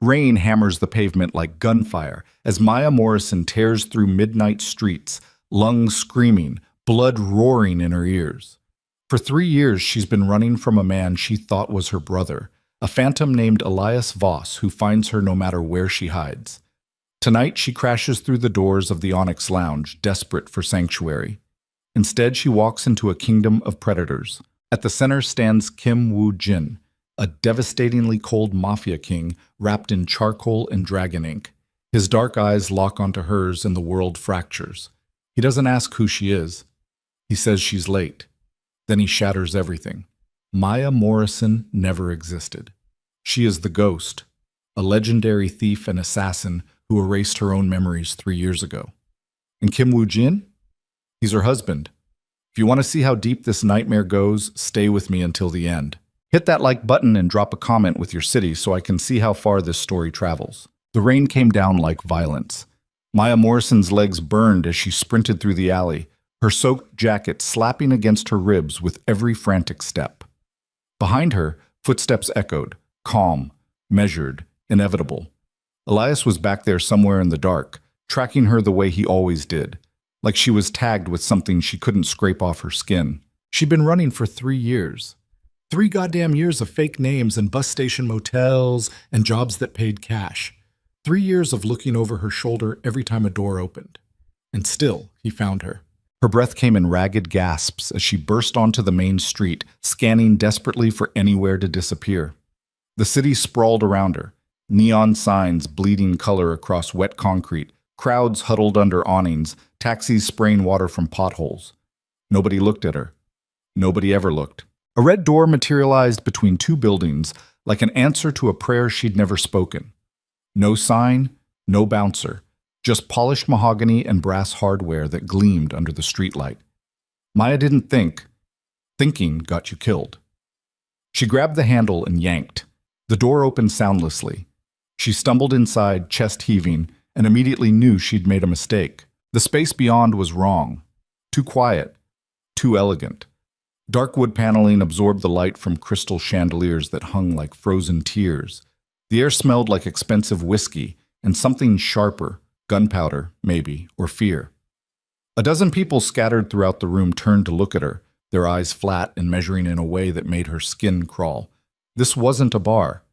Rain hammers the pavement like gunfire as Maya Morrison tears through midnight streets, lungs screaming, blood roaring in her ears. For 3 years, she's been running from a man she thought was her brother, a phantom named Elias Voss who finds her no matter where she hides. Tonight, she crashes through the doors of the Onyx Lounge, desperate for sanctuary. Instead, she walks into a kingdom of predators. At the center stands Ujin, a devastatingly cold mafia king wrapped in charcoal and dragon ink. His dark eyes lock onto hers and the world fractures. He doesn't ask who she is. He says she's late. Then he shatters everything. Maya Morrison never existed. She is the ghost, a legendary thief and assassin who erased her own memories 3 years ago. And Kim Woo-jin? He's her husband. If you want to see how deep this nightmare goes, stay with me until the end. Hit that like button and drop a comment with your city so I can see how far this story travels. The rain came down like violence. Maya Morrison's legs burned as she sprinted through the alley, her soaked jacket slapping against her ribs with every frantic step. Behind her, footsteps echoed, calm, measured, inevitable. Elias was back there somewhere in the dark, tracking her the way he always did, like she was tagged with something she couldn't scrape off her skin. She'd been running for 3 years. 3 goddamn years of fake names and bus station motels and jobs that paid cash. 3 years of looking over her shoulder every time a door opened. And still, he found her. Her breath came in ragged gasps as she burst onto the main street, scanning desperately for anywhere to disappear. The city sprawled around her, neon signs bleeding color across wet concrete, crowds huddled under awnings, taxis spraying water from potholes. Nobody looked at her. Nobody ever looked. A red door materialized between 2 buildings, like an answer to a prayer she'd never spoken. No sign, no bouncer, just polished mahogany and brass hardware that gleamed under the streetlight. Maya didn't think. Thinking got you killed. She grabbed the handle and yanked. The door opened soundlessly. She stumbled inside, chest heaving, and immediately knew she'd made a mistake. The space beyond was wrong. Too quiet. Too elegant. Dark wood paneling absorbed the light from crystal chandeliers that hung like frozen tears. The air smelled like expensive whiskey and something sharper, gunpowder, maybe, or fear. A dozen people scattered throughout the room turned to look at her, their eyes flat and measuring in a way that made her skin crawl. This wasn't a bar.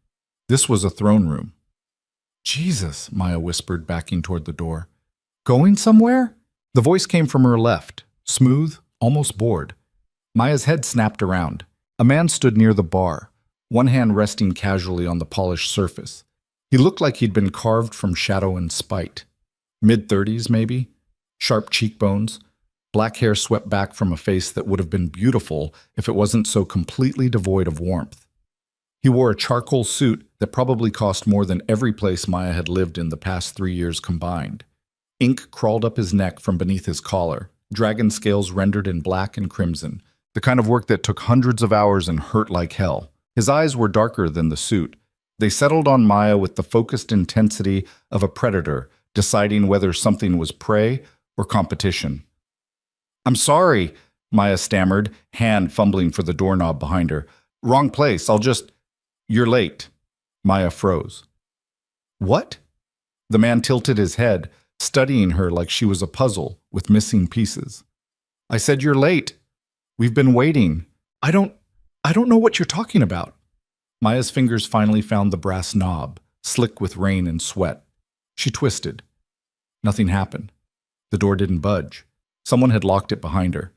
This was a throne room. Jesus, Maya whispered, backing toward the door. Going somewhere? The voice came from her left, smooth, almost bored. Maya's head snapped around. A man stood near the bar, one hand resting casually on the polished surface. He looked like he'd been carved from shadow and spite. Mid-30s, maybe? Sharp cheekbones, black hair swept back from a face that would have been beautiful if it wasn't so completely devoid of warmth. He wore a charcoal suit that probably cost more than every place Maya had lived in the past 3 years combined. Ink crawled up his neck from beneath his collar, dragon scales rendered in black and crimson, the kind of work that took hundreds of hours and hurt like hell. His eyes were darker than the suit. They settled on Maya with the focused intensity of a predator, deciding whether something was prey or competition. "I'm sorry," Maya stammered, hand fumbling for the doorknob behind her. "Wrong place, You're late." Maya froze. "What?" The man tilted his head, studying her like she was a puzzle with missing pieces. "I said you're late. We've been waiting. I don't know what you're talking about." Maya's fingers finally found the brass knob, slick with rain and sweat. She twisted. Nothing happened. The door didn't budge. Someone had locked it behind her.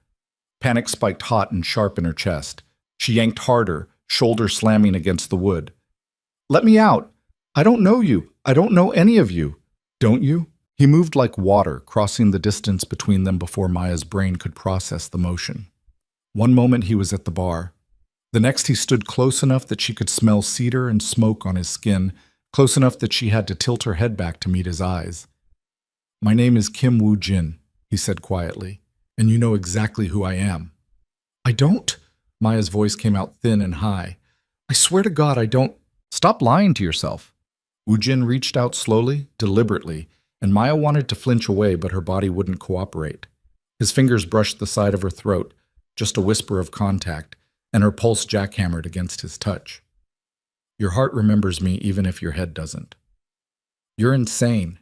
Panic spiked hot and sharp in her chest. She yanked harder, shoulder slamming against the wood. "Let me out. I don't know you. I don't know any of you." "Don't you?" He moved like water, crossing the distance between them before Maya's brain could process the motion. One moment he was at the bar. The next he stood close enough that she could smell cedar and smoke on his skin, close enough that she had to tilt her head back to meet his eyes. "My name is Kim Woo-jin," he said quietly, "and you know exactly who I am." "I don't." Maya's voice came out thin and high. "I swear to God, I don't." "Stop lying to yourself." Ujin reached out slowly, deliberately, and Maya wanted to flinch away, but her body wouldn't cooperate. His fingers brushed the side of her throat, just a whisper of contact, and her pulse jackhammered against his touch. Your heart remembers me even if your head doesn't. You're insane.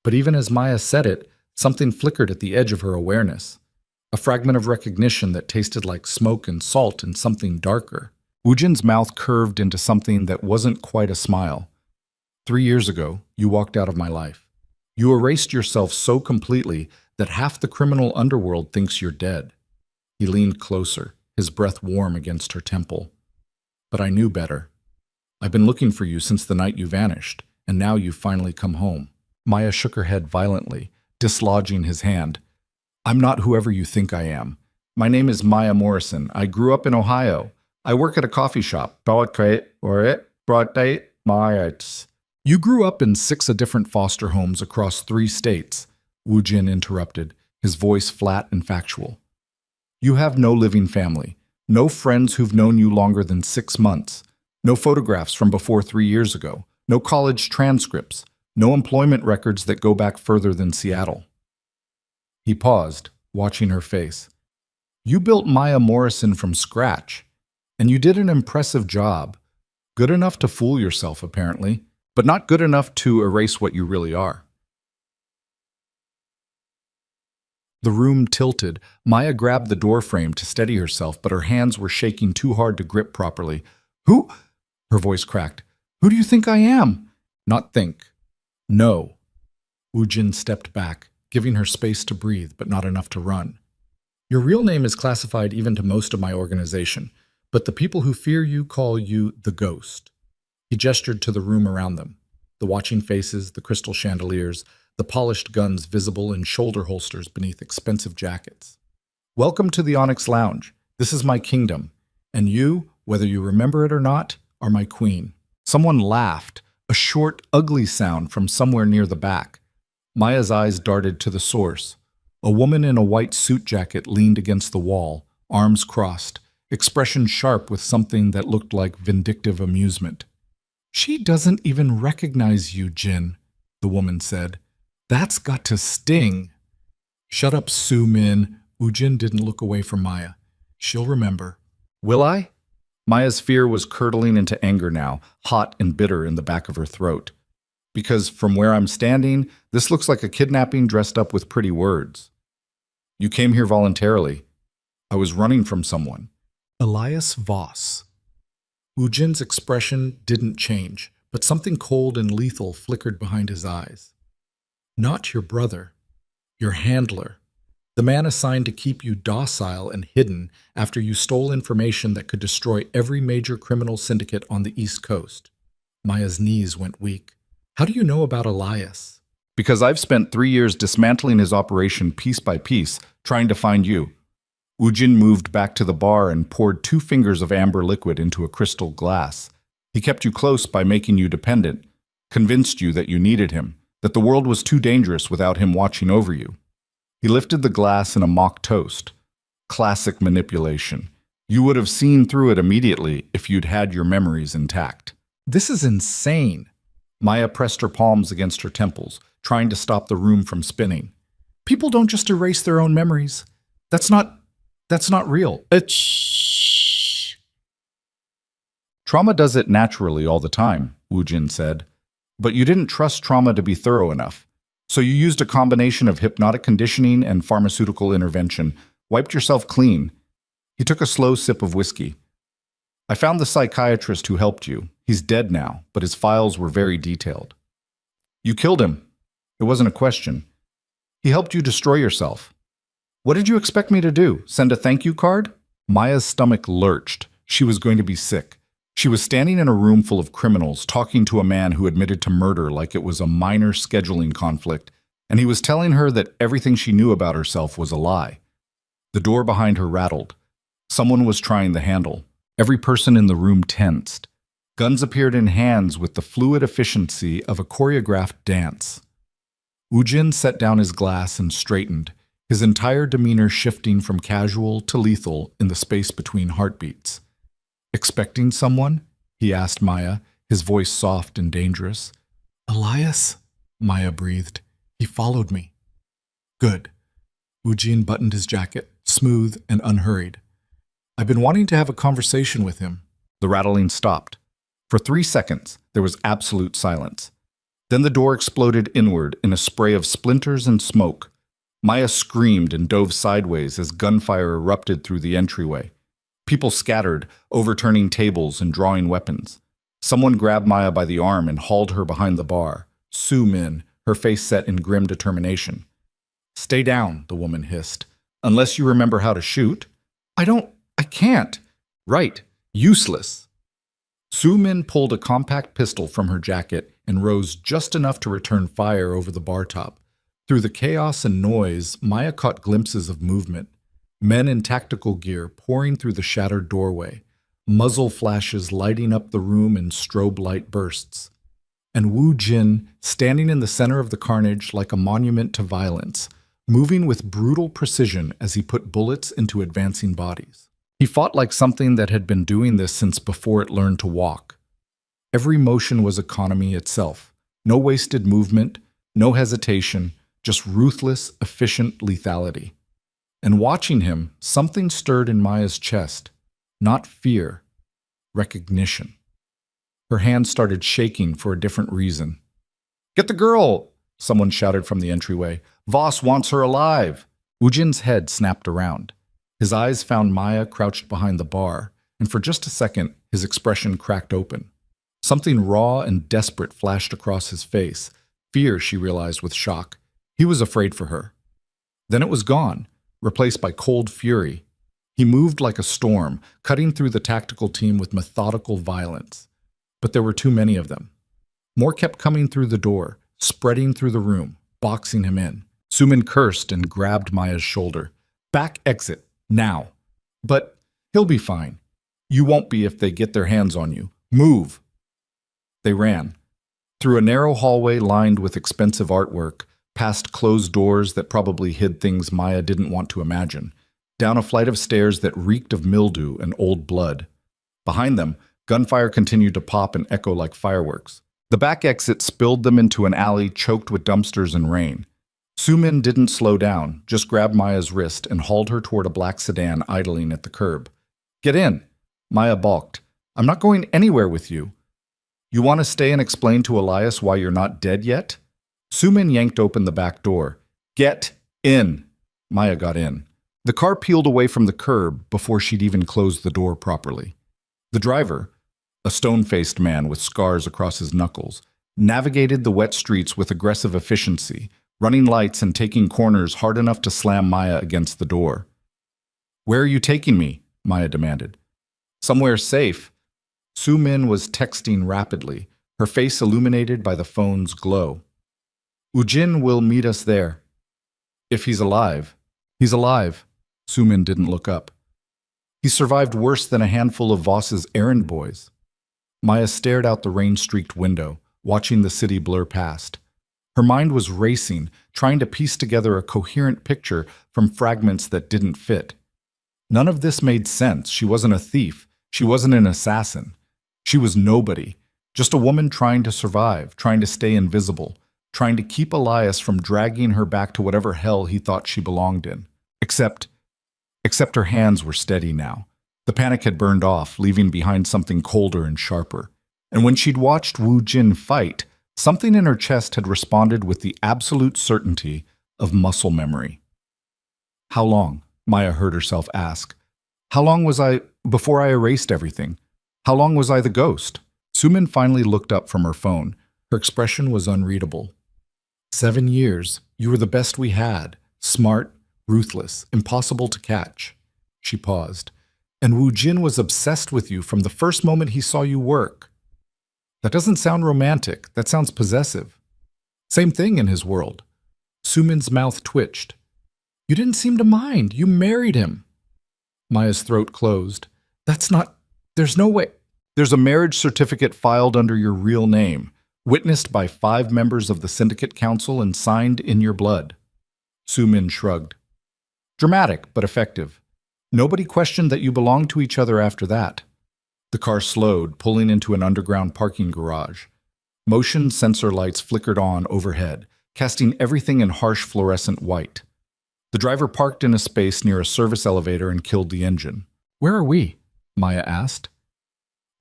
But even as Maya said it, something flickered at the edge of her awareness. A fragment of recognition that tasted like smoke and salt and something darker. Ujin's mouth curved into something that wasn't quite a smile. 3 years ago, you walked out of my life. You erased yourself so completely that half the criminal underworld thinks you're dead. He leaned closer, his breath warm against her temple. But I knew better. I've been looking for you since the night you vanished, and now you've finally come home. Maya shook her head violently, dislodging his hand. I'm not whoever you think I am. My name is Maya Morrison. I grew up in Ohio. I work at a coffee shop. You grew up in 6 different foster homes across 3 states, Ujin interrupted, his voice flat and factual. You have no living family, no friends who've known you longer than 6 months, no photographs from before 3 years ago, no college transcripts, no employment records that go back further than Seattle. He paused, watching her face. You built Maya Morrison from scratch, and you did an impressive job. Good enough to fool yourself, apparently, but not good enough to erase what you really are. The room tilted. Maya grabbed the doorframe to steady herself, but her hands were shaking too hard to grip properly. Who? Her voice cracked. Who do you think I am? Not think. No. Ujin stepped back, giving her space to breathe, but not enough to run. Your real name is classified even to most of my organization, but the people who fear you call you the Ghost. He gestured to the room around them, the watching faces, the crystal chandeliers, the polished guns visible in shoulder holsters beneath expensive jackets. Welcome to the Onyx Lounge. This is my kingdom, and you, whether you remember it or not, are my queen. Someone laughed, a short, ugly sound from somewhere near the back. Maya's eyes darted to the source. A woman in a white suit jacket leaned against the wall, arms crossed, expression sharp with something that looked like vindictive amusement. She doesn't even recognize you, Jin, the woman said. That's got to sting. Shut up, Su Min. Ujin didn't look away from Maya. She'll remember. Will I? Maya's fear was curdling into anger now, hot and bitter in the back of her throat. Because from where I'm standing, this looks like a kidnapping dressed up with pretty words. You came here voluntarily. I was running from someone. Elias Voss. Ujin's expression didn't change, but something cold and lethal flickered behind his eyes. Not your brother. Your handler. The man assigned to keep you docile and hidden after you stole information that could destroy every major criminal syndicate on the East Coast. Maya's knees went weak. How do you know about Elias? Because I've spent 3 years dismantling his operation piece by piece, trying to find you. Ujin moved back to the bar and poured 2 fingers of amber liquid into a crystal glass. He kept you close by making you dependent, convinced you that you needed him, that the world was too dangerous without him watching over you. He lifted the glass in a mock toast. Classic manipulation. You would have seen through it immediately if you'd had your memories intact. This is insane. Maya pressed her palms against her temples, trying to stop the room from spinning. People don't just erase their own memories. That's not real. Trauma does it naturally all the time, Ujin said. But you didn't trust trauma to be thorough enough. So you used a combination of hypnotic conditioning and pharmaceutical intervention, wiped yourself clean. He took a slow sip of whiskey. I found the psychiatrist who helped you. He's dead now, but his files were very detailed. You killed him. It wasn't a question. He helped you destroy yourself. What did you expect me to do? Send a thank you card? Maya's stomach lurched. She was going to be sick. She was standing in a room full of criminals, talking to a man who admitted to murder like it was a minor scheduling conflict, and he was telling her that everything she knew about herself was a lie. The door behind her rattled. Someone was trying the handle. Every person in the room tensed. Guns appeared in hands with the fluid efficiency of a choreographed dance. Ujin set down his glass and straightened, his entire demeanor shifting from casual to lethal in the space between heartbeats. Expecting someone? He asked Maya, his voice soft and dangerous. Elias? Maya breathed. He followed me. Good. Ujin buttoned his jacket, smooth and unhurried. I've been wanting to have a conversation with him. The rattling stopped. For 3 seconds, there was absolute silence. Then the door exploded inward in a spray of splinters and smoke. Maya screamed and dove sideways as gunfire erupted through the entryway. People scattered, overturning tables and drawing weapons. Someone grabbed Maya by the arm and hauled her behind the bar. Su Min, her face set in grim determination. "Stay down," the woman hissed. "Unless you remember how to shoot." I can't." "Right. Useless." Su Min pulled a compact pistol from her jacket and rose just enough to return fire over the bar top. Through the chaos and noise, Maya caught glimpses of movement. Men in tactical gear pouring through the shattered doorway, muzzle flashes lighting up the room in strobe light bursts. And Ujin, standing in the center of the carnage like a monument to violence, moving with brutal precision as he put bullets into advancing bodies. He fought like something that had been doing this since before it learned to walk. Every motion was economy itself. No wasted movement, no hesitation, just ruthless, efficient lethality. And watching him, something stirred in Maya's chest. Not fear, recognition. Her hands started shaking for a different reason. "Get the girl!" someone shouted from the entryway. "Voss wants her alive!" Ujin's head snapped around. His eyes found Maya crouched behind the bar, and for just a second, his expression cracked open. Something raw and desperate flashed across his face. Fear, she realized with shock. He was afraid for her. Then it was gone, replaced by cold fury. He moved like a storm, cutting through the tactical team with methodical violence. But there were too many of them. More kept coming through the door, spreading through the room, boxing him in. Su Min cursed and grabbed Maya's shoulder. "Back exit, now." "But he'll be fine." "You won't be if they get their hands on you. Move." They ran. Through a narrow hallway lined with expensive artwork, past closed doors that probably hid things Maya didn't want to imagine, down a flight of stairs that reeked of mildew and old blood. Behind them, gunfire continued to pop and echo like fireworks. The back exit spilled them into an alley choked with dumpsters and rain. Su Min didn't slow down, just grabbed Maya's wrist and hauled her toward a black sedan idling at the curb. "Get in." Maya balked. "I'm not going anywhere with you." "You want to stay and explain to Elias why you're not dead yet?" Su Min yanked open the back door. "Get in." Maya got in. The car peeled away from the curb before she'd even closed the door properly. The driver, a stone-faced man with scars across his knuckles, navigated the wet streets with aggressive efficiency, running lights and taking corners hard enough to slam Maya against the door. "Where are you taking me?" Maya demanded. "Somewhere safe." Su Min was texting rapidly, her face illuminated by the phone's glow. "Ujin will meet us there." "If he's alive." "He's alive." Su Min didn't look up. "He survived worse than a handful of Voss's errand boys." Maya stared out the rain-streaked window, watching the city blur past. Her mind was racing, trying to piece together a coherent picture from fragments that didn't fit. None of this made sense. She wasn't a thief. She wasn't an assassin. She was nobody, just a woman trying to survive, trying to stay invisible, trying to keep Elias from dragging her back to whatever hell he thought she belonged in. Except her hands were steady now. The panic had burned off, leaving behind something colder and sharper. And when she'd watched Ujin fight, something in her chest had responded with the absolute certainty of muscle memory. "How long?" Maya heard herself ask. "How long was I before I erased everything? How long was I the ghost?" Su Min finally looked up from her phone. Her expression was unreadable. 7 years. You were the best we had. Smart, ruthless, impossible to catch." She paused. "And Wu Jin was obsessed with you from the first moment he saw you work." "That doesn't sound romantic. That sounds possessive." "Same thing in his world." Su Min's mouth twitched. "You didn't seem to mind. You married him." Maya's throat closed. "That's not... There's no way..." "There's a marriage certificate filed under your real name, witnessed by 5 members of the Syndicate Council and signed in your blood." Su Min shrugged. "Dramatic, but effective. Nobody questioned that you belonged to each other after that." The car slowed, pulling into an underground parking garage. Motion sensor lights flickered on overhead, casting everything in harsh fluorescent white. The driver parked in a space near a service elevator and killed the engine. "Where are we?" Maya asked.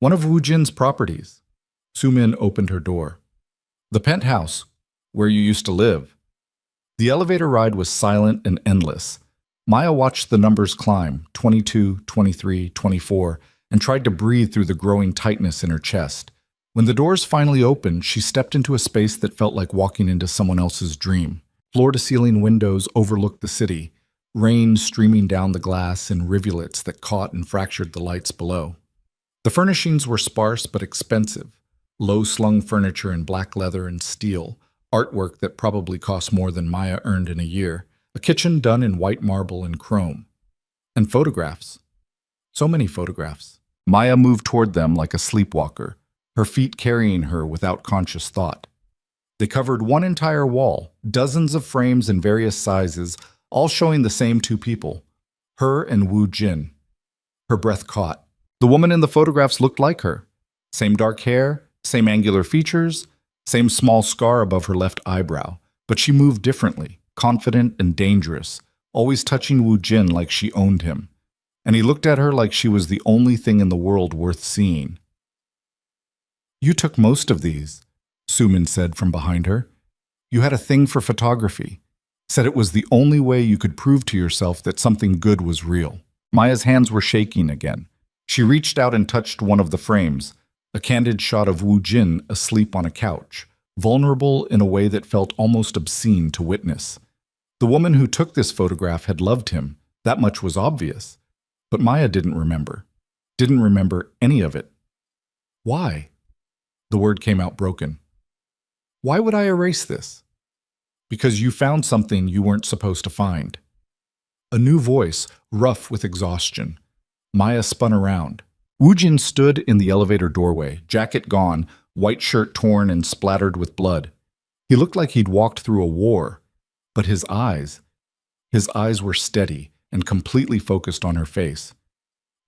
One of Ujin's properties. Sumin opened her door. The penthouse, where you used to live. The elevator ride was silent and endless. Maya watched the numbers climb, 22, 23, 24, and tried to breathe through the growing tightness in her chest. When the doors finally opened, she stepped into a space that felt like walking into someone else's dream. Floor-to-ceiling windows overlooked the city, rain streaming down the glass in rivulets that caught and fractured the lights below. The furnishings were sparse but expensive, low-slung furniture in black leather and steel, artwork that probably cost more than Maya earned in a year, a kitchen done in white marble and chrome. And photographs. So many photographs. Maya moved toward them like a sleepwalker, her feet carrying her without conscious thought. They covered one entire wall, dozens of frames in various sizes, all showing the same two people, her and Ujin. Her breath caught. The woman in the photographs looked like her. Same dark hair, same angular features, same small scar above her left eyebrow, but she moved differently. Confident and dangerous, always touching Ujin like she owned him. And he looked at her like she was the only thing in the world worth seeing. You took most of these, Sumin said from behind her. You had a thing for photography. Said it was the only way you could prove to yourself that something good was real. Maya's hands were shaking again. She reached out and touched one of the frames, a candid shot of Ujin asleep on a couch, vulnerable in a way that felt almost obscene to witness. The woman who took this photograph had loved him, that much was obvious. But Maya didn't remember any of it. Why? The word came out broken. Why would I erase this? Because you found something you weren't supposed to find. A new voice, rough with exhaustion. Maya spun around. Ujin stood in the elevator doorway, jacket gone, white shirt torn and splattered with blood. He looked like he'd walked through a war, but his eyes were steady and completely focused on her face.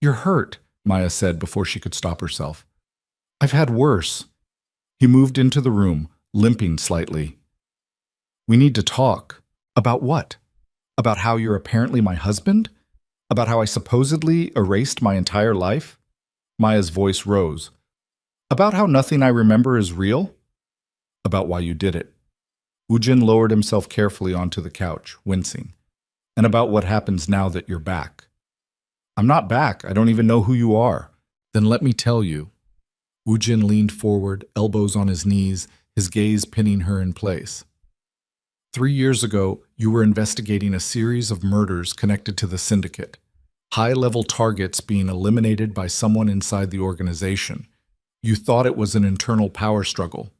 You're hurt, Maya said before she could stop herself. I've had worse. He moved into the room, limping slightly. We need to talk. About what? About how you're apparently my husband? About how I supposedly erased my entire life? Maya's voice rose. About how nothing I remember is real? About why you did it. Ujin lowered himself carefully onto the couch, wincing. And about what happens now that you're back. I'm not back. I don't even know who you are. Then let me tell you. Ujin leaned forward, elbows on his knees, his gaze pinning her in place. 3 years ago, you were investigating a series of murders connected to the syndicate. High-level targets being eliminated by someone inside the organization. You thought it was an internal power struggle.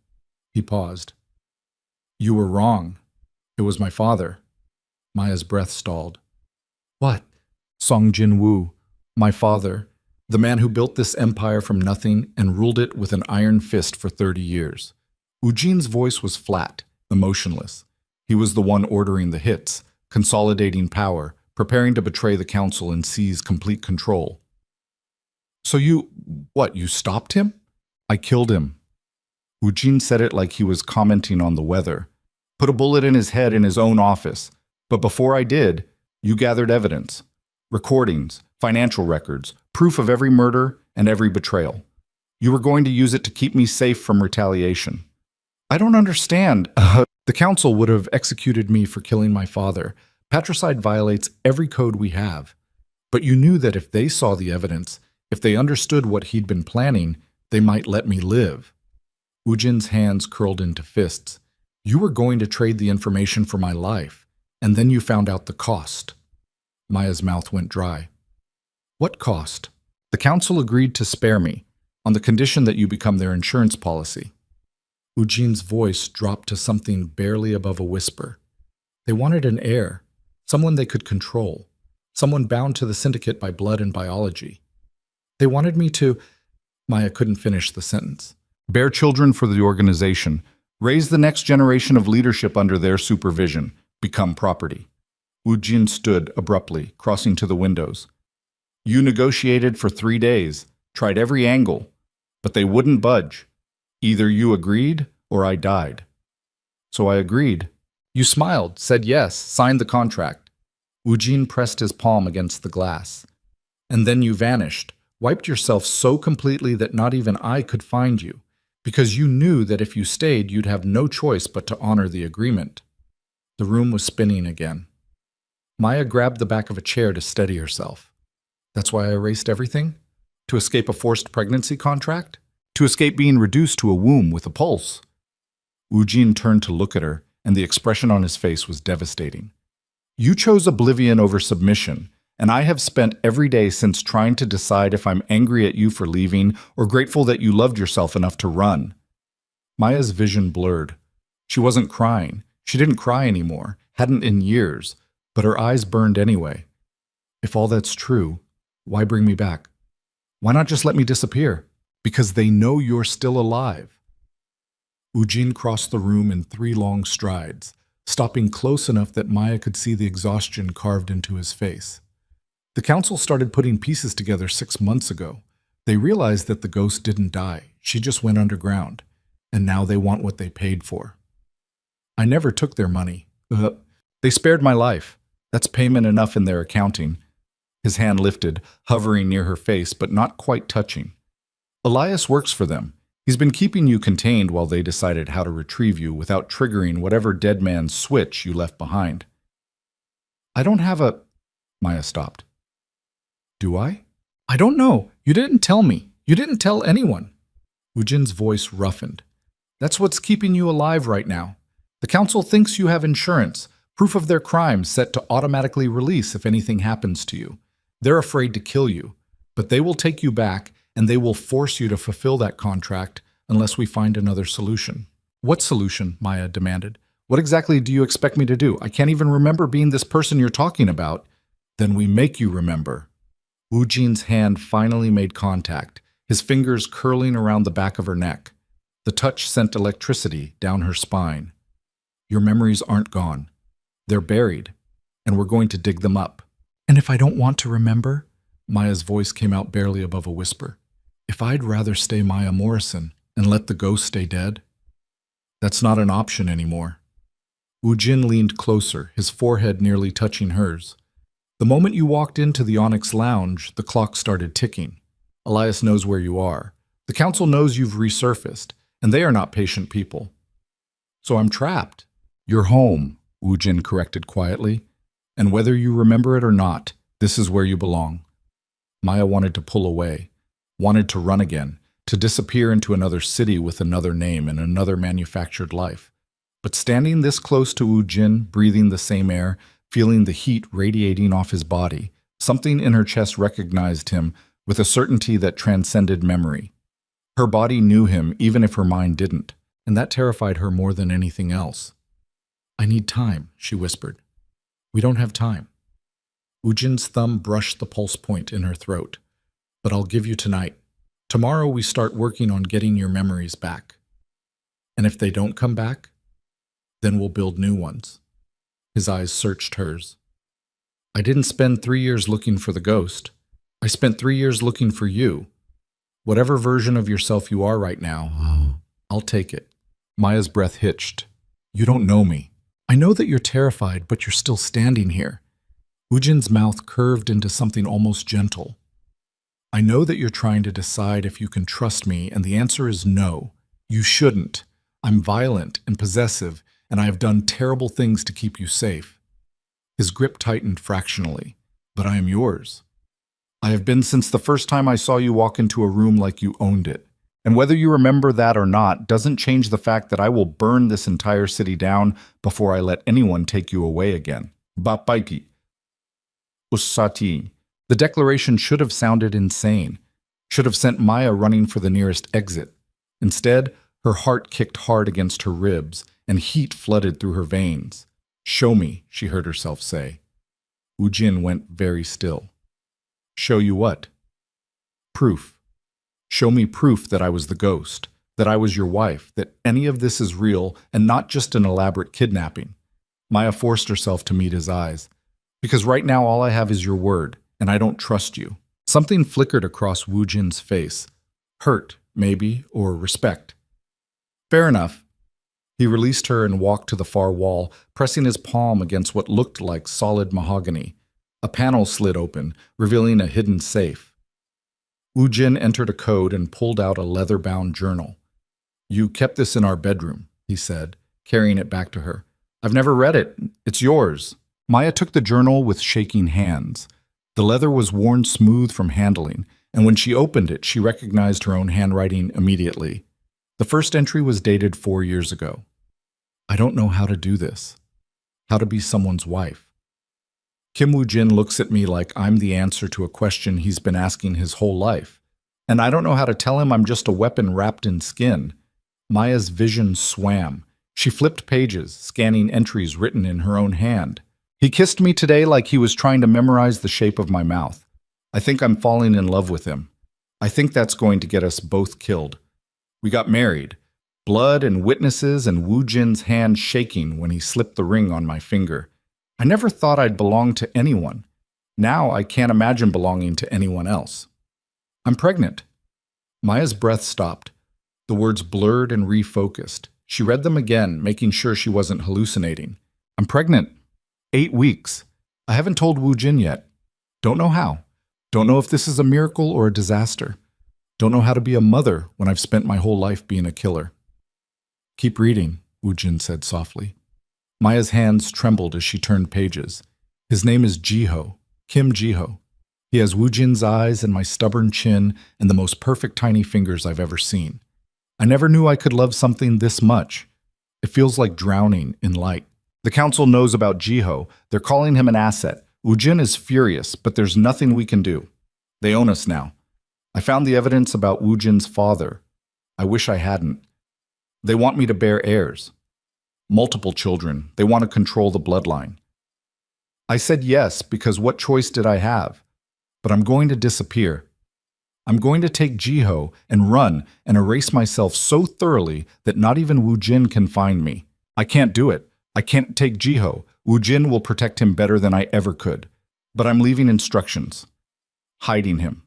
He paused. You were wrong. It was my father. Maya's breath stalled. What? Song Jin-woo, my father, the man who built this empire from nothing and ruled it with an iron fist for 30 years. Ujin's voice was flat, emotionless. He was the one ordering the hits, consolidating power, preparing to betray the council and seize complete control. So you stopped him? I killed him. Ujin said it like he was commenting on the weather. Put a bullet in his head in his own office. But before I did, you gathered evidence. Recordings, financial records, proof of every murder and every betrayal. You were going to use it to keep me safe from retaliation. I don't understand. The council would have executed me for killing my father. Patricide violates every code we have. But you knew that if they saw the evidence, if they understood what he'd been planning, they might let me live. Ujin's hands curled into fists. You were going to trade the information for my life, and then you found out the cost. Maya's mouth went dry. What cost? The council agreed to spare me, on the condition that you become their insurance policy. Ujin's voice dropped to something barely above a whisper. They wanted an heir, someone they could control, someone bound to the syndicate by blood and biology. They wanted me to... Maya couldn't finish the sentence. Bear children for the organization, raise the next generation of leadership under their supervision, become property. Ujin stood abruptly, crossing to the windows. You negotiated for 3 days, tried every angle, but they wouldn't budge. Either you agreed or I died. So I agreed. You smiled, said yes, signed the contract. Ujin pressed his palm against the glass. And then you vanished, Wiped yourself so completely that not even I could find you, because you knew that if you stayed, you'd have no choice but to honor the agreement. The room was spinning again. Maya grabbed the back of a chair to steady herself. That's why I erased everything? To escape a forced pregnancy contract? To escape being reduced to a womb with a pulse? Ujin turned to look at her, and the expression on his face was devastating. You chose oblivion over submission, and I have spent every day since trying to decide if I'm angry at you for leaving or grateful that you loved yourself enough to run. Maya's vision blurred. She wasn't crying. She didn't cry anymore, hadn't in years, but her eyes burned anyway. If all that's true, why bring me back? Why not just let me disappear? Because they know you're still alive. Ujin crossed the room in 3 long strides, stopping close enough that Maya could see the exhaustion carved into his face. The council started putting pieces together 6 months ago. They realized that the ghost didn't die. She just went underground. And now they want what they paid for. I never took their money. They spared my life. That's payment enough in their accounting. His hand lifted, hovering near her face, but not quite touching. Elias works for them. He's been keeping you contained while they decided how to retrieve you without triggering whatever dead man's switch you left behind. I don't have a... Maya stopped. Do I? I don't know. You didn't tell me. You didn't tell anyone. Ujin's voice roughened. That's what's keeping you alive right now. The council thinks you have insurance, proof of their crimes set to automatically release if anything happens to you. They're afraid to kill you, but they will take you back and they will force you to fulfill that contract unless we find another solution. What solution? Maya demanded. What exactly do you expect me to do? I can't even remember being this person you're talking about. Then we make you remember. Ujin's hand finally made contact, his fingers curling around the back of her neck. The touch sent electricity down her spine. Your memories aren't gone. They're buried, and we're going to dig them up. And if I don't want to remember? Maya's voice came out barely above a whisper. If I'd rather stay Maya Morrison and let the ghost stay dead? That's not an option anymore. Ujin leaned closer, his forehead nearly touching hers. The moment you walked into the Onyx Lounge, the clock started ticking. Elias knows where you are. The council knows you've resurfaced, and they are not patient people. So I'm trapped. You're home, Ujin corrected quietly. And whether you remember it or not, this is where you belong. Maya wanted to pull away, wanted to run again, to disappear into another city with another name and another manufactured life. But standing this close to Ujin, breathing the same air, feeling the heat radiating off his body, something in her chest recognized him with a certainty that transcended memory. Her body knew him even if her mind didn't, and that terrified her more than anything else. I need time, she whispered. We don't have time. Ujin's thumb brushed the pulse point in her throat. But I'll give you tonight. Tomorrow we start working on getting your memories back. And if they don't come back, then we'll build new ones. His eyes searched hers. I didn't spend 3 years looking for the ghost. I spent 3 years looking for you. Whatever version of yourself you are right now, I'll take it. Maya's breath hitched. You don't know me. I know that you're terrified, but you're still standing here. Ujin's mouth curved into something almost gentle. I know that you're trying to decide if you can trust me, and the answer is no. You shouldn't. I'm violent and possessive, and I have done terrible things to keep you safe. His grip tightened fractionally. But I am yours. I have been since the first time I saw you walk into a room like you owned it. And whether you remember that or not doesn't change the fact that I will burn this entire city down before I let anyone take you away again. Bapaiki. Usati. The declaration should have sounded insane, should have sent Maya running for the nearest exit. Instead, her heart kicked hard against her ribs, and heat flooded through her veins. Show me, she heard herself say. Ujin went very still. Show you what? Proof. Show me proof that I was the ghost, that I was your wife, that any of this is real and not just an elaborate kidnapping. Maya forced herself to meet his eyes. Because right now all I have is your word, and I don't trust you. Something flickered across Ujin's face. Hurt, maybe, or respect. Fair enough. He released her and walked to the far wall, pressing his palm against what looked like solid mahogany. A panel slid open, revealing a hidden safe. Ujin entered a code and pulled out a leather-bound journal. "You kept this in our bedroom," he said, carrying it back to her. "I've never read it. It's yours." Maya took the journal with shaking hands. The leather was worn smooth from handling, and when she opened it, she recognized her own handwriting immediately. The first entry was dated 4 years ago. "I don't know how to do this. How to be someone's wife." Kim Woo-jin looks at me like I'm the answer to a question he's been asking his whole life. And I don't know how to tell him I'm just a weapon wrapped in skin. Maya's vision swam. She flipped pages, scanning entries written in her own hand. "He kissed me today like he was trying to memorize the shape of my mouth. I think I'm falling in love with him. I think that's going to get us both killed. We got married. Blood and witnesses and Woo-jin's hand shaking when he slipped the ring on my finger. I never thought I'd belong to anyone. Now I can't imagine belonging to anyone else. I'm pregnant." Maya's breath stopped. The words blurred and refocused. She read them again, making sure she wasn't hallucinating. "I'm pregnant. 8 weeks. I haven't told Woo-jin yet. Don't know how. Don't know if this is a miracle or a disaster. Don't know how to be a mother when I've spent my whole life being a killer." "Keep reading," Woo-jin said softly. Maya's hands trembled as she turned pages. "His name is Jiho, Kim Jiho. He has Woo-jin's eyes and my stubborn chin and the most perfect tiny fingers I've ever seen. I never knew I could love something this much. It feels like drowning in light. The council knows about Jiho. They're calling him an asset. Ujin is furious, but there's nothing we can do. They own us now. I found the evidence about Woo-jin's father. I wish I hadn't. They want me to bear heirs. Multiple children. They want to control the bloodline. I said yes because what choice did I have? But I'm going to disappear. I'm going to take Jiho and run and erase myself so thoroughly that not even Woo-jin can find me. I can't do it. I can't take Jiho. Woo-jin will protect him better than I ever could. But I'm leaving instructions. Hiding him.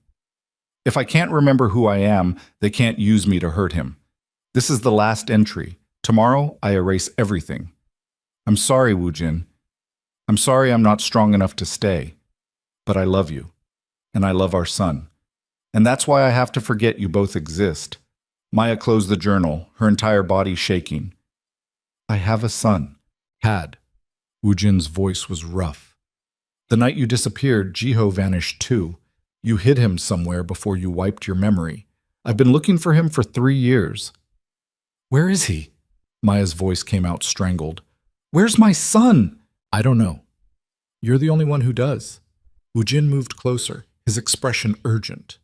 If I can't remember who I am, they can't use me to hurt him. This is the last entry. Tomorrow, I erase everything. I'm sorry, Woo-jin. I'm sorry I'm not strong enough to stay. But I love you. And I love our son. And that's why I have to forget you both exist." Maya closed the journal, her entire body shaking. "I have a son." "Had." Woo-jin's voice was rough. "The night you disappeared, Jiho vanished too. You hid him somewhere before you wiped your memory. I've been looking for him for 3 years." "Where is he?" Maya's voice came out strangled. "Where's my son?" "I don't know. You're the only one who does." Ujin moved closer, his expression urgent.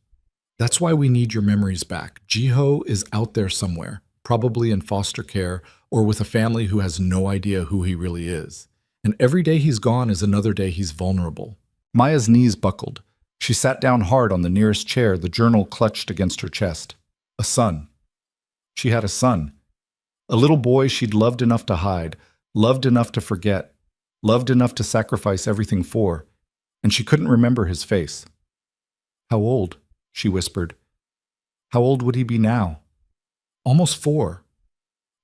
"That's why we need your memories back. Jiho is out there somewhere, probably in foster care or with a family who has no idea who he really is. And every day he's gone is another day he's vulnerable." Maya's knees buckled. She sat down hard on the nearest chair, the journal clutched against her chest. A son. She had a son. A little boy she'd loved enough to hide, loved enough to forget, loved enough to sacrifice everything for, and she couldn't remember his face. "How old?" she whispered. "How old would he be now?" "Almost 4.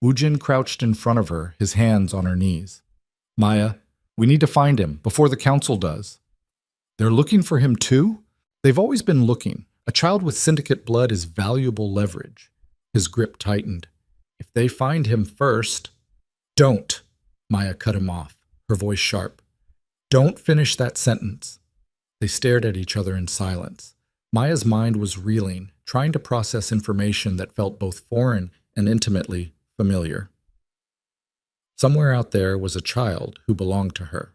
Ujin crouched in front of her, his hands on her knees. "Maya, we need to find him, before the council does." "They're looking for him too?" "They've always been looking. A child with syndicate blood is valuable leverage." His grip tightened. "If they find him first—" "Don't!" Maya cut him off, her voice sharp. "Don't finish that sentence." They stared at each other in silence. Maya's mind was reeling, trying to process information that felt both foreign and intimately familiar. Somewhere out there was a child who belonged to her.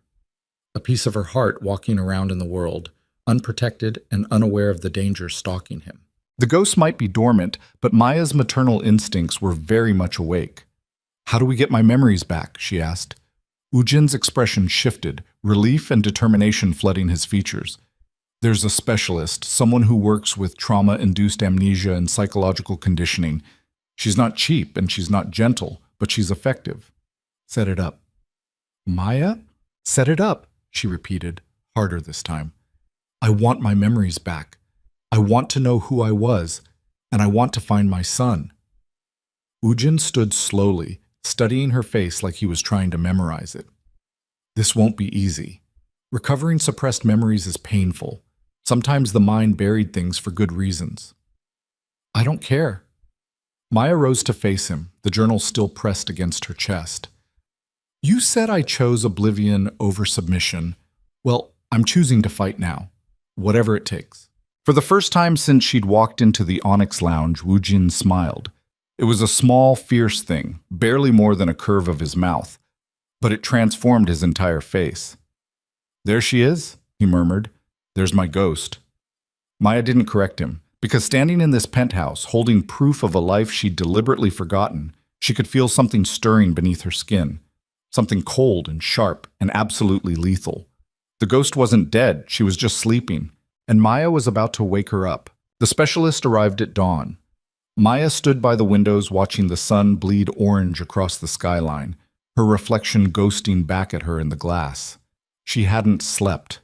A piece of her heart walking around in the world, unprotected and unaware of the danger stalking him. The ghost might be dormant, but Maya's maternal instincts were very much awake. "How do we get my memories back?" she asked. Ujin's expression shifted, relief and determination flooding his features. "There's a specialist, someone who works with trauma-induced amnesia and psychological conditioning. She's not cheap and she's not gentle, but she's effective. Set it up." "Maya? Set it up," she repeated, harder this time. "I want my memories back. I want to know who I was, and I want to find my son." Ujin stood slowly, studying her face like he was trying to memorize it. "This won't be easy. Recovering suppressed memories is painful. Sometimes the mind buried things for good reasons. I don't care. Maya rose to face him, the journal still pressed against her chest. You said I chose oblivion over submission. Well, I'm choosing to fight now, whatever it takes. For the first time since she'd walked into the Onyx Lounge, Ujin smiled. It was a small, fierce thing, barely more than a curve of his mouth, but it transformed his entire face. There she is, he murmured. There's my ghost. Maya didn't correct him, because standing in this penthouse, holding proof of a life she'd deliberately forgotten, she could feel something stirring beneath her skin, something cold and sharp and absolutely lethal. The ghost wasn't dead, she was just sleeping, and Maya was about to wake her up. The specialist arrived at dawn. Maya stood by the windows watching the sun bleed orange across the skyline, her reflection ghosting back at her in the glass. She hadn't slept.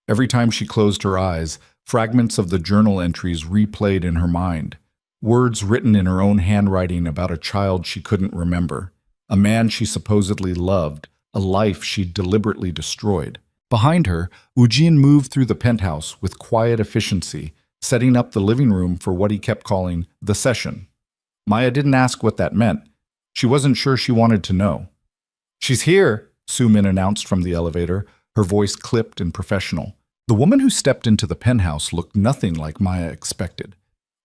Every time she closed her eyes, fragments of the journal entries replayed in her mind, words written in her own handwriting about a child she couldn't remember, a man she supposedly loved, a life she'd deliberately destroyed. Behind her, Ujin moved through the penthouse with quiet efficiency, setting up the living room for what he kept calling the session. Maya didn't ask what that meant. She wasn't sure she wanted to know. She's here, Sumin announced from the elevator, her voice clipped and professional. The woman who stepped into the penthouse looked nothing like Maya expected.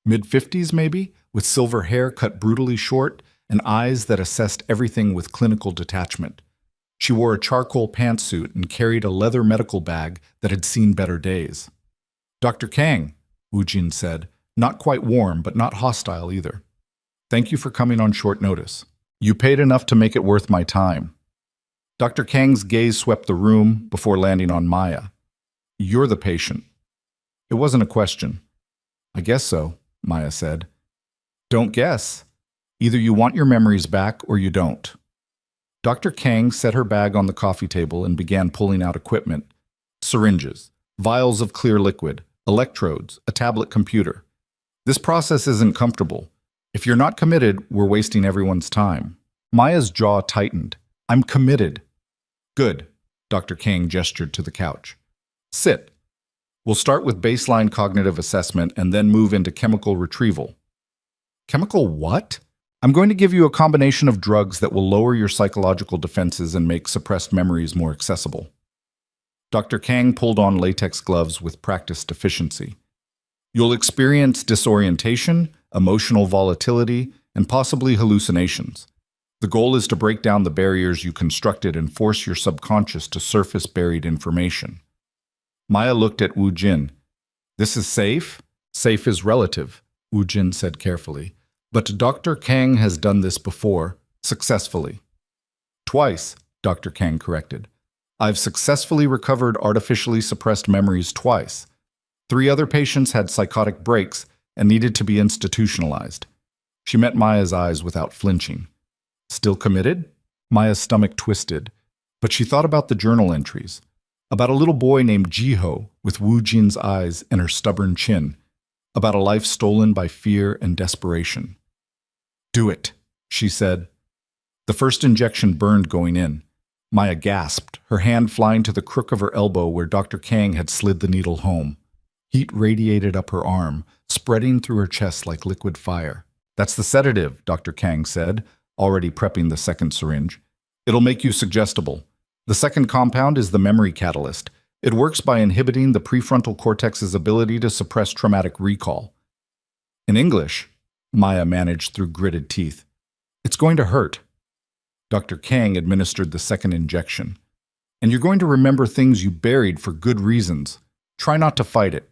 Mid-50s maybe, with silver hair cut brutally short and eyes that assessed everything with clinical detachment. She wore a charcoal pantsuit and carried a leather medical bag that had seen better days. Dr. Kang, Ujin said, not quite warm, but not hostile either. Thank you for coming on short notice. You paid enough to make it worth my time. Dr. Kang's gaze swept the room before landing on Maya. You're the patient. It wasn't a question. I guess so, Maya said. Don't guess. Either you want your memories back or you don't. Dr. Kang set her bag on the coffee table and began pulling out equipment. Syringes, vials of clear liquid, electrodes, a tablet computer. This process isn't comfortable. If you're not committed, we're wasting everyone's time. Maya's jaw tightened. I'm committed. Good, Dr. Kang gestured to the couch. Sit. We'll start with baseline cognitive assessment and then move into chemical retrieval. Chemical what? I'm going to give you a combination of drugs that will lower your psychological defenses and make suppressed memories more accessible. Dr. Kang pulled on latex gloves with practiced efficiency. You'll experience disorientation, emotional volatility, and possibly hallucinations. The goal is to break down the barriers you constructed and force your subconscious to surface buried information. Maya looked at Ujin. This is safe? Safe is relative, Ujin said carefully. But Dr. Kang has done this before, successfully. Twice, Dr. Kang corrected. I've successfully recovered artificially suppressed memories twice. 3 other patients had psychotic breaks and needed to be institutionalized. She met Maya's eyes without flinching. Still committed? Maya's stomach twisted, but she thought about the journal entries, about a little boy named Jiho with Ujin's eyes and her stubborn chin, about a life stolen by fear and desperation. Do it, she said. The first injection burned going in. Maya gasped, her hand flying to the crook of her elbow where Dr. Kang had slid the needle home. Heat radiated up her arm, spreading through her chest like liquid fire. That's the sedative, Dr. Kang said, already prepping the second syringe. It'll make you suggestible. The second compound is the memory catalyst. It works by inhibiting the prefrontal cortex's ability to suppress traumatic recall. In English, Maya managed through gritted teeth. It's going to hurt. Dr. Kang administered the second injection. And you're going to remember things you buried for good reasons. Try not to fight it.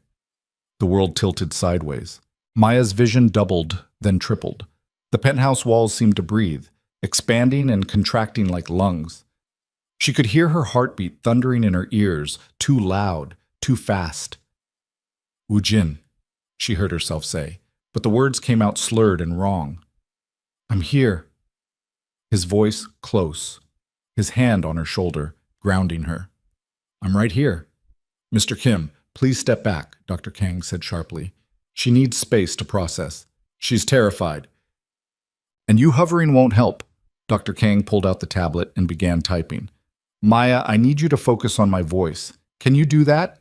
The world tilted sideways. Maya's vision doubled, then tripled. The penthouse walls seemed to breathe, expanding and contracting like lungs. She could hear her heartbeat thundering in her ears, too loud, too fast. Ujin, she heard herself say, but the words came out slurred and wrong. I'm here. His voice close, his hand on her shoulder, grounding her. I'm right here. Mr. Kim, please step back, Dr. Kang said sharply. She needs space to process. She's terrified. And you hovering won't help. Dr. Kang pulled out the tablet and began typing. Maya, I need you to focus on my voice. Can you do that?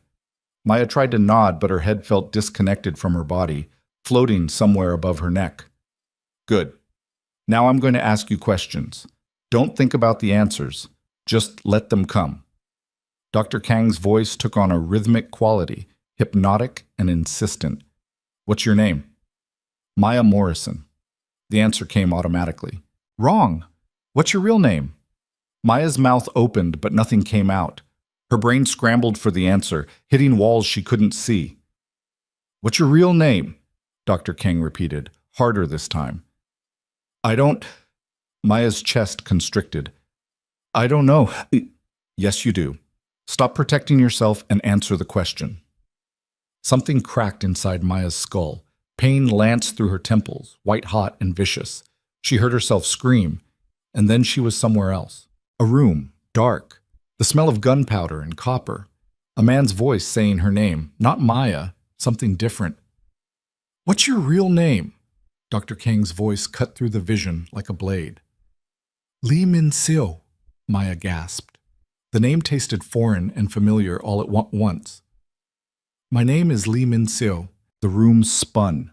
Maya tried to nod, but her head felt disconnected from her body, floating somewhere above her neck. Good. Now I'm going to ask you questions. Don't think about the answers. Just let them come. Dr. Kang's voice took on a rhythmic quality, hypnotic and insistent. What's your name? Maya Morrison. The answer came automatically. Wrong. What's your real name? Maya's mouth opened, but nothing came out. Her brain scrambled for the answer, hitting walls she couldn't see. What's your real name? Dr. Kang repeated, harder this time. I don't... Maya's chest constricted. I don't know. Yes, you do. Stop protecting yourself and answer the question. Something cracked inside Maya's skull. Pain lanced through her temples, white-hot and vicious. She heard herself scream, and then she was somewhere else. A room, dark, the smell of gunpowder and copper. A man's voice saying her name, not Maya, something different. What's your real name? Dr. Kang's voice cut through the vision like a blade. Lee Min-seo, Maya gasped. The name tasted foreign and familiar all at once. My name is Lee Min-seo. The room spun.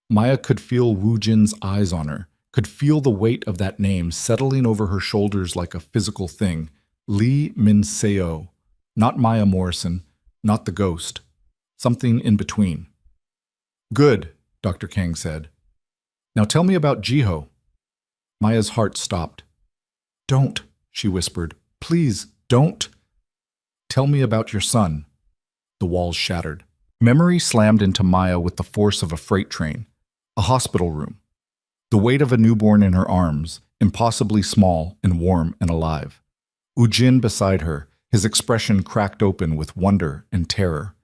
Maya could feel Ujin's eyes on her, could feel the weight of that name settling over her shoulders like a physical thing. Lee Min-seo. Not Maya Morrison, not the ghost. Something in between. Good, Dr. Kang said. Now tell me about Jiho. Maya's heart stopped. Don't, she whispered. Please, don't. Tell me about your son. The walls shattered. Memory slammed into Maya with the force of a freight train. A hospital room. The weight of a newborn in her arms, impossibly small and warm and alive. Ujin beside her, his expression cracked open with wonder and terror.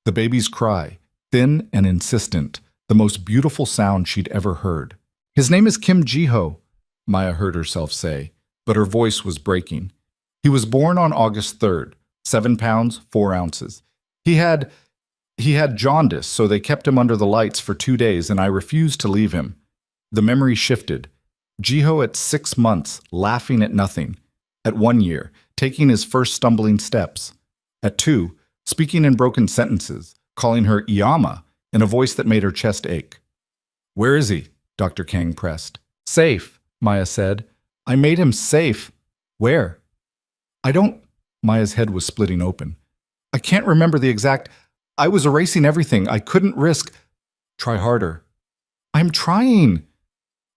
The baby's cry, thin and insistent, the most beautiful sound she'd ever heard. His name is Kim Jiho, Maya heard herself say, but her voice was breaking. He was born on August 3rd, 7 pounds, 4 ounces. He had jaundice, so they kept him under the lights for 2 days, and I refused to leave him. The memory shifted. Jiho at 6 months, laughing at nothing. At 1 year, taking his first stumbling steps. At 2, speaking in broken sentences, calling her Iyama in a voice that made her chest ache. Where is he? Dr. Kang pressed. Safe, Maya said. I made him safe. Where? I don't... Maya's head was splitting open. I can't remember the exact... I was erasing everything. I couldn't risk... Try harder. I'm trying.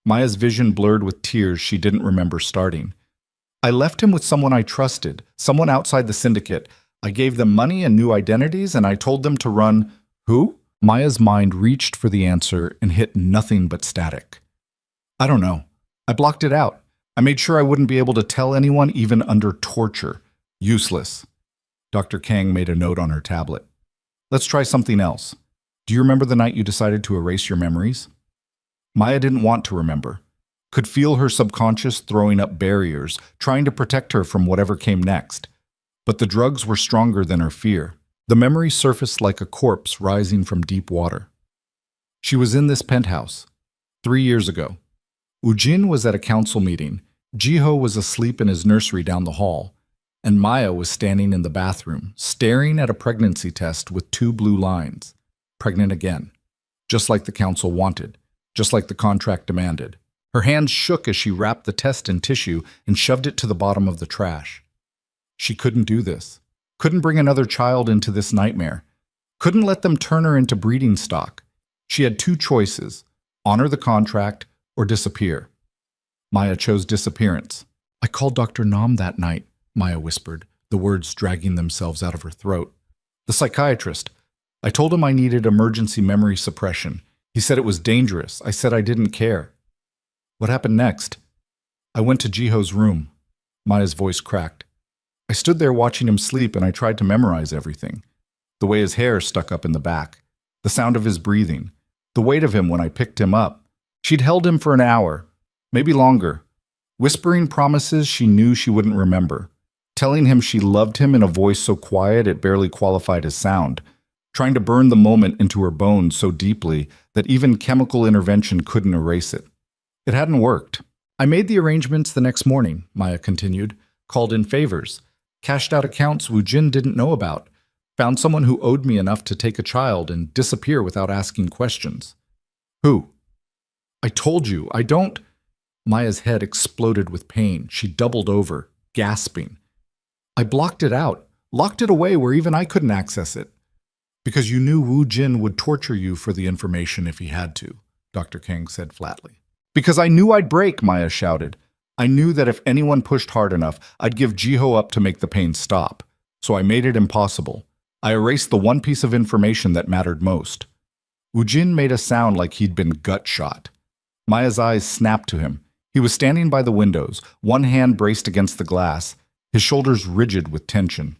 Maya's vision blurred with tears she didn't remember starting. I left him with someone I trusted, someone outside the syndicate. I gave them money and new identities, and I told them to run... Who? Maya's mind reached for the answer and hit nothing but static. I don't know. I blocked it out. I made sure I wouldn't be able to tell anyone even under torture. Useless. Dr. Kang made a note on her tablet. Let's try something else. Do you remember the night you decided to erase your memories? Maya didn't want to remember. Could feel her subconscious throwing up barriers, trying to protect her from whatever came next. But the drugs were stronger than her fear. The memory surfaced like a corpse rising from deep water. She was in this penthouse 3 years ago. Ujin was at a council meeting. Jiho was asleep in his nursery down the hall. And Maya was standing in the bathroom, staring at a pregnancy test with 2 blue lines. Pregnant again. Just like the council wanted. Just like the contract demanded. Her hands shook as she wrapped the test in tissue and shoved it to the bottom of the trash. She couldn't do this. Couldn't bring another child into this nightmare. Couldn't let them turn her into breeding stock. She had 2 choices. Honor the contract or disappear. Maya chose disappearance. I called Dr. Nam that night, Maya whispered, the words dragging themselves out of her throat. The psychiatrist. I told him I needed emergency memory suppression. He said it was dangerous. I said I didn't care. What happened next? I went to Jiho's room. Maya's voice cracked. I stood there watching him sleep and I tried to memorize everything. The way his hair stuck up in the back. The sound of his breathing. The weight of him when I picked him up. She'd held him for an hour, maybe longer, whispering promises she knew she wouldn't remember, telling him she loved him in a voice so quiet it barely qualified as sound, trying to burn the moment into her bones so deeply that even chemical intervention couldn't erase it. It hadn't worked. I made the arrangements the next morning, Maya continued, called in favors, cashed out accounts Ujin didn't know about, Found someone who owed me enough to take a child and disappear without asking questions. Who? I told you, I don't. Maya's head exploded with pain. She doubled over, gasping. I blocked it out, locked it away where even I couldn't access it. Because you knew Ujin would torture you for the information if he had to, Dr. Kang said flatly. Because I knew I'd break, Maya shouted. I knew that if anyone pushed hard enough, I'd give Jiho up to make the pain stop. So I made it impossible. I erased the one piece of information that mattered most. Ujin made a sound like he'd been gut shot. Maya's eyes snapped to him. He was standing by the windows, one hand braced against the glass, his shoulders rigid with tension.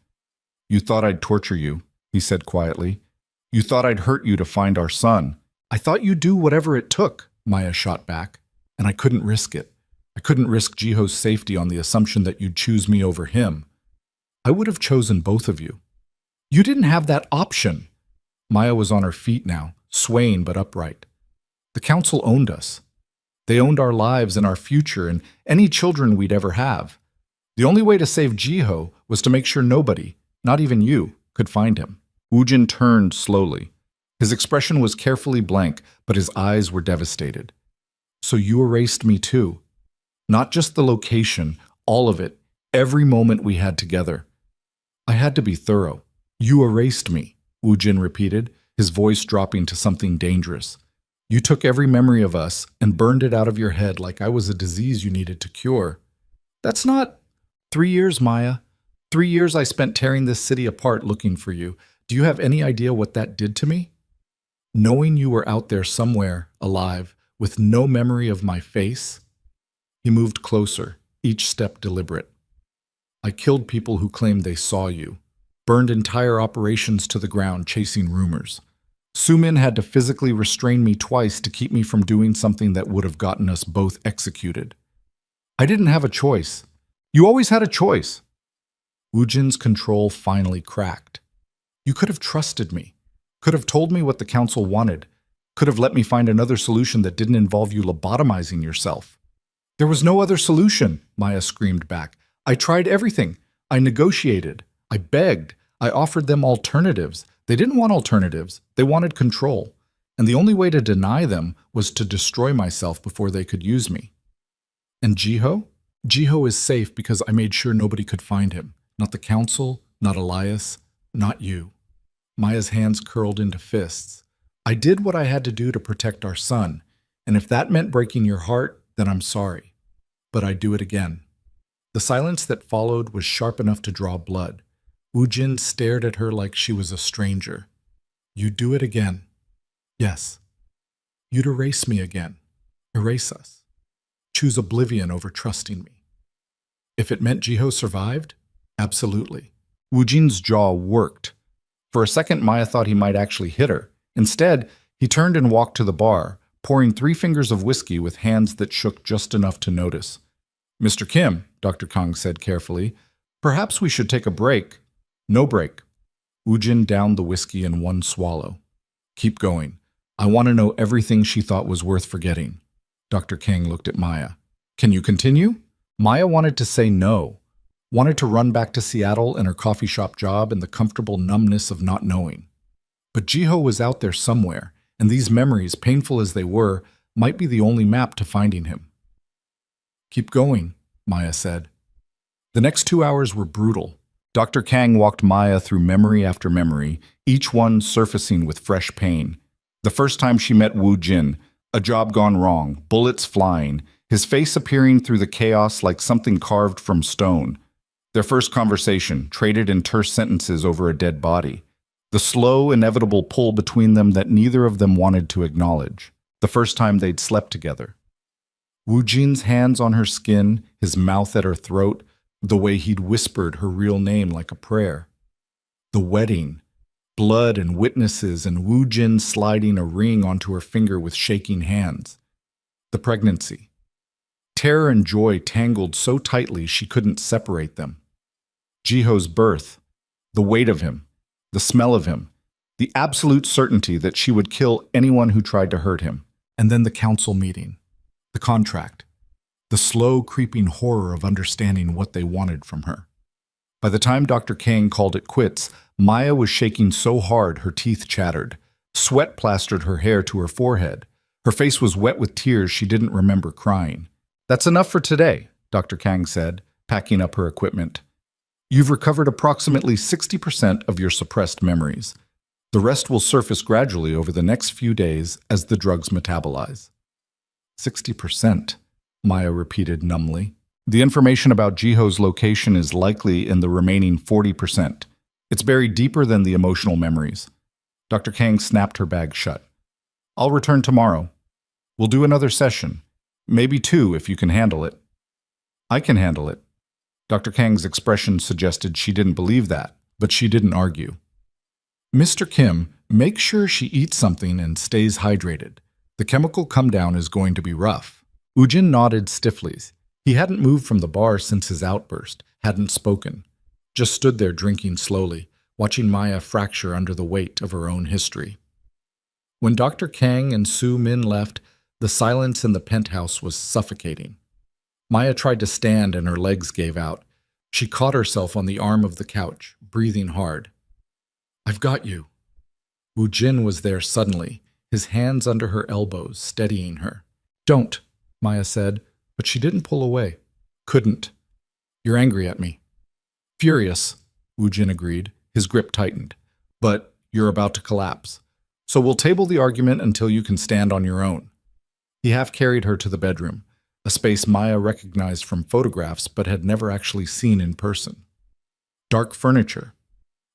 You thought I'd torture you, he said quietly. You thought I'd hurt you to find our son. I thought you'd do whatever it took, Maya shot back, and I couldn't risk it. I couldn't risk Jiho's safety on the assumption that you'd choose me over him. I would have chosen both of you. You didn't have that option. Maya was on her feet now, swaying but upright. The council owned us. They owned our lives and our future and any children we'd ever have. The only way to save Jiho was to make sure nobody, not even you, could find him. Ujin turned slowly. His expression was carefully blank, but his eyes were devastated. So you erased me too. Not just the location, all of it, every moment we had together. I had to be thorough. You erased me, Ujin repeated, his voice dropping to something dangerous. You took every memory of us and burned it out of your head like I was a disease you needed to cure. That's not 3 years, Maya. 3 years I spent tearing this city apart looking for you. Do you have any idea what that did to me? Knowing you were out there somewhere, alive, with no memory of my face. He moved closer, each step deliberate. I killed people who claimed they saw you. Burned entire operations to the ground chasing rumors. Sumin had to physically restrain me twice to keep me from doing something that would have gotten us both executed. I didn't have a choice. You always had a choice. Ujin's control finally cracked. You could have trusted me. Could have told me what the council wanted. Could have let me find another solution that didn't involve you lobotomizing yourself. There was no other solution, Maya screamed back. I tried everything. I negotiated. I begged. I offered them alternatives. They didn't want alternatives. They wanted control. And the only way to deny them was to destroy myself before they could use me. And Jiho? Jiho is safe because I made sure nobody could find him. Not the council, not Elias, not you. Maya's hands curled into fists. I did what I had to do to protect our son. And if that meant breaking your heart, then I'm sorry. But I'd do it again. The silence that followed was sharp enough to draw blood. Ujin stared at her like she was a stranger. You'd do it again. Yes. You'd erase me again. Erase us. Choose oblivion over trusting me. If it meant Jiho survived, absolutely. Ujin's jaw worked. For a second, Maya thought he might actually hit her. Instead, he turned and walked to the bar, pouring 3 fingers of whiskey with hands that shook just enough to notice. Mr. Kim, Dr. Kang said carefully, perhaps we should take a break. No break. Ujin downed the whiskey in one swallow. Keep going. I want to know everything she thought was worth forgetting. Dr. Kang looked at Maya. Can you continue? Maya wanted to say no. Wanted to run back to Seattle and her coffee shop job and the comfortable numbness of not knowing. But Jiho was out there somewhere, and these memories, painful as they were, might be the only map to finding him. Keep going, Maya said. The next 2 hours were brutal. Dr. Kang walked Maya through memory after memory, each one surfacing with fresh pain. The first time she met Ujin, a job gone wrong, bullets flying, his face appearing through the chaos like something carved from stone. Their first conversation, traded in terse sentences over a dead body. The slow, inevitable pull between them that neither of them wanted to acknowledge. The first time they'd slept together. Ujin's hands on her skin, his mouth at her throat, the way he'd whispered her real name like a prayer. The wedding, blood and witnesses, and Ujin sliding a ring onto her finger with shaking hands. The pregnancy. Terror and joy tangled so tightly she couldn't separate them. Jiho's birth, the weight of him, the smell of him, the absolute certainty that she would kill anyone who tried to hurt him. And then the council meeting, the contract, the slow creeping horror of understanding what they wanted from her. By the time Dr. Kang called it quits, Maya was shaking so hard her teeth chattered. Sweat plastered her hair to her forehead. Her face was wet with tears she didn't remember crying. "That's enough for today," Dr. Kang said, packing up her equipment. "You've recovered approximately 60% of your suppressed memories. The rest will surface gradually over the next few days as the drugs metabolize." 60%, Maya repeated numbly. "The information about Jiho's location is likely in the remaining 40%. It's buried deeper than the emotional memories." Dr. Kang snapped her bag shut. "I'll return tomorrow. We'll do another session. Maybe 2 if you can handle it." "I can handle it." Dr. Kang's expression suggested she didn't believe that, but she didn't argue. "Mr. Kim, make sure she eats something and stays hydrated. The chemical come-down is going to be rough." Ujin nodded stiffly. He hadn't moved from the bar since his outburst, hadn't spoken, just stood there drinking slowly, watching Maya fracture under the weight of her own history. When Dr. Kang and Su Min left, the silence in the penthouse was suffocating. Maya tried to stand and her legs gave out. She caught herself on the arm of the couch, breathing hard. "I've got you." Ujin was there suddenly, his hands under her elbows, steadying her. "Don't," Maya said, but she didn't pull away. "Couldn't. You're angry at me." "Furious," Ujin agreed, his grip tightened. "But you're about to collapse. So we'll table the argument until you can stand on your own." He half-carried her to the bedroom, a space Maya recognized from photographs but had never actually seen in person. Dark furniture,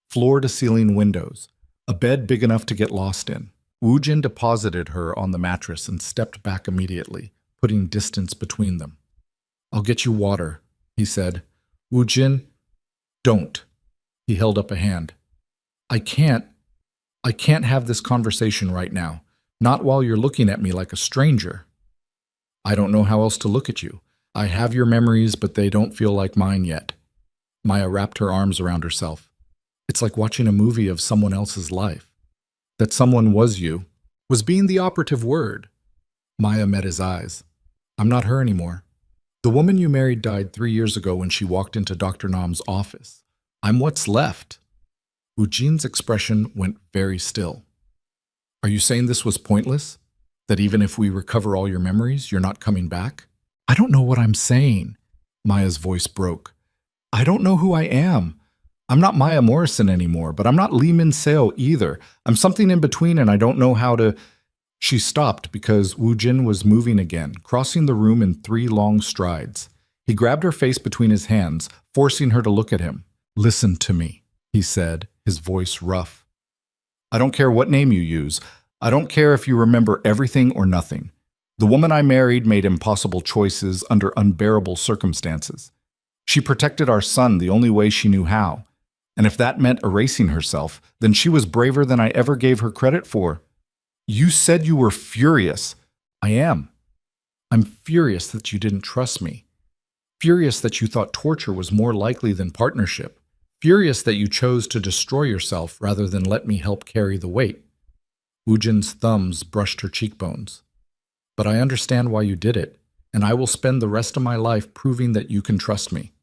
floor-to-ceiling windows, a bed big enough to get lost in. Ujin deposited her on the mattress and stepped back immediately, putting distance between them. "I'll get you water," he said. "Ujin, don't." He held up a hand. I can't have this conversation right now, not while you're looking at me like a stranger." "I don't know how else to look at you. I have your memories, but they don't feel like mine yet." Maya wrapped her arms around herself. "It's like watching a movie of someone else's life. That someone was you, was being the operative word." Maya met his eyes. "I'm not her anymore. The woman you married died 3 years ago when she walked into Dr. Nam's office. I'm what's left." Ujin's expression went very still. "Are you saying this was pointless? That even if we recover all your memories, you're not coming back?" "I don't know what I'm saying." Maya's voice broke. "I don't know who I am. I'm not Maya Morrison anymore, but I'm not Lee Min-seo either. I'm something in between and I don't know how to—" She stopped because Ujin was moving again, crossing the room in 3 long strides. He grabbed her face between his hands, forcing her to look at him. "Listen to me," he said, his voice rough. "I don't care what name you use. I don't care if you remember everything or nothing. The woman I married made impossible choices under unbearable circumstances. She protected our son the only way she knew how. And if that meant erasing herself, then she was braver than I ever gave her credit for. You said you were furious. I am. I'm furious that you didn't trust me. Furious that you thought torture was more likely than partnership. Furious that you chose to destroy yourself rather than let me help carry the weight." Ujin's thumbs brushed her cheekbones. "But I understand why you did it, and I will spend the rest of my life proving that you can trust me,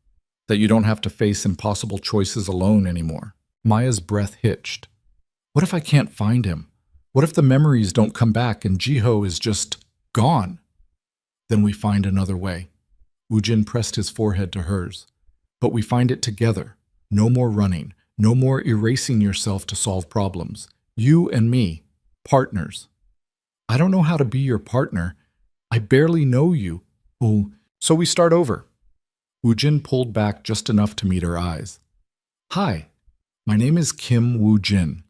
that you don't have to face impossible choices alone anymore." Maya's breath hitched. "What if I can't find him? What if the memories don't come back and Jiho is just gone?" "Then we find another way." Ujin pressed his forehead to hers. "But we find it together. No more running. No more erasing yourself to solve problems. You and me. Partners." "I don't know how to be your partner. I barely know you." "Oh, so we start over." Ujin pulled back just enough to meet her eyes. "Hi, my name is Kim Woo-jin.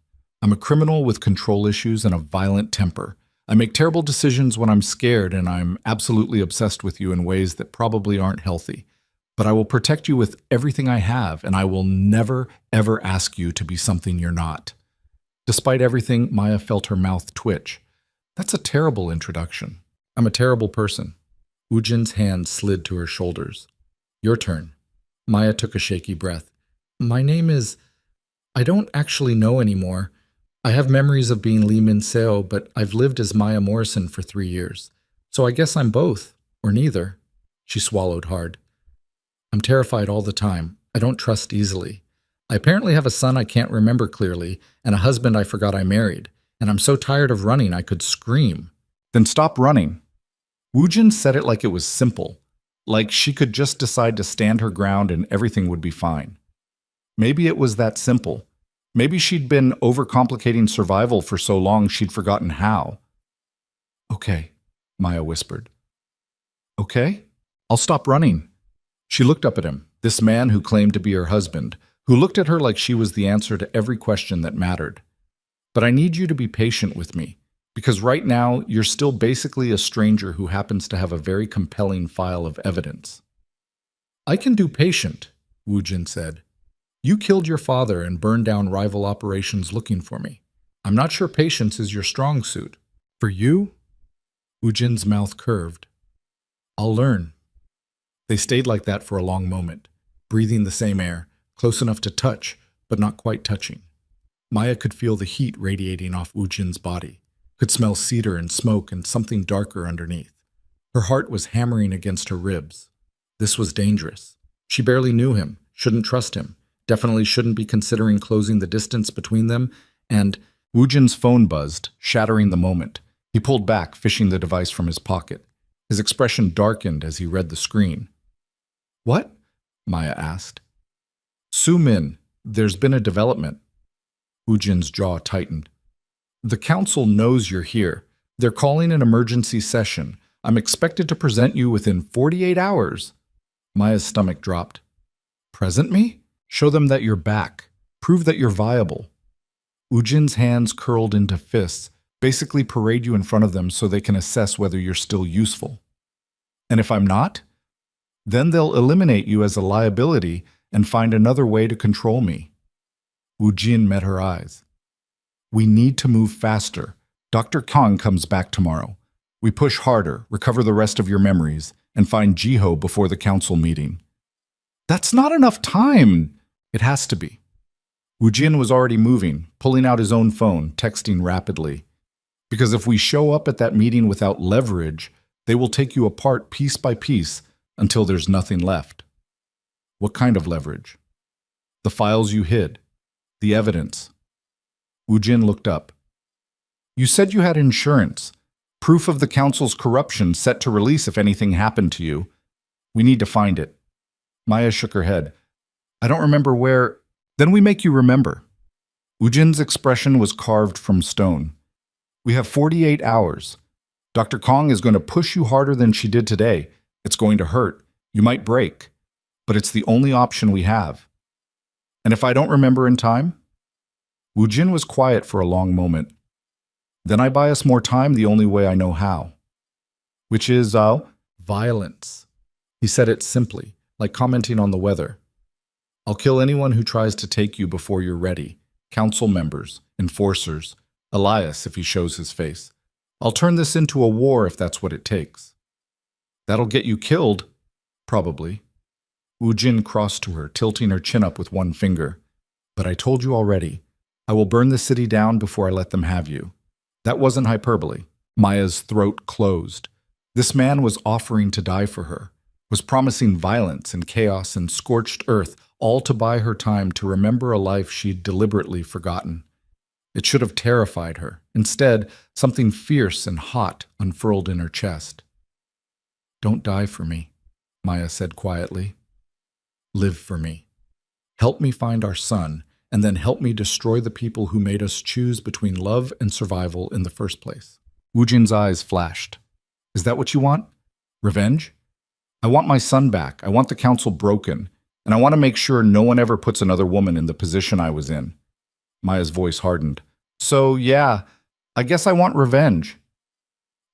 I'm a criminal with control issues and a violent temper. I make terrible decisions when I'm scared, and I'm absolutely obsessed with you in ways that probably aren't healthy. But I will protect you with everything I have, and I will never, ever ask you to be something you're not." Despite everything, Maya felt her mouth twitch. "That's a terrible introduction. I'm a terrible person." Ujin's hand slid to her shoulders. "Your turn." Maya took a shaky breath. "My name is... I don't actually know anymore. I have memories of being Lee Min-seo, but I've lived as Maya Morrison for 3 years. So I guess I'm both, or neither." She swallowed hard. "I'm terrified all the time. I don't trust easily. I apparently have a son I can't remember clearly, and a husband I forgot I married, and I'm so tired of running I could scream. Then stop running. Ujin said it like it was simple, like she could just decide to stand her ground and everything would be fine. Maybe it was that simple. Maybe she'd been overcomplicating survival for so long she'd forgotten how. Okay, Maya whispered. Okay? I'll stop running. She looked up at him, this man who claimed to be her husband, who looked at her like she was the answer to every question that mattered. But I need you to be patient with me, because right now you're still basically a stranger who happens to have a very compelling file of evidence. I can do patient, Ujin said. You killed your father and burned down rival operations looking for me. I'm not sure patience is your strong suit. For you? Ujin's mouth curved. I'll learn. They stayed like that for a long moment, breathing the same air, close enough to touch, but not quite touching. Maya could feel the heat radiating off Ujin's body, could smell cedar and smoke and something darker underneath. Her heart was hammering against her ribs. This was dangerous. She barely knew him, shouldn't trust him, definitely shouldn't be considering closing the distance between them, and Ujin's phone buzzed, shattering the moment. He pulled back, fishing the device from his pocket. His expression darkened as he read the screen. What? Maya asked. Su-min, there's been a development. Ujin's jaw tightened. The council knows you're here. They're calling an emergency session. I'm expected to present you within 48 hours. Maya's stomach dropped. Present me? Show them that you're back. Prove that you're viable. Ujin's hands curled into fists, basically parade you in front of them so they can assess whether you're still useful. And if I'm not? Then they'll eliminate you as a liability and find another way to control me. Ujin met her eyes. We need to move faster. Dr. Kong comes back tomorrow. We push harder, recover the rest of your memories, and find Jiho before the council meeting. That's not enough time. It has to be. Ujin was already moving, pulling out his own phone, texting rapidly. Because if we show up at that meeting without leverage, they will take you apart piece by piece until there's nothing left. What kind of leverage? The files you hid. The evidence. Ujin looked up. You said you had insurance. Proof of the council's corruption set to release if anything happened to you. We need to find it. Maya shook her head. I don't remember where. Then we make you remember. Ujin's expression was carved from stone. We have 48 hours. Dr. Kong is going to push you harder than she did today. It's going to hurt. You might break. But it's the only option we have. And if I don't remember in time? Ujin was quiet for a long moment. Then I buy us more time the only way I know how. Which is, violence. He said it simply, like commenting on the weather. I'll kill anyone who tries to take you before you're ready. Council members, enforcers, Elias if he shows his face. I'll turn this into a war if that's what it takes. That'll get you killed? Probably. Ujin crossed to her, tilting her chin up with one finger. But I told you already. I will burn the city down before I let them have you. That wasn't hyperbole. Maya's throat closed. This man was offering to die for her, was promising violence and chaos and scorched earth, all to buy her time to remember a life she'd deliberately forgotten. It should have terrified her. Instead, something fierce and hot unfurled in her chest. Don't die for me, Maya said quietly. Live for me. Help me find our son, and then help me destroy the people who made us choose between love and survival in the first place. Ujin's eyes flashed. Is that what you want? Revenge? I want my son back. I want the council broken. And I want to make sure no one ever puts another woman in the position I was in. Maya's voice hardened. So, yeah, I guess I want revenge.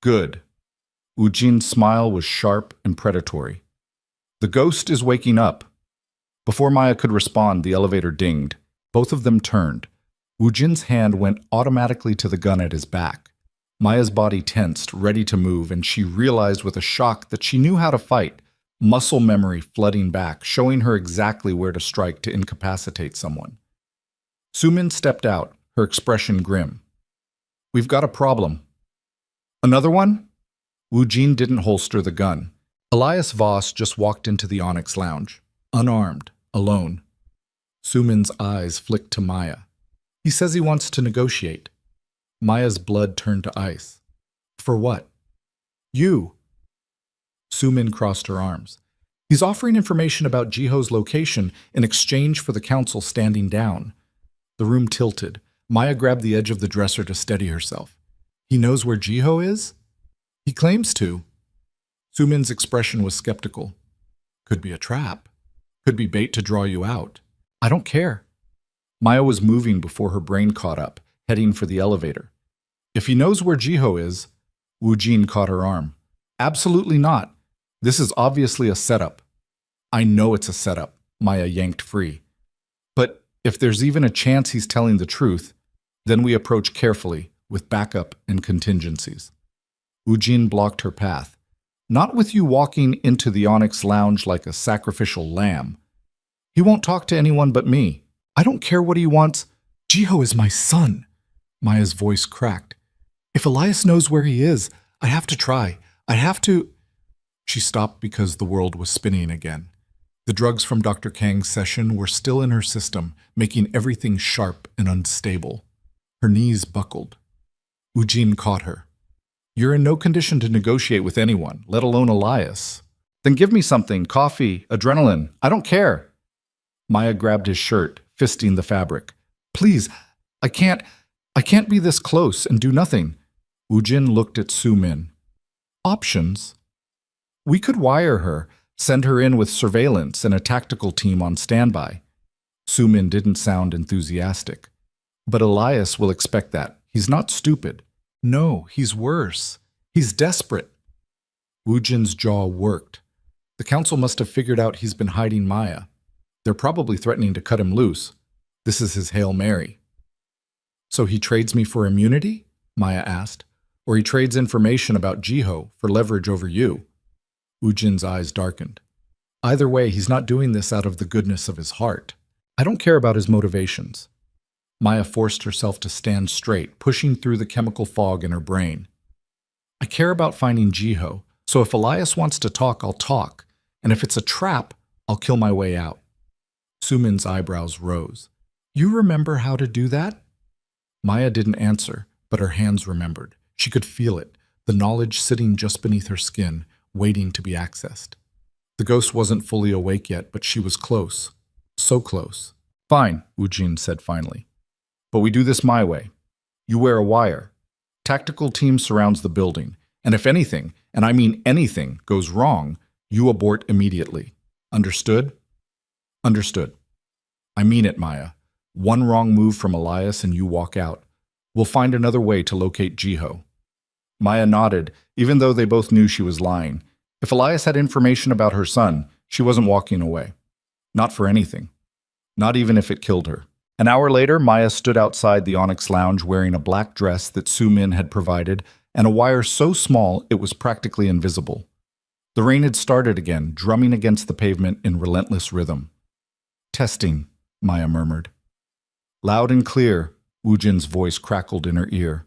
Good. Ujin's smile was sharp and predatory. The ghost is waking up. Before Maya could respond, the elevator dinged. Both of them turned. Ujin's hand went automatically to the gun at his back. Maya's body tensed, ready to move, and she realized with a shock that she knew how to fight, muscle memory flooding back, showing her exactly where to strike to incapacitate someone. Su-min stepped out, her expression grim. We've got a problem. Another one? Ujin didn't holster the gun. Elias Voss just walked into the Onyx lounge, unarmed, alone. Sumin's eyes flicked to Maya. He says he wants to negotiate. Maya's blood turned to ice. For what? You. Sumin crossed her arms. He's offering information about Jiho's location in exchange for the council standing down. The room tilted. Maya grabbed the edge of the dresser to steady herself. He knows where Jiho is? He claims to. Sumin's expression was skeptical. Could be a trap. Could be bait to draw you out. I don't care. Maya was moving before her brain caught up, heading for the elevator. If he knows where Jiho is, Ujin caught her arm. Absolutely not. This is obviously a setup. I know it's a setup, Maya yanked free. But if there's even a chance he's telling the truth, then we approach carefully, with backup and contingencies. Ujin blocked her path. Not with you walking into the Onyx Lounge like a sacrificial lamb. He won't talk to anyone but me. I don't care what he wants. Jiho is my son. Maya's voice cracked. If Elias knows where he is, I have to try. I have to... She stopped because the world was spinning again. The drugs from Dr. Kang's session were still in her system, making everything sharp and unstable. Her knees buckled. Ujin caught her. You're in no condition to negotiate with anyone, let alone Elias. Then give me something, coffee, adrenaline. I don't care. Maya grabbed his shirt, fisting the fabric. Please, I can't be this close and do nothing. Ujin looked at Sumin. Options? We could wire her, send her in with surveillance and a tactical team on standby. Sumin didn't sound enthusiastic. But Elias will expect that. He's not stupid. No, he's worse. He's desperate. Ujin's jaw worked. The council must have figured out he's been hiding Maya. They're probably threatening to cut him loose. This is his Hail Mary. So he trades me for immunity? Maya asked. Or he trades information about Jiho for leverage over you? Ujin's eyes darkened. Either way, he's not doing this out of the goodness of his heart. I don't care about his motivations. Maya forced herself to stand straight, pushing through the chemical fog in her brain. I care about finding Jiho, so if Elias wants to talk, I'll talk, and if it's a trap, I'll kill my way out. Sumin's eyebrows rose. You remember how to do that? Maya didn't answer, but her hands remembered. She could feel it, the knowledge sitting just beneath her skin, waiting to be accessed. The ghost wasn't fully awake yet, but she was close. So close. Fine, Ujin said finally. But we do this my way. You wear a wire. Tactical team surrounds the building, and if anything, and I mean anything, goes wrong, you abort immediately. Understood? Understood. I mean it, Maya. One wrong move from Elias and you walk out. We'll find another way to locate Jiho. Maya nodded, even though they both knew she was lying. If Elias had information about her son, she wasn't walking away. Not for anything. Not even if it killed her. An hour later, Maya stood outside the Onyx Lounge wearing a black dress that Sumin had provided and a wire so small it was practically invisible. The rain had started again, drumming against the pavement in relentless rhythm. Testing, Maya murmured. Loud and clear, Ujin's voice crackled in her ear.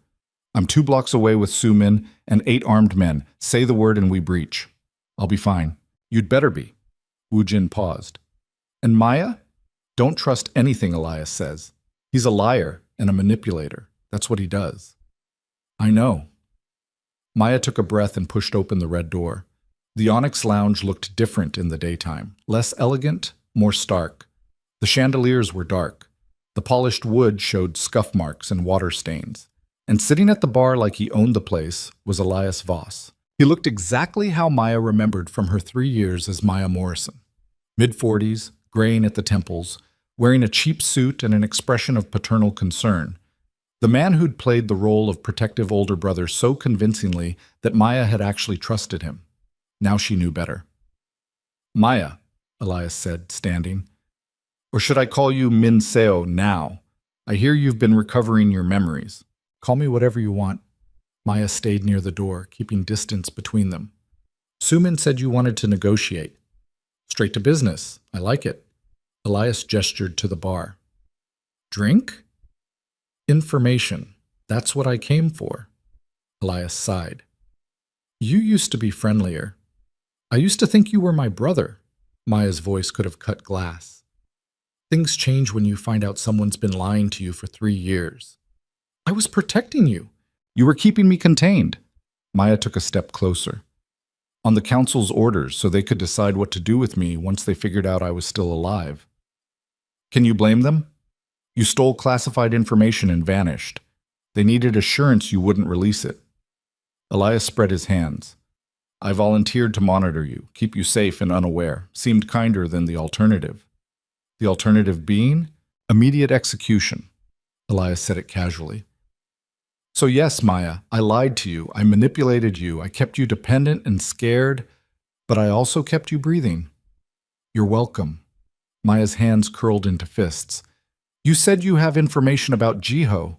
I'm 2 blocks away with Sumin and 8 armed men. Say the word and we breach. I'll be fine. You'd better be. Ujin paused. And Maya? Don't trust anything Elias says. He's a liar and a manipulator. That's what he does. I know. Maya took a breath and pushed open the red door. The Onyx Lounge looked different in the daytime. Less elegant, more stark. The chandeliers were dark. The polished wood showed scuff marks and water stains. And sitting at the bar like he owned the place was Elias Voss. He looked exactly how Maya remembered from her 3 years as Maya Morrison. Mid-40s, graying at the temples, wearing a cheap suit and an expression of paternal concern. The man who'd played the role of protective older brother so convincingly that Maya had actually trusted him. Now she knew better. Maya, Elias said, standing. Or should I call you Min Seo now? I hear you've been recovering your memories. Call me whatever you want. Maya stayed near the door, keeping distance between them. Sumin said you wanted to negotiate. Straight to business. I like it. Elias gestured to the bar. Drink? Information. That's what I came for. Elias sighed. You used to be friendlier. I used to think you were my brother. Maya's voice could have cut glass. Things change when you find out someone's been lying to you for 3 years. I was protecting you. You were keeping me contained. Maya took a step closer. On the council's orders, so they could decide what to do with me once they figured out I was still alive. Can you blame them? You stole classified information and vanished. They needed assurance you wouldn't release it. Elias spread his hands. I volunteered to monitor you, keep you safe and unaware. Seemed kinder than the alternative. The alternative being? Immediate execution. Elias said it casually. So yes, Maya, I lied to you. I manipulated you. I kept you dependent and scared, but I also kept you breathing. You're welcome. Maya's hands curled into fists. You said you have information about Jiho.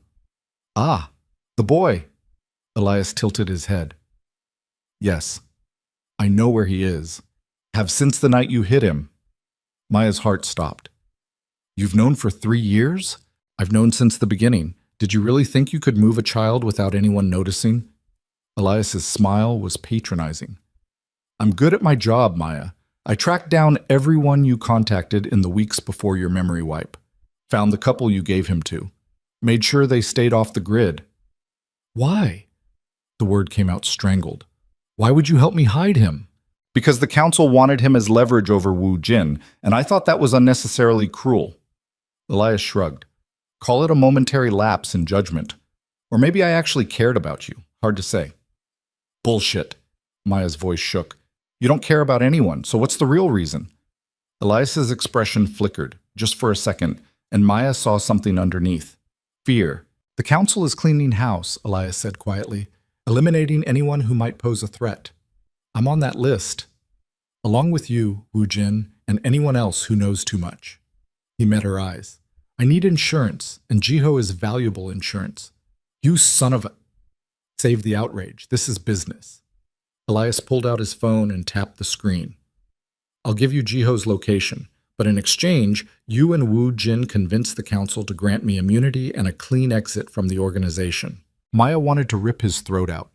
Ah, the boy. Elias tilted his head. Yes, I know where he is. Have since the night you hit him. Maya's heart stopped. You've known for 3 years? I've known since the beginning. Did you really think you could move a child without anyone noticing? Elias's smile was patronizing. I'm good at my job, Maya. I tracked down everyone you contacted in the weeks before your memory wipe. Found the couple you gave him to. Made sure they stayed off the grid. Why? The word came out strangled. Why would you help me hide him? Because the council wanted him as leverage over Ujin, and I thought that was unnecessarily cruel. Elias shrugged. Call it a momentary lapse in judgment. Or maybe I actually cared about you. Hard to say. Bullshit. Maya's voice shook. You don't care about anyone, so what's the real reason? Elias's expression flickered, just for a second, and Maya saw something underneath. Fear. The council is cleaning house, Elias said quietly, eliminating anyone who might pose a threat. I'm on that list, along with you, Ujin, and anyone else who knows too much. He met her eyes. I need insurance, and Jiho is valuable insurance. You son of a... Save the outrage. This is business. Elias pulled out his phone and tapped the screen. I'll give you Jiho's location, but in exchange, you and Wu Jin convince the council to grant me immunity and a clean exit from the organization. Maya wanted to rip his throat out.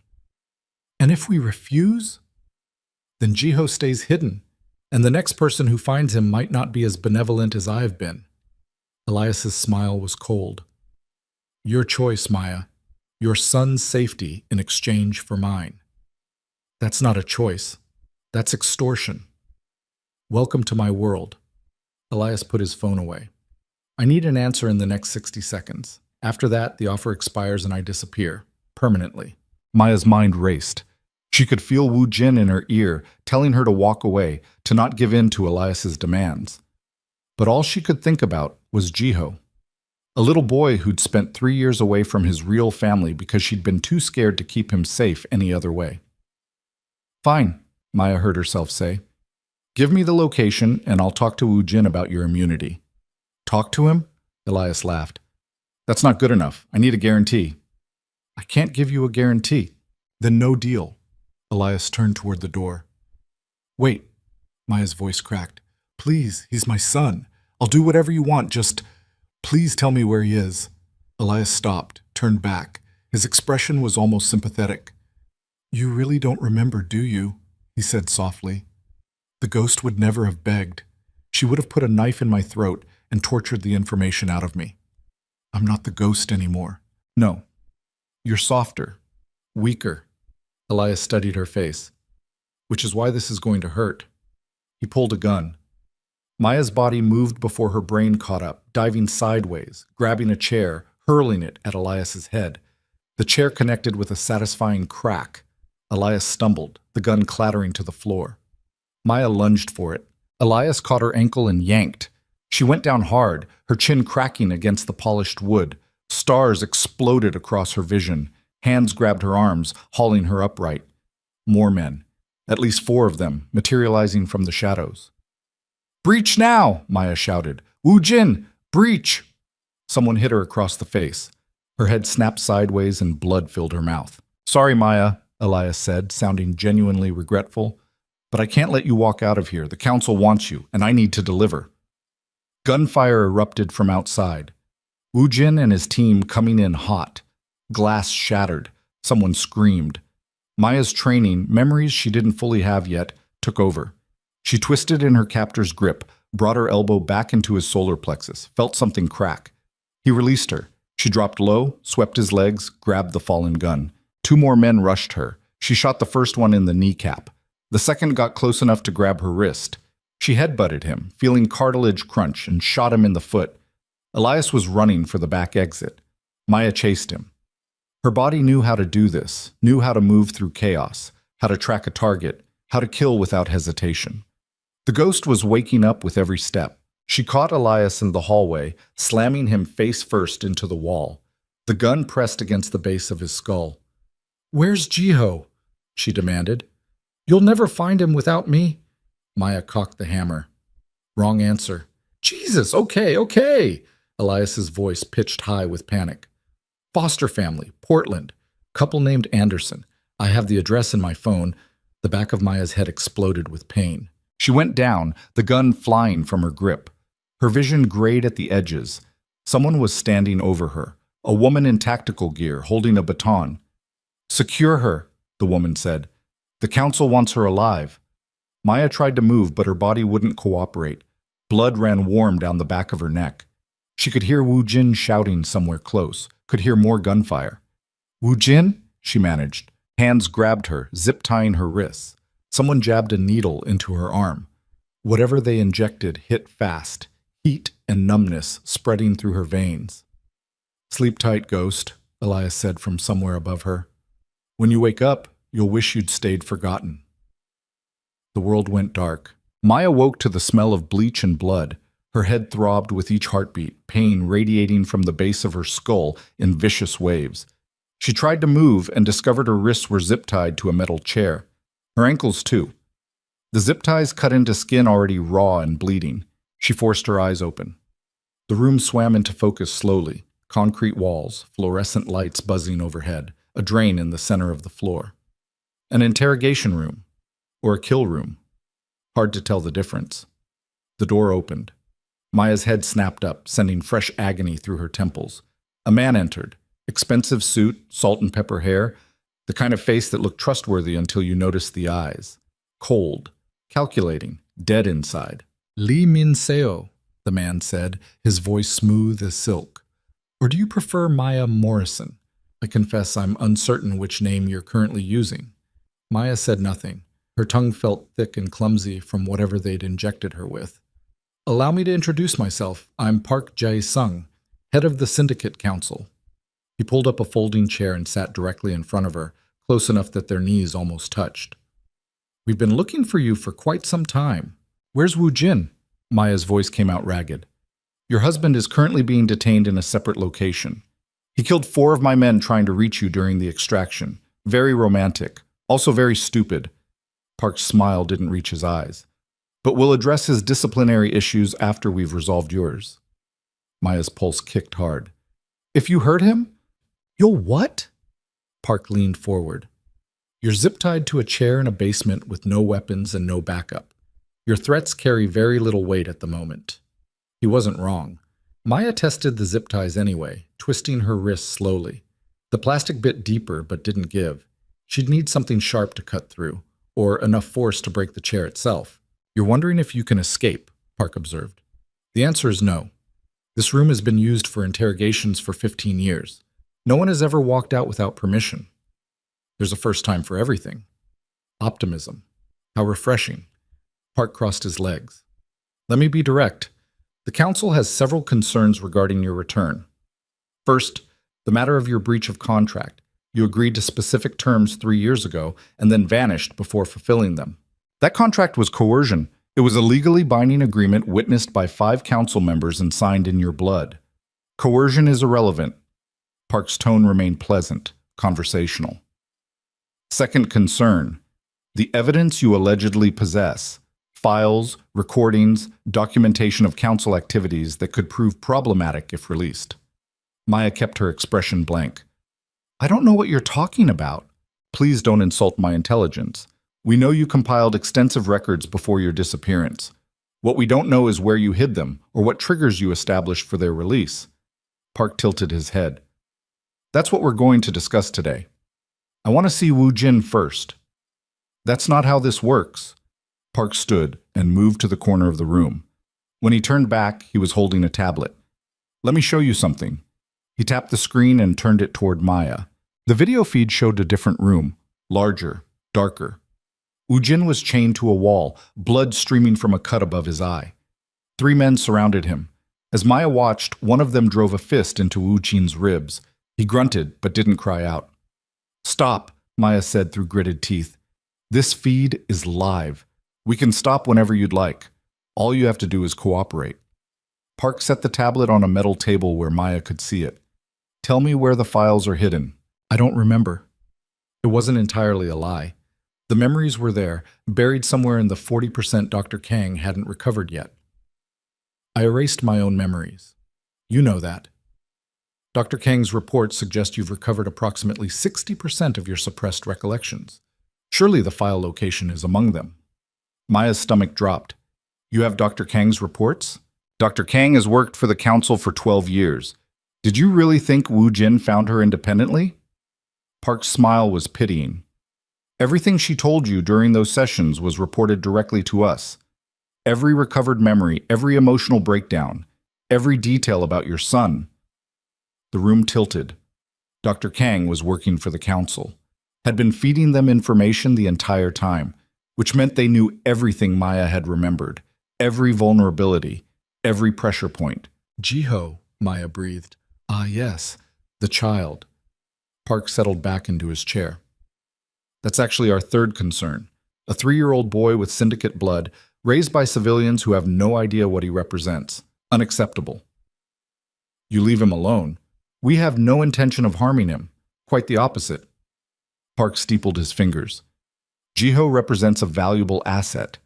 And if we refuse? Then Jiho stays hidden, and the next person who finds him might not be as benevolent as I've been. Elias's smile was cold. Your choice, Maya. Your son's safety in exchange for mine. That's not a choice. That's extortion. Welcome to my world. Elias put his phone away. I need an answer in the next 60 seconds. After that, the offer expires and I disappear. Permanently. Maya's mind raced. She could feel Wu Jin in her ear, telling her to walk away, to not give in to Elias's demands. But all she could think about was Jiho. A little boy who'd spent 3 years away from his real family because she'd been too scared to keep him safe any other way. Fine, Maya heard herself say. Give me the location and I'll talk to Ujin about your immunity. Talk to him? Elias laughed. That's not good enough. I need a guarantee. I can't give you a guarantee. Then no deal. Elias turned toward the door. Wait, Maya's voice cracked. Please, he's my son. I'll do whatever you want, just please tell me where he is. Elias stopped, turned back. His expression was almost sympathetic. You really don't remember, do you? He said softly. The ghost would never have begged. She would have put a knife in my throat and tortured the information out of me. I'm not the ghost anymore. No. You're softer. Weaker. Elias studied her face. Which is why this is going to hurt. He pulled a gun. Maya's body moved before her brain caught up, diving sideways, grabbing a chair, hurling it at Elias's head. The chair connected with a satisfying crack. Elias stumbled, the gun clattering to the floor. Maya lunged for it. Elias caught her ankle and yanked. She went down hard, her chin cracking against the polished wood. Stars exploded across her vision. Hands grabbed her arms, hauling her upright. More men. At least 4 of them, materializing from the shadows. Breach now, Maya shouted. Ujin, breach! Someone hit her across the face. Her head snapped sideways and blood filled her mouth. Sorry, Maya, Elias said, sounding genuinely regretful. But I can't let you walk out of here. The council wants you, and I need to deliver. Gunfire erupted from outside. Ujin and his team coming in hot. Glass shattered. Someone screamed. Maya's training, memories she didn't fully have yet, took over. She twisted in her captor's grip, brought her elbow back into his solar plexus, felt something crack. He released her. She dropped low, swept his legs, grabbed the fallen gun. Two more men rushed her. She shot the first one in the kneecap. The second got close enough to grab her wrist. She headbutted him, feeling cartilage crunch, and shot him in the foot. Elias was running for the back exit. Maya chased him. Her body knew how to do this, knew how to move through chaos, how to track a target, how to kill without hesitation. The ghost was waking up with every step. She caught Elias in the hallway, slamming him face first into the wall. The gun pressed against the base of his skull. "Where's Jiho?" she demanded. "You'll never find him without me." Maya cocked the hammer. Wrong answer. "Jesus, okay. Elias's voice pitched high with panic. "Foster family, Portland. Couple named Anderson. I have the address in my phone." The back of Maya's head exploded with pain. She went down, the gun flying from her grip. Her vision grayed at the edges. Someone was standing over her, a woman in tactical gear, holding a baton. "Secure her," the woman said. "The council wants her alive." Maya tried to move, but her body wouldn't cooperate. Blood ran warm down the back of her neck. She could hear Ujin shouting somewhere close, could hear more gunfire. "Ujin?" she managed. Hands grabbed her, zip-tying her wrists. Someone jabbed a needle into her arm. Whatever they injected hit fast, heat and numbness spreading through her veins. "Sleep tight, ghost," Elias said from somewhere above her. "When you wake up, you'll wish you'd stayed forgotten." The world went dark. Maya woke to the smell of bleach and blood. Her head throbbed with each heartbeat, pain radiating from the base of her skull in vicious waves. She tried to move and discovered her wrists were zip-tied to a metal chair. Her ankles, too. The zip ties cut into skin already raw and bleeding. She forced her eyes open. The room swam into focus slowly. Concrete walls, fluorescent lights buzzing overhead, a drain in the center of the floor. An interrogation room. Or a kill room. Hard to tell the difference. The door opened. Maya's head snapped up, sending fresh agony through her temples. A man entered. Expensive suit, salt and pepper hair, the kind of face that looked trustworthy until you noticed the eyes. Cold, calculating, dead inside. "Lee Min Seo," the man said, his voice smooth as silk. "Or do you prefer Maya Morrison? I confess I'm uncertain which name you're currently using." Maya said nothing. Her tongue felt thick and clumsy from whatever they'd injected her with. "Allow me to introduce myself. I'm Park Jae-sung, head of the Syndicate Council." He pulled up a folding chair and sat directly in front of her, close enough that their knees almost touched. "We've been looking for you for quite some time. Where's Ujin?" Maya's voice came out ragged. "Your husband is currently being detained in a separate location. He killed 4 of my men trying to reach you during the extraction. Very romantic. Also very stupid." Park's smile didn't reach his eyes. "But we'll address his disciplinary issues after we've resolved yours." Maya's pulse kicked hard. "If you hurt him?" "You'll what?" Park leaned forward. "You're zip-tied to a chair in a basement with no weapons and no backup. Your threats carry very little weight at the moment." He wasn't wrong. Maya tested the zip ties anyway, twisting her wrists slowly. The plastic bit deeper but didn't give. She'd need something sharp to cut through, or enough force to break the chair itself. "You're wondering if you can escape," Park observed. "The answer is no. This room has been used for interrogations for 15 years. No one has ever walked out without permission. There's a first time for everything." Optimism. How refreshing. Park crossed his legs. "Let me be direct. The council has several concerns regarding your return. First, the matter of your breach of contract. You agreed to specific terms 3 years ago and then vanished before fulfilling them. That contract was coercion. It was a legally binding agreement witnessed by 5 council members and signed in your blood. Coercion is irrelevant." Park's tone remained pleasant, conversational. "Second concern, the evidence you allegedly possess. Files, recordings, documentation of council activities that could prove problematic if released." Maya kept her expression blank. "I don't know what you're talking about." "Please don't insult my intelligence. We know you compiled extensive records before your disappearance. What we don't know is where you hid them or what triggers you established for their release." Park tilted his head. "That's what we're going to discuss today. I want to see Ujin first." "That's not how this works." Park stood and moved to the corner of the room. When he turned back, he was holding a tablet. "Let me show you something." He tapped the screen and turned it toward Maya. The video feed showed a different room, larger, darker. Ujin was chained to a wall, blood streaming from a cut above his eye. 3 men surrounded him. As Maya watched, one of them drove a fist into Ujin's ribs. He grunted, but didn't cry out. "Stop," Maya said through gritted teeth. "This feed is live. We can stop whenever you'd like. All you have to do is cooperate." Park set the tablet on a metal table where Maya could see it. "Tell me where the files are hidden." "I don't remember." It wasn't entirely a lie. The memories were there, buried somewhere in the 40% Dr. Kang hadn't recovered yet. "I erased my own memories. You know that. Dr. Kang's reports suggest you've recovered approximately 60% of your suppressed recollections. Surely the file location is among them." Maya's stomach dropped. "You have Dr. Kang's reports?" "Dr. Kang has worked for the council for 12 years. Did you really think Wu Jin found her independently?" Park's smile was pitying. "Everything she told you during those sessions was reported directly to us. Every recovered memory, every emotional breakdown, every detail about your son." The room tilted. Dr. Kang was working for the council, had been feeding them information the entire time, which meant they knew everything Maya had remembered, every vulnerability, every pressure point. "Jiho," Maya breathed. "Ah, yes, the child." Park settled back into his chair. "That's actually our third concern. A 3-year-old boy with syndicate blood, raised by civilians who have no idea what he represents. Unacceptable. You leave him alone. We have no intention of harming him. Quite the opposite." Park steepled his fingers. "Jiho represents a valuable asset.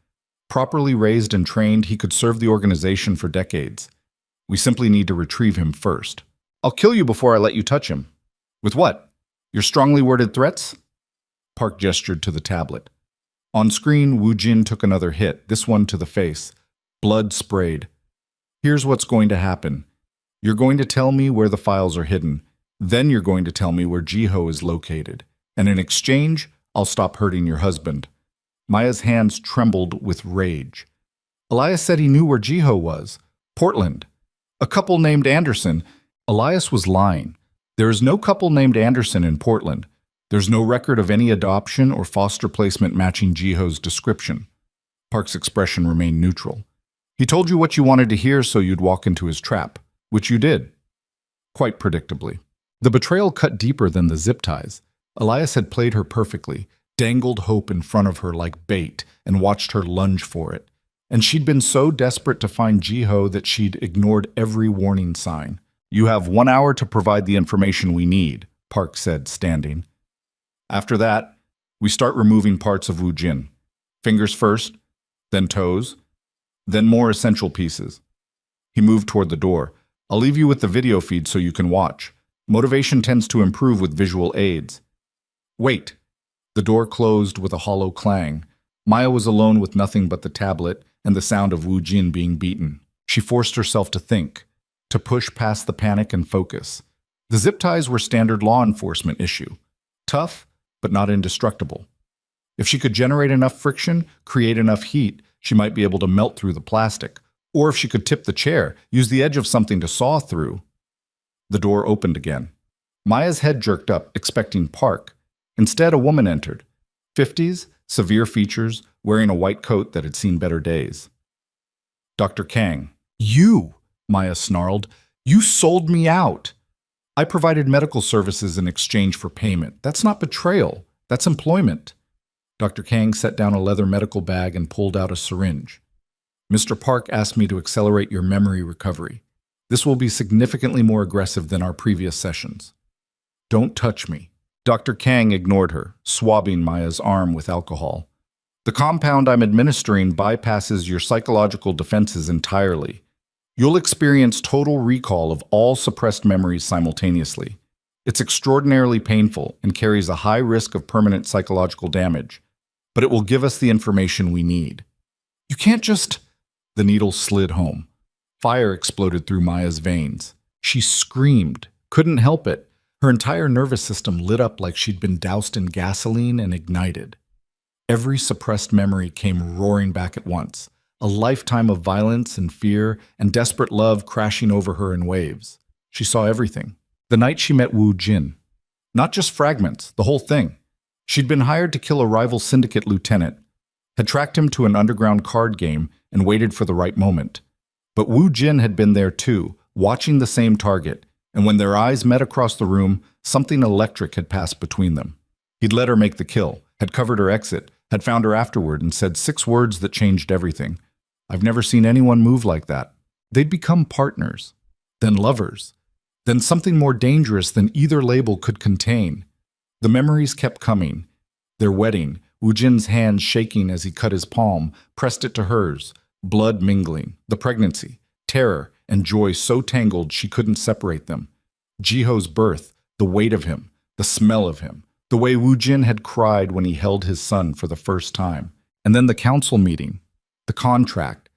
Properly raised and trained, he could serve the organization for decades. We simply need to retrieve him first." "I'll kill you before I let you touch him." "With what? Your strongly worded threats?" Park gestured to the tablet. On screen, Wu Jin took another hit, this one to the face. Blood sprayed. "Here's what's going to happen. You're going to tell me where the files are hidden. Then you're going to tell me where Jiho is located. And in exchange, I'll stop hurting your husband." Maya's hands trembled with rage. "Elias said he knew where Jiho was. Portland. A couple named Anderson." Elias was lying. There is no couple named Anderson in Portland. There's no record of any adoption or foster placement matching Jiho's description. Park's expression remained neutral. "He told you what you wanted to hear so you'd walk into his trap, which you did." Quite predictably. The betrayal cut deeper than the zip ties. Elias had played her perfectly, dangled hope in front of her like bait, and watched her lunge for it. And she'd been so desperate to find Jiho that she'd ignored every warning sign. "You have 1 hour to provide the information we need," Park said, standing. "After that, we start removing parts of Wu Jin. Fingers first, then toes, then more essential pieces." He moved toward the door. "I'll leave you with the video feed so you can watch. Motivation tends to improve with visual aids." "Wait." The door closed with a hollow clang. Maya was alone with nothing but the tablet and the sound of Wu Jin being beaten. She forced herself to think, to push past the panic and focus. The zip ties were standard law enforcement issue. Tough, but not indestructible. If she could generate enough friction, create enough heat, she might be able to melt through the plastic. Or if she could tip the chair, use the edge of something to saw through. The door opened again. Maya's head jerked up, expecting Park. Instead, a woman entered. 50s, severe features, wearing a white coat that had seen better days. "Dr. Kang." "You," Maya snarled. "You sold me out. I provided medical services in exchange for payment. That's not betrayal. That's employment." Dr. Kang set down a leather medical bag and pulled out a syringe. "Mr. Park asked me to accelerate your memory recovery. This will be significantly more aggressive than our previous sessions." "Don't touch me." Dr. Kang ignored her, swabbing Maya's arm with alcohol. "The compound I'm administering bypasses your psychological defenses entirely. You'll experience total recall of all suppressed memories simultaneously. It's extraordinarily painful and carries a high risk of permanent psychological damage, but it will give us the information we need." "You can't just—" The needle slid home. Fire exploded through Maya's veins. She screamed, couldn't help it. Her entire nervous system lit up like she'd been doused in gasoline and ignited. Every suppressed memory came roaring back at once. a lifetime of violence and fear and desperate love crashing over her in waves. She saw everything. The night she met Ujin. Not just fragments, the whole thing. She'd been hired to kill a rival syndicate lieutenant, had tracked him to an underground card game and waited for the right moment. But Ujin had been there too, watching the same target, and when their eyes met across the room, something electric had passed between them. He'd let her make the kill, had covered her exit, had found her afterward and said 6 words that changed everything. I've never seen anyone move like that. They'd become partners, then lovers, then something more dangerous than either label could contain. The memories kept coming. Their wedding, Ujin's hand shaking as he cut his palm, pressed it to hers, blood mingling, the pregnancy, terror, and joy so tangled she couldn't separate them. Jiho's birth, the weight of him, the smell of him, the way Ujin had cried when he held his son for the first time. And then the council meeting, the contract,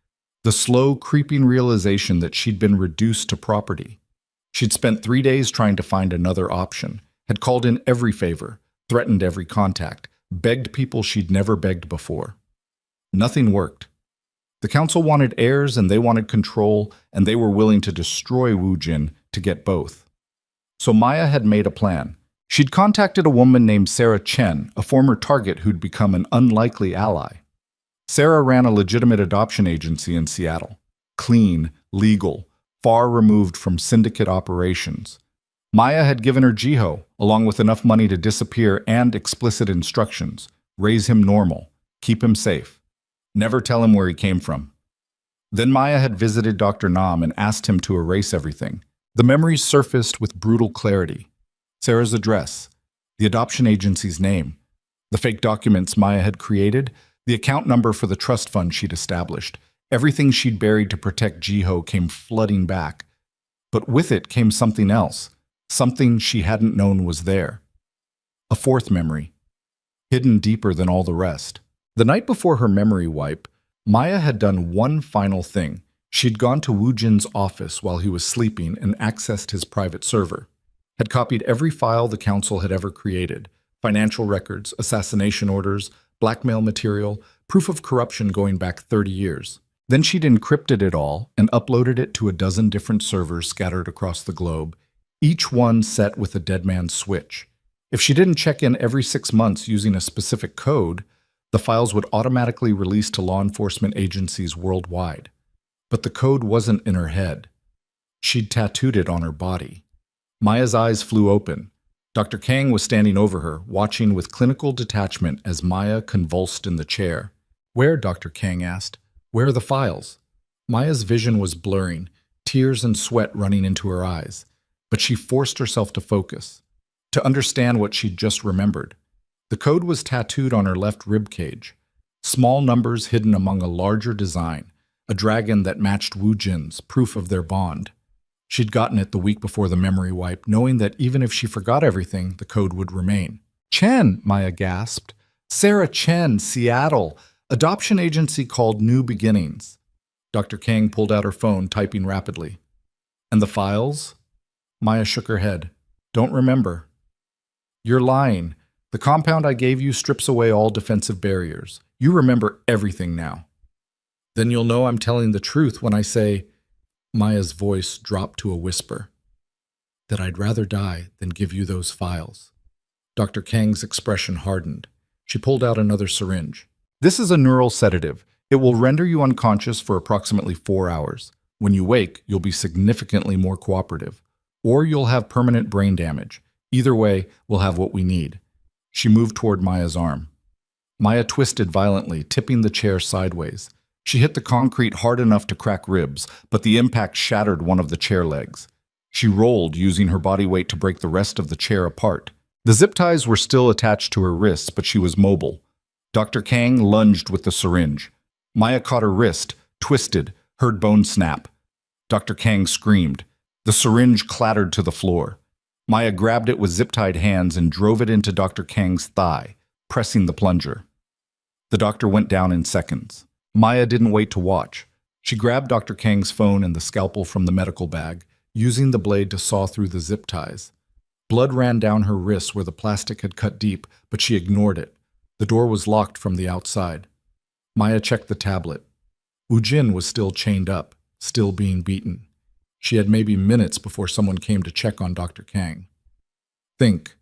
the slow creeping realization that she'd been reduced to property. She'd spent 3 days trying to find another option, had called in every favor, threatened every contact, begged people she'd never begged before. Nothing worked. The council wanted heirs and they wanted control, and they were willing to destroy Ujin to get both. So Maya had made a plan. She'd contacted a woman named Sarah Chen, a former target who'd become an unlikely ally. Sarah ran a legitimate adoption agency in Seattle. Clean, legal, far removed from syndicate operations. Maya had given her Jiho, along with enough money to disappear and explicit instructions. Raise him normal. Keep him safe. Never tell him where he came from. Then Maya had visited Dr. Nam and asked him to erase everything. The memories surfaced with brutal clarity. Sarah's address, the adoption agency's name, the fake documents Maya had created, the account number for the trust fund she'd established. Everything she'd buried to protect Jiho came flooding back. But with it came something else, something she hadn't known was there. A fourth memory, hidden deeper than all the rest. The night before her memory wipe, Maya had done one final thing. She'd gone to Ujin's office while he was sleeping and accessed his private server. Had copied every file the council had ever created, financial records, assassination orders, blackmail material, proof of corruption going back 30 years. Then she'd encrypted it all and uploaded it to a dozen different servers scattered across the globe, each one set with a dead man's switch. If she didn't check in every 6 months using a specific code, the files would automatically release to law enforcement agencies worldwide. But the code wasn't in her head. She'd tattooed it on her body. Maya's eyes flew open. Dr. Kang was standing over her, watching with clinical detachment as Maya convulsed in the chair. "Where?" Dr. Kang asked. "Where are the files?" Maya's vision was blurring, tears and sweat running into her eyes. But she forced herself to focus, to understand what she'd just remembered. The code was tattooed on her left rib cage, small numbers hidden among a larger design, a dragon that matched Ujin's, proof of their bond. She'd gotten it the week before the memory wipe, knowing that even if she forgot everything, the code would remain. "Chen," Maya gasped. "Sarah Chen, Seattle, adoption agency called New Beginnings." Dr. Kang pulled out her phone, typing rapidly. "And the files?" Maya shook her head. "Don't remember." "You're lying. The compound I gave you strips away all defensive barriers. You remember everything now." "Then you'll know I'm telling the truth when I say," Maya's voice dropped to a whisper, "that I'd rather die than give you those files." Dr. Kang's expression hardened. She pulled out another syringe. "This is a neural sedative. It will render you unconscious for approximately 4 hours. When you wake, you'll be significantly more cooperative. Or you'll have permanent brain damage. Either way, we'll have what we need." She moved toward Maya's arm. Maya twisted violently, tipping the chair sideways. She hit the concrete hard enough to crack ribs, but the impact shattered one of the chair legs. She rolled, using her body weight to break the rest of the chair apart. The zip ties were still attached to her wrists, but she was mobile. Dr. Kang lunged with the syringe. Maya caught her wrist, twisted, heard bone snap. Dr. Kang screamed. The syringe clattered to the floor. Maya grabbed it with zip-tied hands and drove it into Dr. Kang's thigh, pressing the plunger. The doctor went down in seconds. Maya didn't wait to watch. She grabbed Dr. Kang's phone and the scalpel from the medical bag, using the blade to saw through the zip ties. Blood ran down her wrists where the plastic had cut deep, but she ignored it. The door was locked from the outside. Maya checked the tablet. Ujin was still chained up, still being beaten. She had maybe minutes before someone came to check on Dr. Kang. Think.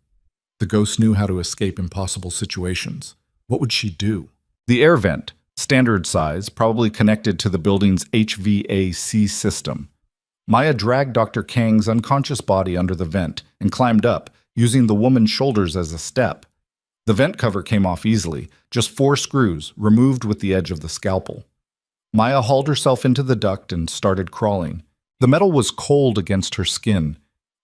The ghost knew how to escape impossible situations. What would she do? The air vent, standard size, probably connected to the building's HVAC system. Maya dragged Dr. Kang's unconscious body under the vent and climbed up, using the woman's shoulders as a step. The vent cover came off easily, just 4 screws, removed with the edge of the scalpel. Maya hauled herself into the duct and started crawling. The metal was cold against her skin.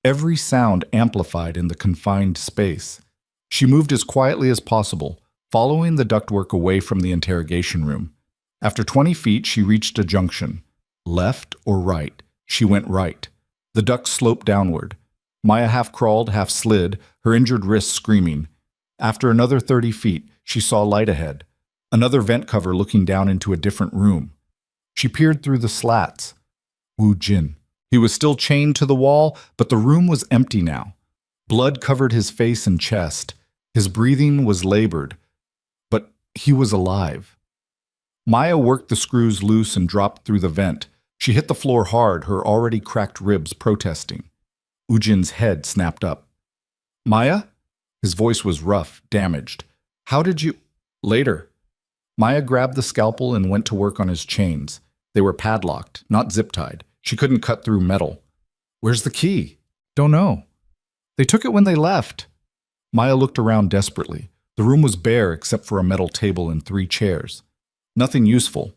Every sound amplified in the confined space. She moved as quietly as possible, following the ductwork away from the interrogation room. After 20 feet, she reached a junction. Left or right? She went right. The duct sloped downward. Maya half crawled, half slid, her injured wrists screaming. After another 30 feet, she saw light ahead. Another vent cover looking down into a different room. She peered through the slats. Ujin. He was still chained to the wall, but the room was empty now. Blood covered his face and chest. His breathing was labored, but he was alive. Maya worked the screws loose and dropped through the vent. She hit the floor hard, her already cracked ribs protesting. Ujin's head snapped up. Maya? His voice was rough, damaged. How did you... Later. Maya grabbed the scalpel and went to work on his chains. They were padlocked, not zip-tied. She couldn't cut through metal. Where's the key? Don't know. They took it when they left. Maya looked around desperately. The room was bare except for a metal table and 3 chairs. Nothing useful.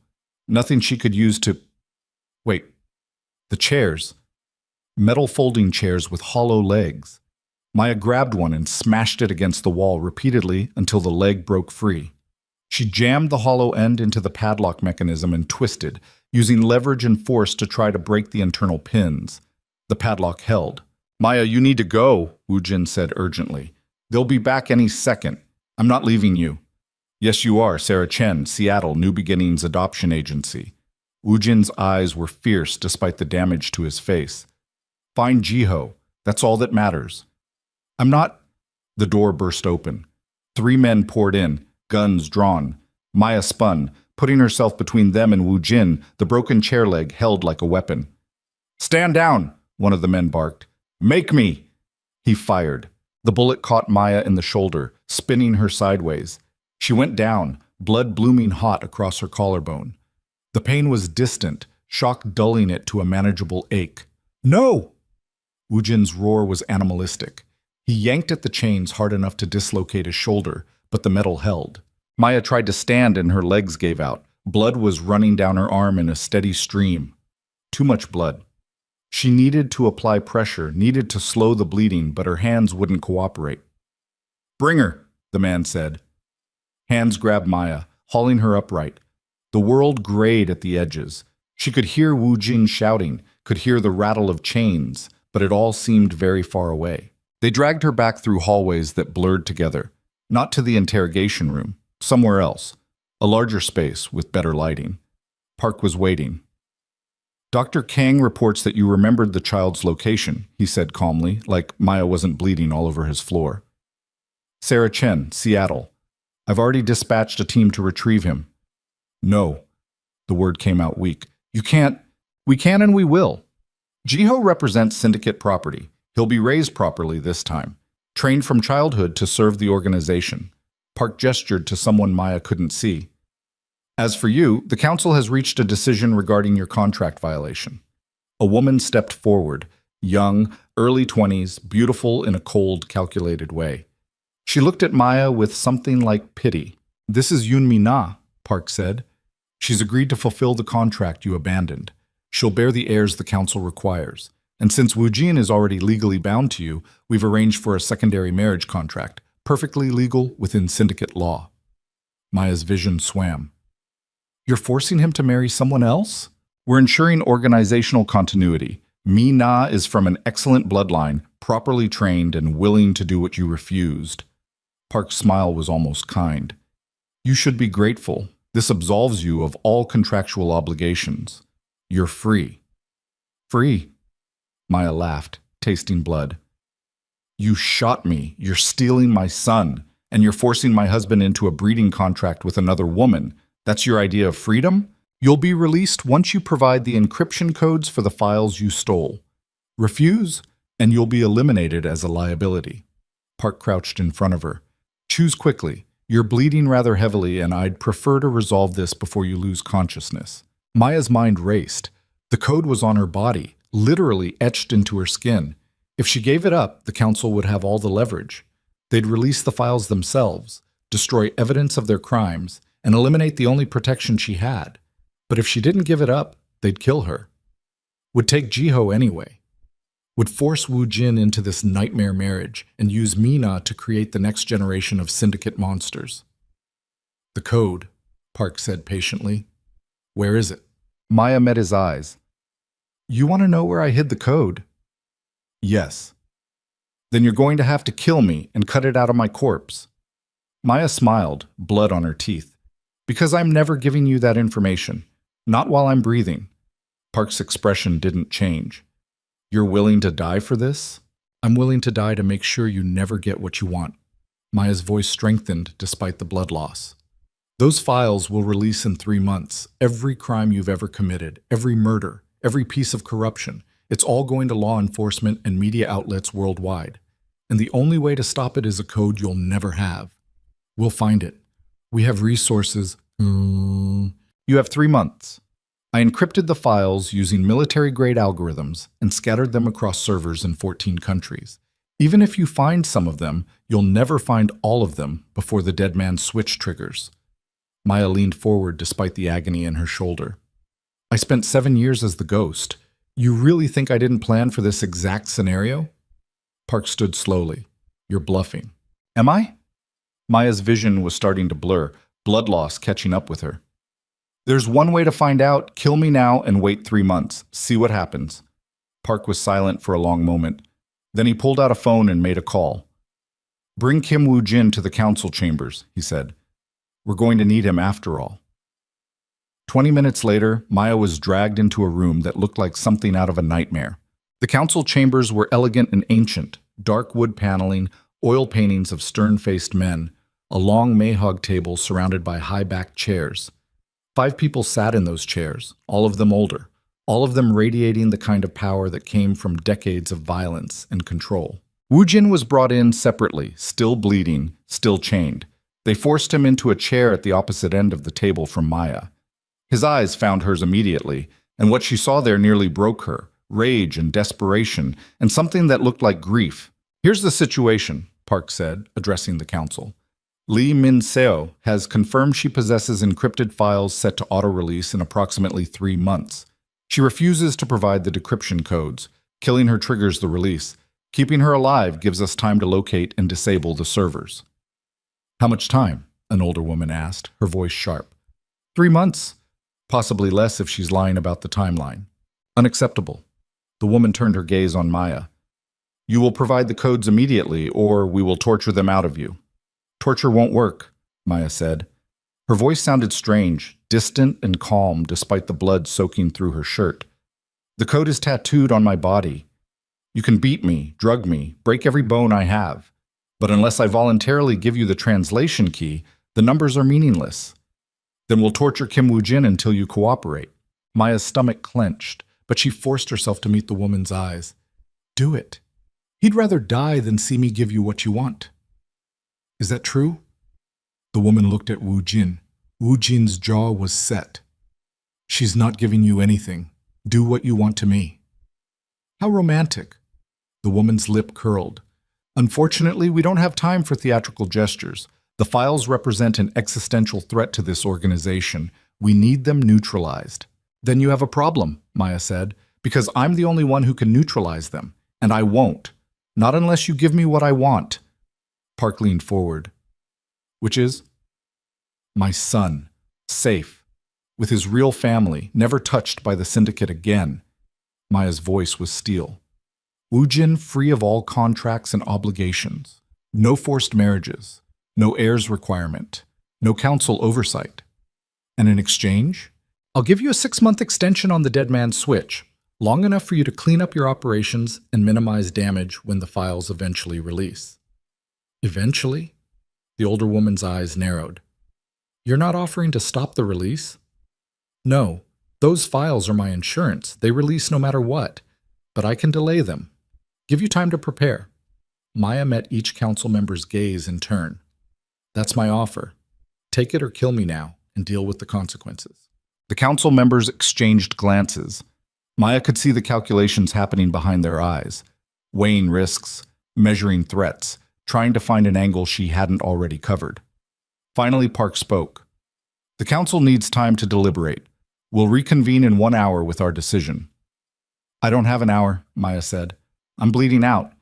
Nothing she could use to... Wait. The chairs. Metal folding chairs with hollow legs. Maya grabbed one and smashed it against the wall repeatedly until the leg broke free. She jammed the hollow end into the padlock mechanism and twisted, using leverage and force to try to break the internal pins. The padlock held. Maya, you need to go, Ujin said urgently. They'll be back any second. I'm not leaving you. Yes, you are, Sarah Chen, Seattle, New Beginnings Adoption Agency. Ujin's eyes were fierce despite the damage to his face. Find Jiho. That's all that matters. I'm not... The door burst open. 3 men poured in, guns drawn. Maya spun, putting herself between them and Ujin, the broken chair leg held like a weapon. Stand down, one of the men barked. Make me! He fired. The bullet caught Maya in the shoulder, spinning her sideways. She went down, blood blooming hot across her collarbone. The pain was distant, shock dulling it to a manageable ache. No! Ujin's roar was animalistic. He yanked at the chains hard enough to dislocate his shoulder, but the metal held. Maya tried to stand and her legs gave out. Blood was running down her arm in a steady stream. Too much blood. She needed to apply pressure, needed to slow the bleeding, but her hands wouldn't cooperate. Bring her, the man said. Hands grabbed Maya, hauling her upright. The world grayed at the edges. She could hear Ujin shouting, could hear the rattle of chains, but it all seemed very far away. They dragged her back through hallways that blurred together, not to the interrogation room, somewhere else, a larger space with better lighting. Park was waiting. Dr. Kang reports that you remembered the child's location, he said calmly, like Maya wasn't bleeding all over his floor. Sarah Chen, Seattle. I've already dispatched a team to retrieve him. No. The word came out weak. You can't. We can and we will. Jiho represents syndicate property. He'll be raised properly this time, trained from childhood to serve the organization. Park gestured to someone Maya couldn't see. As for you, the council has reached a decision regarding your contract violation. A woman stepped forward, young, early 20s, beautiful in a cold, calculated way. She looked at Maya with something like pity. This is Yunmi Na, Park said. She's agreed to fulfill the contract you abandoned. She'll bear the heirs the council requires. And since Ujin is already legally bound to you, we've arranged for a secondary marriage contract, perfectly legal within syndicate law. Maya's vision swam. You're forcing him to marry someone else? We're ensuring organizational continuity. Mi Na is from an excellent bloodline, properly trained and willing to do what you refused. Park's smile was almost kind. You should be grateful. This absolves you of all contractual obligations. You're free. Free? Maya laughed, tasting blood. You shot me, you're stealing my son, and you're forcing my husband into a breeding contract with another woman. That's your idea of freedom? You'll be released once you provide the encryption codes for the files you stole. Refuse, and you'll be eliminated as a liability. Park crouched in front of her. Choose quickly. You're bleeding rather heavily, and I'd prefer to resolve this before you lose consciousness. Maya's mind raced. The code was on her body, literally etched into her skin. If she gave it up, the council would have all the leverage. They'd release the files themselves, destroy evidence of their crimes, and eliminate the only protection she had. But if she didn't give it up, they'd kill her. Would take Jiho anyway. Would force Ujin into this nightmare marriage and use Mina to create the next generation of syndicate monsters. The code, Park said patiently. Where is it? Maya met his eyes. You want to know where I hid the code? Yes. Then you're going to have to kill me and cut it out of my corpse. Maya smiled, blood on her teeth. Because I'm never giving you that information. Not while I'm breathing. Park's expression didn't change. You're willing to die for this? I'm willing to die to make sure you never get what you want. Maya's voice strengthened despite the blood loss. Those files will release in 3 months. Every crime you've ever committed, every murder, every piece of corruption. It's all going to law enforcement and media outlets worldwide. And the only way to stop it is a code you'll never have. We'll find it. We have resources. You have 3 months. I encrypted the files using military-grade algorithms and scattered them across servers in 14 countries. Even if you find some of them, you'll never find all of them before the dead man's switch triggers. Maya leaned forward despite the agony in her shoulder. I spent 7 years as the ghost. You really think I didn't plan for this exact scenario? Park stood slowly. You're bluffing. Am I? Maya's vision was starting to blur, blood loss catching up with her. There's one way to find out. Kill me now and wait 3 months. See what happens. Park was silent for a long moment. Then he pulled out a phone and made a call. Bring Kim Woo-jin to the council chambers, he said. We're going to need him after all. 20 minutes later, Maya was dragged into a room that looked like something out of a nightmare. The council chambers were elegant and ancient, dark wood paneling, oil paintings of stern-faced men, a long mahog table surrounded by high-backed chairs. 5 people sat in those chairs, all of them older, all of them radiating the kind of power that came from decades of violence and control. Ujin was brought in separately, still bleeding, still chained. They forced him into a chair at the opposite end of the table from Maya. His eyes found hers immediately, and what she saw there nearly broke her, rage and desperation, and something that looked like grief. Here's the situation, Park said, addressing the council. Lee Min-seo has confirmed she possesses encrypted files set to auto-release in approximately 3 months. She refuses to provide the decryption codes. Killing her triggers the release. Keeping her alive gives us time to locate and disable the servers. How much time? An older woman asked, her voice sharp. 3 months. Possibly less if she's lying about the timeline. Unacceptable. The woman turned her gaze on Maya. You will provide the codes immediately, or we will torture them out of you. Torture won't work, Maya said. Her voice sounded strange, distant and calm despite the blood soaking through her shirt. The code is tattooed on my body. You can beat me, drug me, break every bone I have. But unless I voluntarily give you the translation key, the numbers are meaningless. Then we'll torture Kim Woo-jin until you cooperate. Maya's stomach clenched, but she forced herself to meet the woman's eyes. Do it. He'd rather die than see me give you what you want. Is that true? The woman looked at Woo-jin. Woo-jin's jaw was set. She's not giving you anything. Do what you want to me. How romantic. The woman's lip curled. Unfortunately, we don't have time for theatrical gestures. The files represent an existential threat to this organization. We need them neutralized. Then you have a problem, Maya said, because I'm the only one who can neutralize them, and I won't. Not unless you give me what I want. Park leaned forward. Which is? My son, safe, with his real family, never touched by the syndicate again. Maya's voice was steel. Ujin free of all contracts and obligations. No forced marriages. No heirs requirement. No council oversight. And in exchange, I'll give you a 6-month extension on the dead man's switch, long enough for you to clean up your operations and minimize damage when the files eventually release. Eventually? The older woman's eyes narrowed. You're not offering to stop the release? No, those files are my insurance. They release no matter what. But I can delay them. Give you time to prepare. Maya met each council member's gaze in turn. That's my offer. Take it or kill me now and deal with the consequences. The council members exchanged glances. Maya could see the calculations happening behind their eyes, weighing risks, measuring threats, trying to find an angle she hadn't already covered. Finally, Park spoke. The council needs time to deliberate. We'll reconvene in 1 hour with our decision. I don't have an hour, Maya said. I'm bleeding out,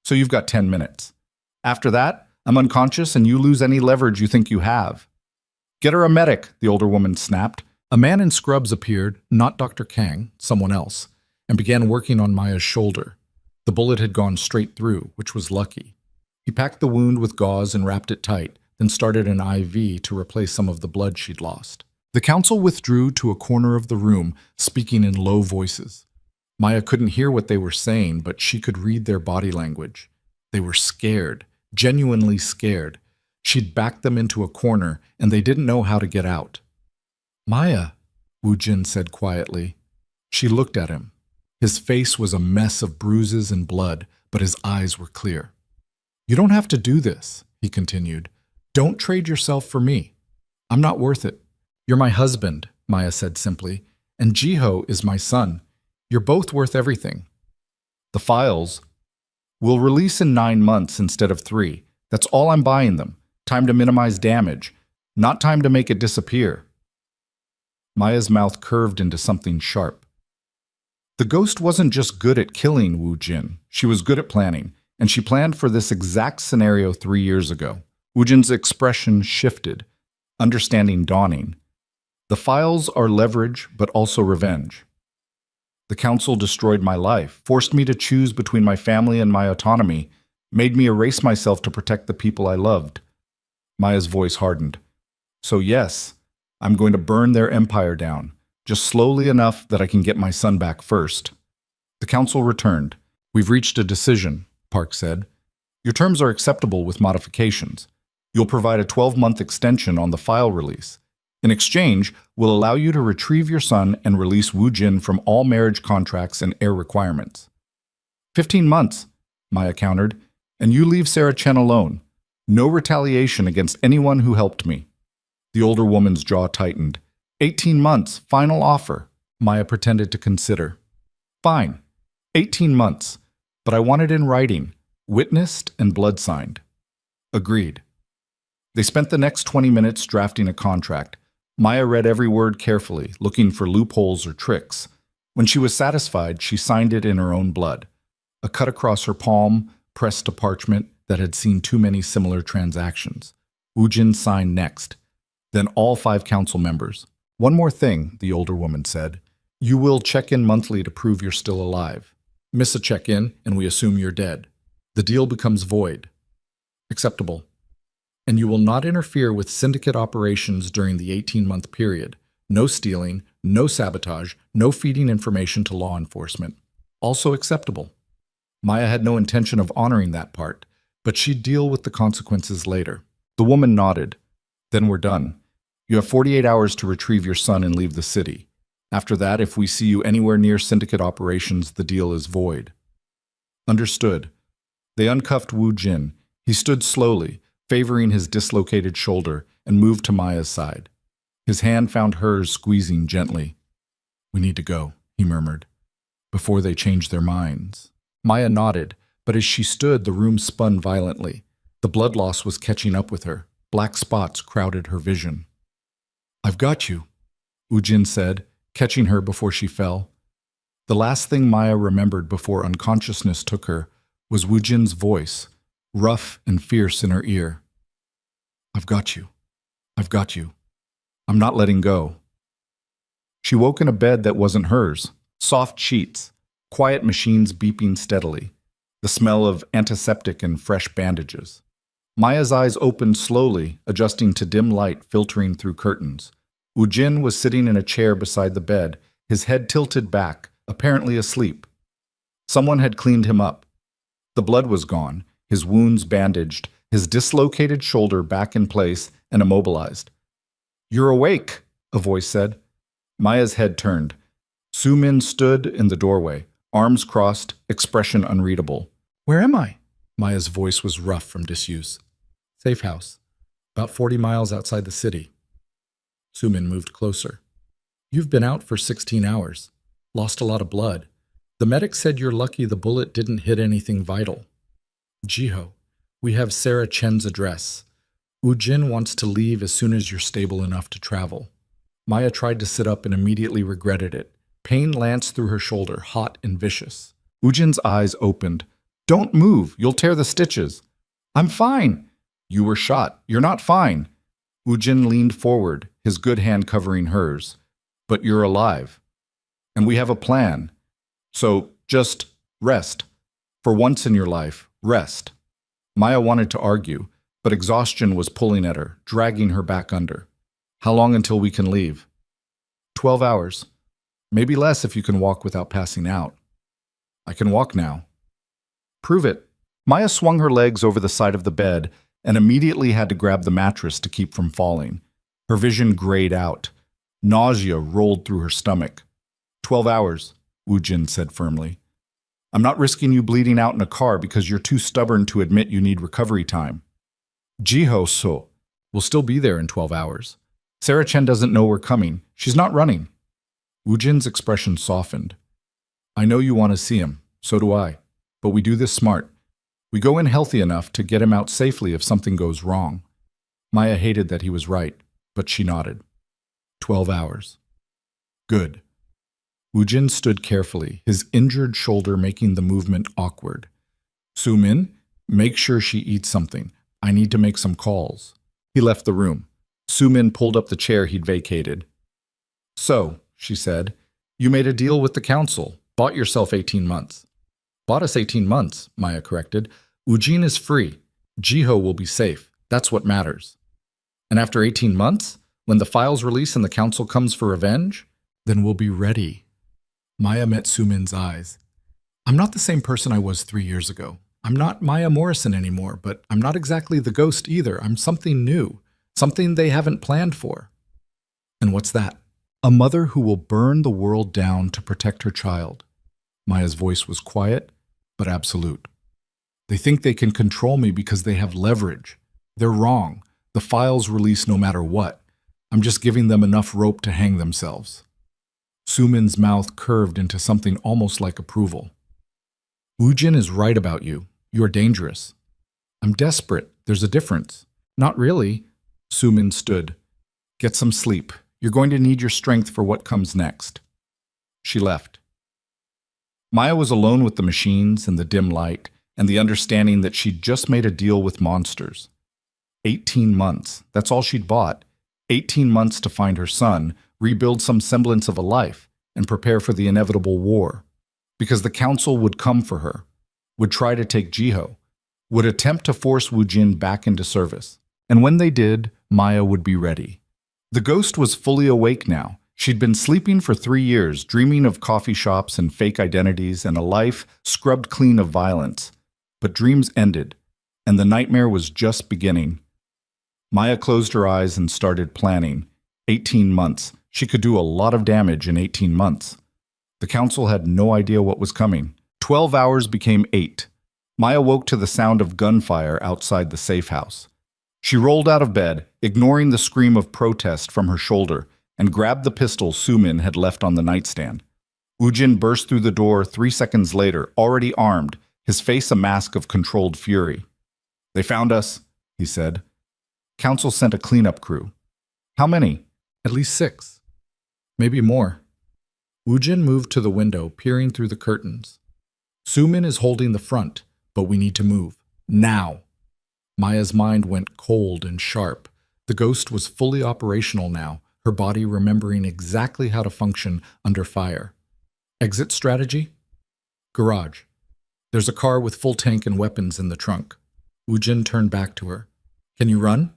so you've got 10 minutes. After that, I'm unconscious and you lose any leverage you think you have. Get her a medic, the older woman snapped. A man in scrubs appeared, not Dr. Kang, someone else, and began working on Maya's shoulder. The bullet had gone straight through, which was lucky. He packed the wound with gauze and wrapped it tight, then started an IV to replace some of the blood she'd lost. The council withdrew to a corner of the room, speaking in low voices. Maya couldn't hear what they were saying, but she could read their body language. They were scared, genuinely scared. She'd backed them into a corner, and they didn't know how to get out. Maya, Ujin said quietly. She looked at him. His face was a mess of bruises and blood, but his eyes were clear. You don't have to do this, he continued. Don't trade yourself for me. I'm not worth it. You're my husband, Maya said simply, and Jiho is my son. You're both worth everything. The files will release in 9 months instead of 3. That's all I'm buying them. Time to minimize damage, not time to make it disappear. Maya's mouth curved into something sharp. The ghost wasn't just good at killing Wu Jin. She was good at planning, and she planned for this exact scenario 3 years ago. Wu Jin's expression shifted, understanding dawning. The files are leverage, but also revenge. The council destroyed my life, forced me to choose between my family and my autonomy, made me erase myself to protect the people I loved. Maya's voice hardened. So yes, I'm going to burn their empire down, just slowly enough that I can get my son back first. The council returned. We've reached a decision, Park said. Your terms are acceptable with modifications. You'll provide a 12-month extension on the file release. In exchange, we'll allow you to retrieve your son and release Wu Jin from all marriage contracts and heir requirements. 15 months, Maya countered, and you leave Sarah Chen alone. No retaliation against anyone who helped me. The older woman's jaw tightened. 18 months, final offer, Maya pretended to consider. Fine, 18 months, but I want it in writing, witnessed and blood signed. Agreed. They spent the next 20 minutes drafting a contract. Maya read every word carefully, looking for loopholes or tricks. When she was satisfied, she signed it in her own blood. A cut across her palm, pressed to parchment that had seen too many similar transactions. Ujin signed next. Then all 5 council members. One more thing, the older woman said. You will check in monthly to prove you're still alive. Miss a check-in, and we assume you're dead. The deal becomes void. Acceptable. And you will not interfere with syndicate operations during the 18-month period. No stealing, no sabotage, no feeding information to law enforcement. Also acceptable. Maya had no intention of honoring that part, but she'd deal with the consequences later. The woman nodded. Then we're done. You have 48 hours to retrieve your son and leave the city. After that, if we see you anywhere near syndicate operations, the deal is void. Understood. They uncuffed Wu Jin. He stood slowly, favoring his dislocated shoulder, and moved to Maya's side. His hand found hers, squeezing gently. We need to go, he murmured, before they change their minds. Maya nodded, but as she stood, the room spun violently. The blood loss was catching up with her. Black spots crowded her vision. I've got you, Ujin said, catching her before she fell. The last thing Maya remembered before unconsciousness took her was Ujin's voice, rough and fierce in her ear. I've got you. I've got you. I'm not letting go. She woke in a bed that wasn't hers. Soft sheets, quiet machines beeping steadily, the smell of antiseptic and fresh bandages. Maya's eyes opened slowly, adjusting to dim light filtering through curtains. Ujin was sitting in a chair beside the bed, his head tilted back, apparently asleep. Someone had cleaned him up. The blood was gone, his wounds bandaged, his dislocated shoulder back in place and immobilized. You're awake, a voice said. Maya's head turned. Sumin stood in the doorway, arms crossed, expression unreadable. Where am I? Maya's voice was rough from disuse. Safe house. About 40 miles outside the city. Sumin moved closer. You've been out for 16 hours. Lost a lot of blood. The medic said you're lucky the bullet didn't hit anything vital. Jiho, we have Sarah Chen's address. Ujin wants to leave as soon as you're stable enough to travel. Maya tried to sit up and immediately regretted it. Pain lanced through her shoulder, hot and vicious. Ujin's eyes opened. Don't move, you'll tear the stitches. I'm fine. You were shot. You're not fine. Ujin leaned forward, his good hand covering hers. But you're alive. And we have a plan. So just rest. For once in your life, rest. Maya wanted to argue, but exhaustion was pulling at her, dragging her back under. How long until we can leave? 12 hours. Maybe less if you can walk without passing out. I can walk now. Prove it. Maya swung her legs over the side of the bed and immediately had to grab the mattress to keep from falling. Her vision grayed out. Nausea rolled through her stomach. 12 hours, Ujin said firmly. I'm not risking you bleeding out in a car because you're too stubborn to admit you need recovery time. Jiho so. We'll still be there in 12 hours. Sarah Chen doesn't know we're coming. She's not running. Ujin's expression softened. I know you want to see him. So do I. But we do this smart. We go in healthy enough to get him out safely if something goes wrong. Maya hated that he was right, but she nodded. 12 hours. Good. Ujin stood carefully, his injured shoulder making the movement awkward. Sumin, make sure she eats something. I need to make some calls. He left the room. Sumin pulled up the chair he'd vacated. So, she said, you made a deal with the council, bought yourself 18 months. Bought us 18 months, Maya corrected. Ujin is free. Jiho will be safe. That's what matters. And after 18 months, when the files release and the council comes for revenge, then we'll be ready. Maya met Sumin's eyes. I'm not the same person I was 3 years ago. I'm not Maya Morrison anymore, but I'm not exactly the ghost either. I'm something new, something they haven't planned for. And what's that? A mother who will burn the world down to protect her child. Maya's voice was quiet, but absolute. They think they can control me because they have leverage. They're wrong. The files release no matter what. I'm just giving them enough rope to hang themselves. Sumin's mouth curved into something almost like approval. Ujin is right about you. You're dangerous. I'm desperate. There's a difference. Not really. Sumin stood. Get some sleep. You're going to need your strength for what comes next. She left. Maya was alone with the machines and the dim light and the understanding that she'd just made a deal with monsters. 18 months. That's all she'd bought. 18 months to find her son, rebuild some semblance of a life, and prepare for the inevitable war. Because the council would come for her, would try to take Jiho, would attempt to force Ujin back into service. And when they did, Maya would be ready. The ghost was fully awake now. She'd been sleeping for 3 years, dreaming of coffee shops and fake identities and a life scrubbed clean of violence. But dreams ended, and the nightmare was just beginning. Maya closed her eyes and started planning. 18 months. She could do a lot of damage in 18 months. The council had no idea what was coming. 12 hours became 8. Maya woke to the sound of gunfire outside the safe house. She rolled out of bed, ignoring the scream of protest from her shoulder, and grabbed the pistol Sumin had left on the nightstand. Ujin burst through the door 3 seconds later, already armed, his face a mask of controlled fury. They found us, he said. Council sent a cleanup crew. How many? At least 6. Maybe more. Ujin moved to the window, peering through the curtains. Sumin is holding the front, but we need to move. Now. Maya's mind went cold and sharp. The ghost was fully operational now, her body remembering exactly how to function under fire. Exit strategy? Garage. There's a car with full tank and weapons in the trunk. Ujin turned back to her. Can you run?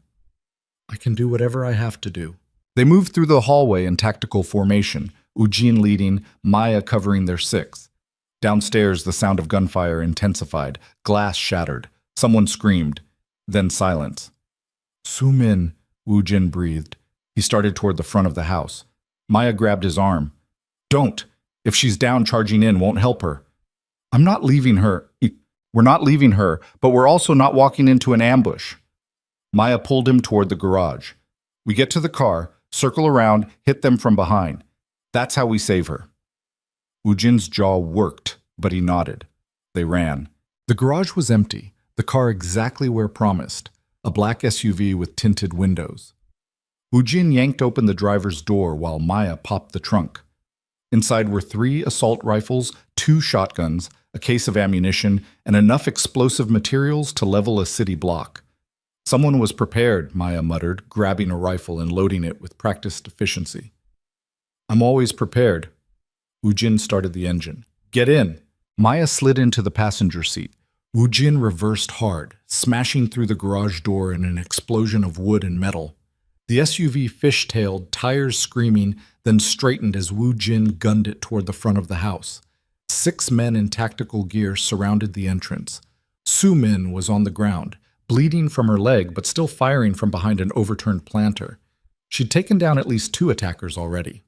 I can do whatever I have to do. They moved through the hallway in tactical formation, Ujin leading, Maya covering their 6. Downstairs, the sound of gunfire intensified. Glass shattered. Someone screamed. Then silence. Sumin, Ujin breathed. He started toward the front of the house. Maya grabbed his arm. Don't. If she's down, charging in won't help her. I'm not leaving her. We're not leaving her, but we're also not walking into an ambush. Maya pulled him toward the garage. We get to the car, circle around, hit them from behind. That's how we save her. Ujin's jaw worked, but he nodded. They ran. The garage was empty, the car exactly where promised, a black SUV with tinted windows. Ujin yanked open the driver's door while Maya popped the trunk. Inside were 3 assault rifles, 2 shotguns, a case of ammunition, and enough explosive materials to level a city block. Someone was prepared, Maya muttered, grabbing a rifle and loading it with practiced efficiency. I'm always prepared. Ujin started the engine. Get in. Maya slid into the passenger seat. Ujin reversed hard, smashing through the garage door in an explosion of wood and metal. The SUV fishtailed, tires screaming, then straightened as Ujin gunned it toward the front of the house. 6 men in tactical gear surrounded the entrance. Su-min was on the ground, bleeding from her leg but still firing from behind an overturned planter. She'd taken down at least 2 attackers already.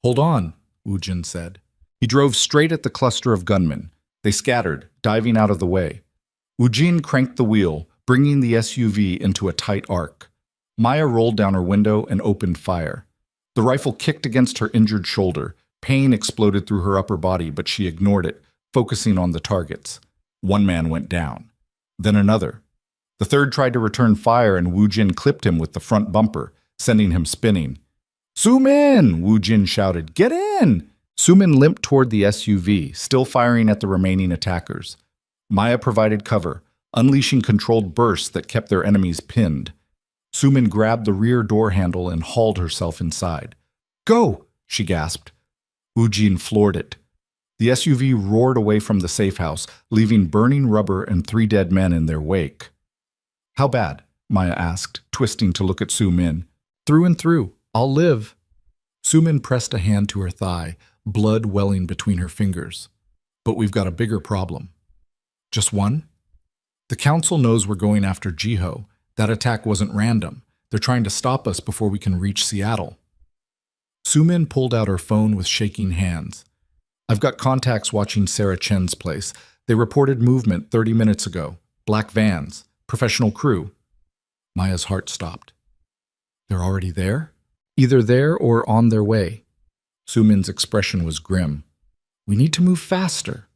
Hold on, Ujin said. He drove straight at the cluster of gunmen. They scattered, diving out of the way. Ujin cranked the wheel, bringing the SUV into a tight arc. Maya rolled down her window and opened fire. The rifle kicked against her injured shoulder. Pain exploded through her upper body, but she ignored it, focusing on the targets. 1 man went down. Then another. The third tried to return fire, and Ujin clipped him with the front bumper, sending him spinning. Su-min! Ujin shouted. Get in! Su-min limped toward the SUV, still firing at the remaining attackers. Maya provided cover, unleashing controlled bursts that kept their enemies pinned. Su-min grabbed the rear door handle and hauled herself inside. Go! She gasped. Ujin floored it. The SUV roared away from the safe house, leaving burning rubber and 3 dead men in their wake. How bad? Maya asked, twisting to look at Su-min. Through and through. I'll live. Su-min pressed a hand to her thigh, blood welling between her fingers. But we've got a bigger problem. Just one? The council knows we're going after Jiho. That attack wasn't random. They're trying to stop us before we can reach Seattle. Su-min pulled out her phone with shaking hands. I've got contacts watching Sarah Chen's place. They reported movement 30 minutes ago. Black vans. Professional crew. Maya's heart stopped. They're already there? Either there or on their way. Su-min's expression was grim. We need to move faster.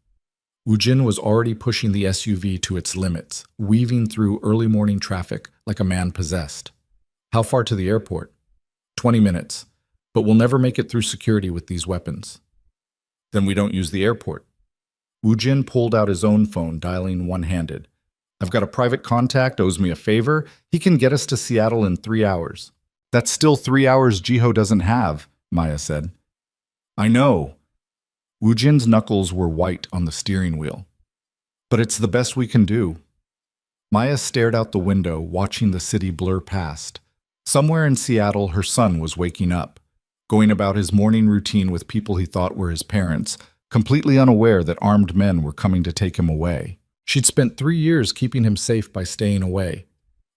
Ujin was already pushing the SUV to its limits, weaving through early morning traffic like a man possessed. How far to the airport? 20 minutes. But we'll never make it through security with these weapons. Then we don't use the airport. Ujin pulled out his own phone, dialing one-handed. I've got a private contact, owes me a favor. He can get us to Seattle in 3 hours. That's still 3 hours Jiho doesn't have, Maya said. I know. Ujin's knuckles were white on the steering wheel. But it's the best we can do. Maya stared out the window, watching the city blur past. Somewhere in Seattle, her son was waking up, going about his morning routine with people he thought were his parents, completely unaware that armed men were coming to take him away. She'd spent 3 years keeping him safe by staying away,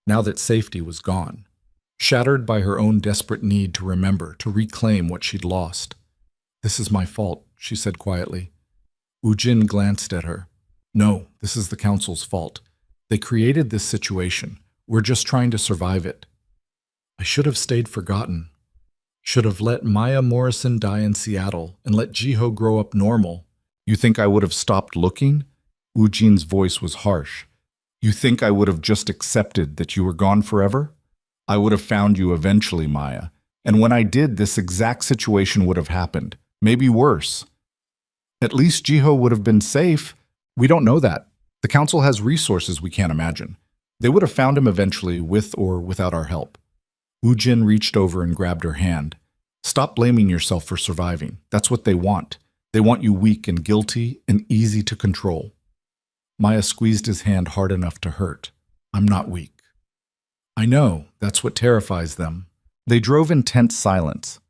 now that safety was gone. Shattered by her own desperate need to remember, to reclaim what she'd lost. This is my fault, she said quietly. Ujin glanced at her. No, this is the council's fault. They created this situation. We're just trying to survive it. I should have stayed forgotten. Should have let Maya Morrison die in Seattle and let Jiho grow up normal. You think I would have stopped looking? Ujin's voice was harsh. You think I would have just accepted that you were gone forever? I would have found you eventually, Maya. And when I did, this exact situation would have happened. Maybe worse. At least Jiho would have been safe. We don't know that. The council has resources we can't imagine. They would have found him eventually, with or without our help. Ujin reached over and grabbed her hand. Stop blaming yourself for surviving. That's what they want. They want you weak and guilty and easy to control. Maya squeezed his hand hard enough to hurt. I'm not weak. I know, that's what terrifies them. They drove in tense silence.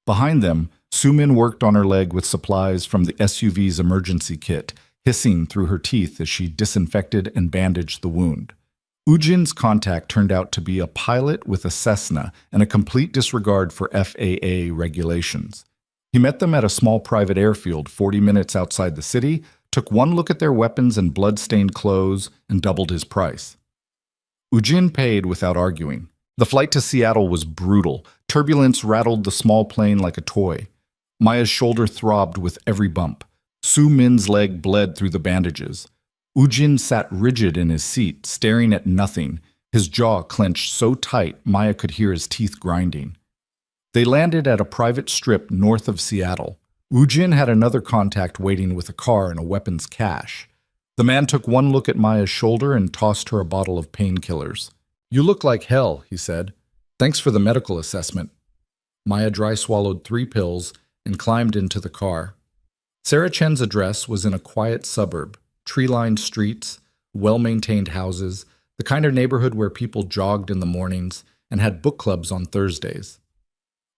Behind them, Su-min worked on her leg with supplies from the SUV's emergency kit, hissing through her teeth as she disinfected and bandaged the wound. Ujin's contact turned out to be a pilot with a Cessna and a complete disregard for FAA regulations. He met them at a small private airfield 40 minutes outside the city, took one look at their weapons and blood-stained clothes, and doubled his price. Ujin paid without arguing. The flight to Seattle was brutal. Turbulence rattled the small plane like a toy. Maya's shoulder throbbed with every bump. Su Min's leg bled through the bandages. Ujin sat rigid in his seat, staring at nothing, his jaw clenched so tight Maya could hear his teeth grinding. They landed at a private strip north of Seattle. Ujin had another contact waiting with a car and a weapons cache. The man took one look at Maya's shoulder and tossed her a bottle of painkillers. "You look like hell," he said. "Thanks for the medical assessment." Maya dry swallowed 3 pills and climbed into the car. Sarah Chen's address was in a quiet suburb, tree-lined streets, well-maintained houses, the kind of neighborhood where people jogged in the mornings and had book clubs on Thursdays.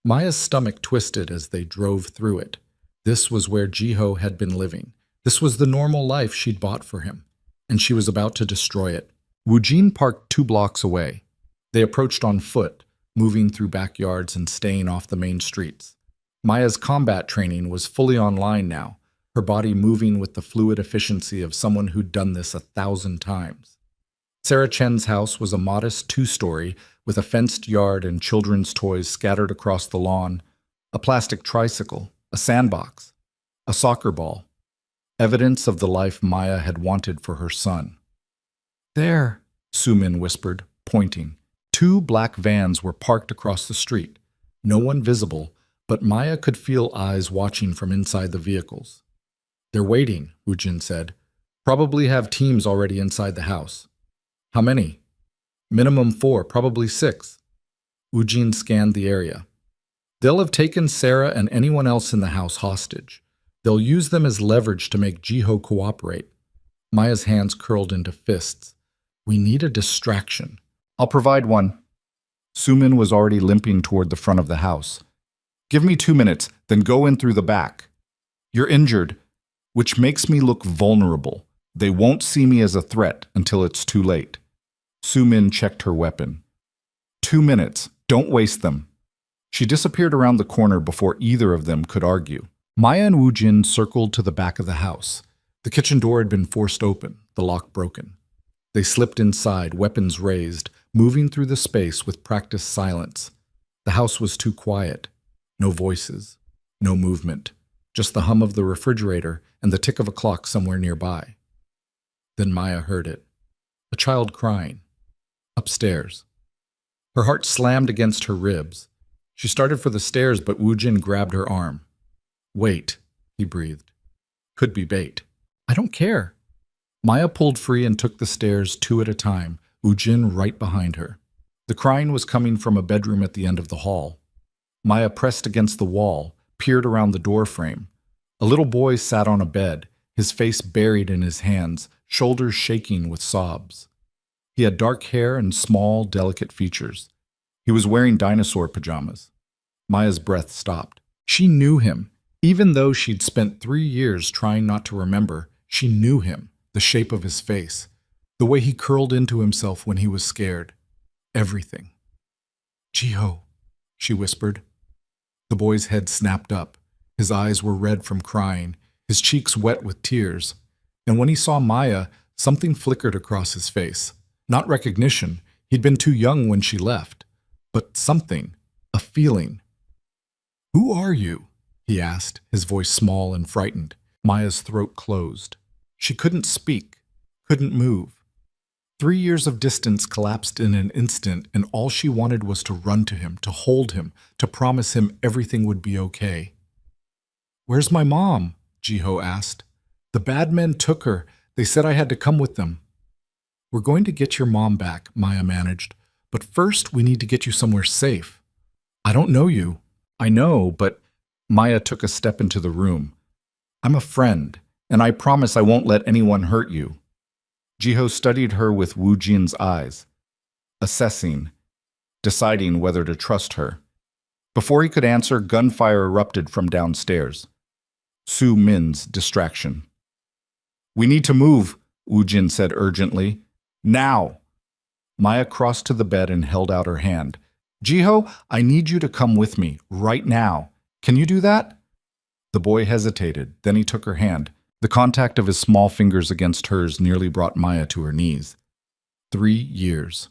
Maya's stomach twisted as they drove through it. This was where Jiho had been living. This was the normal life she'd bought for him, and she was about to destroy it. Ujin parked 2 blocks away. They approached on foot, moving through backyards and staying off the main streets. Maya's combat training was fully online now, her body moving with the fluid efficiency of someone who'd done this 1,000 times. Sarah Chen's house was a modest 2-story with a fenced yard and children's toys scattered across the lawn, a plastic tricycle, a sandbox, a soccer ball, evidence of the life Maya had wanted for her son. "There," Su Min whispered, pointing. 2 black vans were parked across the street, no one visible, but Maya could feel eyes watching from inside the vehicles. "They're waiting," Ujin said. "Probably have teams already inside the house." "How many?" "Minimum 4, probably 6. Ujin scanned the area. "They'll have taken Sarah and anyone else in the house hostage. They'll use them as leverage to make Jiho cooperate." Maya's hands curled into fists. "We need a distraction." "I'll provide one." Su Min was already limping toward the front of the house. "Give me 2 minutes, then go in through the back." "You're injured, which makes me look vulnerable. They won't see me as a threat until it's too late." Su Min checked her weapon. 2 minutes. Don't waste them." She disappeared around the corner before either of them could argue. Maya and Ujin circled to the back of the house. The kitchen door had been forced open, the lock broken. They slipped inside, weapons raised, moving through the space with practiced silence. The house was too quiet. No voices, no movement, just the hum of the refrigerator and the tick of a clock somewhere nearby. Then Maya heard it. A child crying. Upstairs. Her heart slammed against her ribs. She started for the stairs, but Ujin grabbed her arm. "Wait," he breathed. "Could be bait." "I don't care." Maya pulled free and took the stairs 2 at a time, Ujin right behind her. The crying was coming from a bedroom at the end of the hall. Maya pressed against the wall, peered around the doorframe. A little boy sat on a bed, his face buried in his hands, shoulders shaking with sobs. He had dark hair and small, delicate features. He was wearing dinosaur pajamas. Maya's breath stopped. She knew him. Even though she'd spent 3 years trying not to remember, she knew him, the shape of his face, the way he curled into himself when he was scared. Everything. "Jiho," she whispered. The boy's head snapped up. His eyes were red from crying, his cheeks wet with tears. And when he saw Maya, something flickered across his face. Not recognition. He'd been too young when she left. But something. A feeling. "Who are you?" he asked, his voice small and frightened. Maya's throat closed. She couldn't speak, couldn't move. 3 years of distance collapsed in an instant, and all she wanted was to run to him, to hold him, to promise him everything would be okay. "Where's my mom?" Jiho asked. "The bad men took her. They said I had to come with them." "We're going to get your mom back," Maya managed. "But first, we need to get you somewhere safe." "I don't know you." "I know, but—" Maya took a step into the room. "I'm a friend, and I promise I won't let anyone hurt you." Jiho studied her with Ujin's eyes, assessing, deciding whether to trust her. Before he could answer, gunfire erupted from downstairs. Su Min's distraction. "We need to move," Ujin said urgently. "Now!" Maya crossed to the bed and held out her hand. Jiho, I need you to come with me, right now. Can you do that? The boy hesitated, then he took her hand. The contact of his small fingers against hers nearly brought Maya to her knees. 3 years.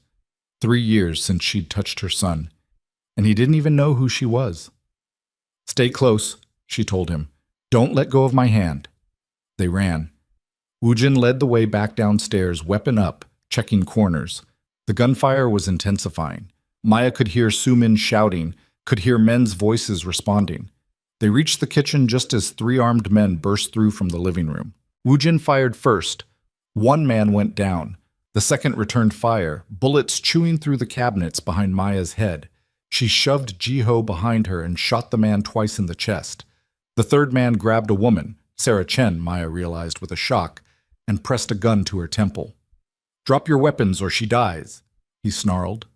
3 years since she'd touched her son. And he didn't even know who she was. Stay close, she told him. Don't let go of my hand. They ran. Ujin led the way back downstairs, weapon up, checking corners. The gunfire was intensifying. Maya could hear Sumin shouting, could hear men's voices responding. They reached the kitchen just as 3 armed men burst through from the living room. Ujin fired first. 1 man went down. The second returned fire, bullets chewing through the cabinets behind Maya's head. She shoved Jiho behind her and shot the man twice in the chest. The third man grabbed a woman, Sarah Chen, Maya realized with a shock, and pressed a gun to her temple. Drop your weapons or she dies, he snarled.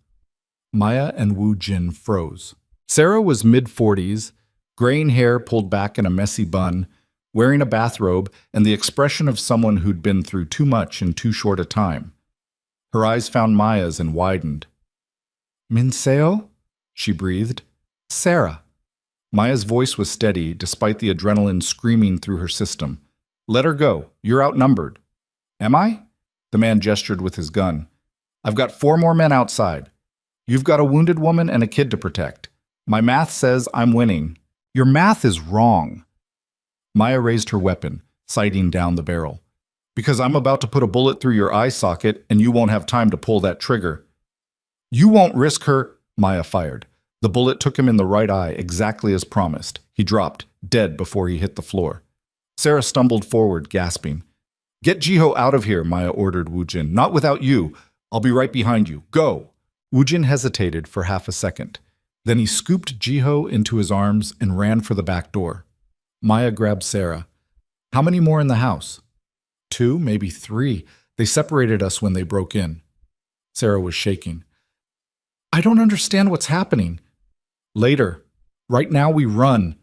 Maya and Wu Jin froze. Sarah was mid-40s, graying hair pulled back in a messy bun, wearing a bathrobe and the expression of someone who'd been through too much in too short a time. Her eyes found Maya's and widened. Minseo? She breathed. Sarah. Maya's voice was steady, despite the adrenaline screaming through her system. Let her go. You're outnumbered. Am I? The man gestured with his gun. I've got 4 more men outside. You've got a wounded woman and a kid to protect. My math says I'm winning. Your math is wrong. Maya raised her weapon, sighting down the barrel. Because I'm about to put a bullet through your eye socket and you won't have time to pull that trigger. You won't risk her, Maya fired. The bullet took him in the right eye, exactly as promised. He dropped, dead before he hit the floor. Sarah stumbled forward, gasping. Get Jiho out of here, Maya ordered Wujin. Not without you. I'll be right behind you. Go! Wujin hesitated for half a second. Then he scooped Jiho into his arms and ran for the back door. Maya grabbed Sarah. How many more in the house? 2, maybe 3. They separated us when they broke in. Sarah was shaking. I don't understand what's happening. Later. Right now we run.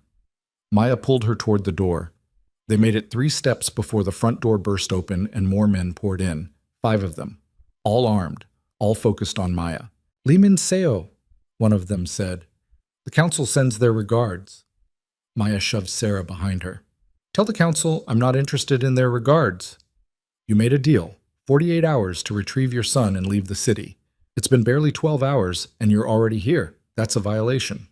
Maya pulled her toward the door. They made it 3 steps before the front door burst open and more men poured in. 5 of them. All armed. All focused on Maya. Li Min Seo, one of them said. The council sends their regards. Maya shoved Sarah behind her. Tell the council I'm not interested in their regards. You made a deal. 48 hours to retrieve your son and leave the city. It's been barely 12 hours and you're already here. That's a violation.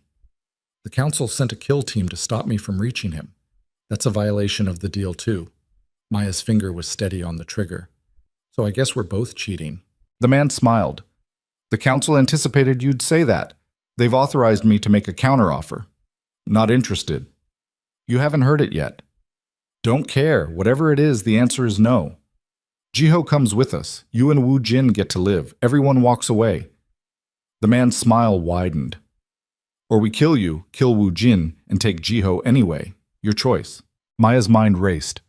The council sent a kill team to stop me from reaching him. That's a violation of the deal too. Maya's finger was steady on the trigger. So I guess we're both cheating. The man smiled. The council anticipated you'd say that. They've authorized me to make a counteroffer. Not interested. You haven't heard it yet. Don't care. Whatever it is, the answer is no. Jiho comes with us. You and Wu Jin get to live. Everyone walks away. The man's smile widened. Or we kill you, kill Wu Jin, and take Jiho anyway. Your choice. Maya's mind raced.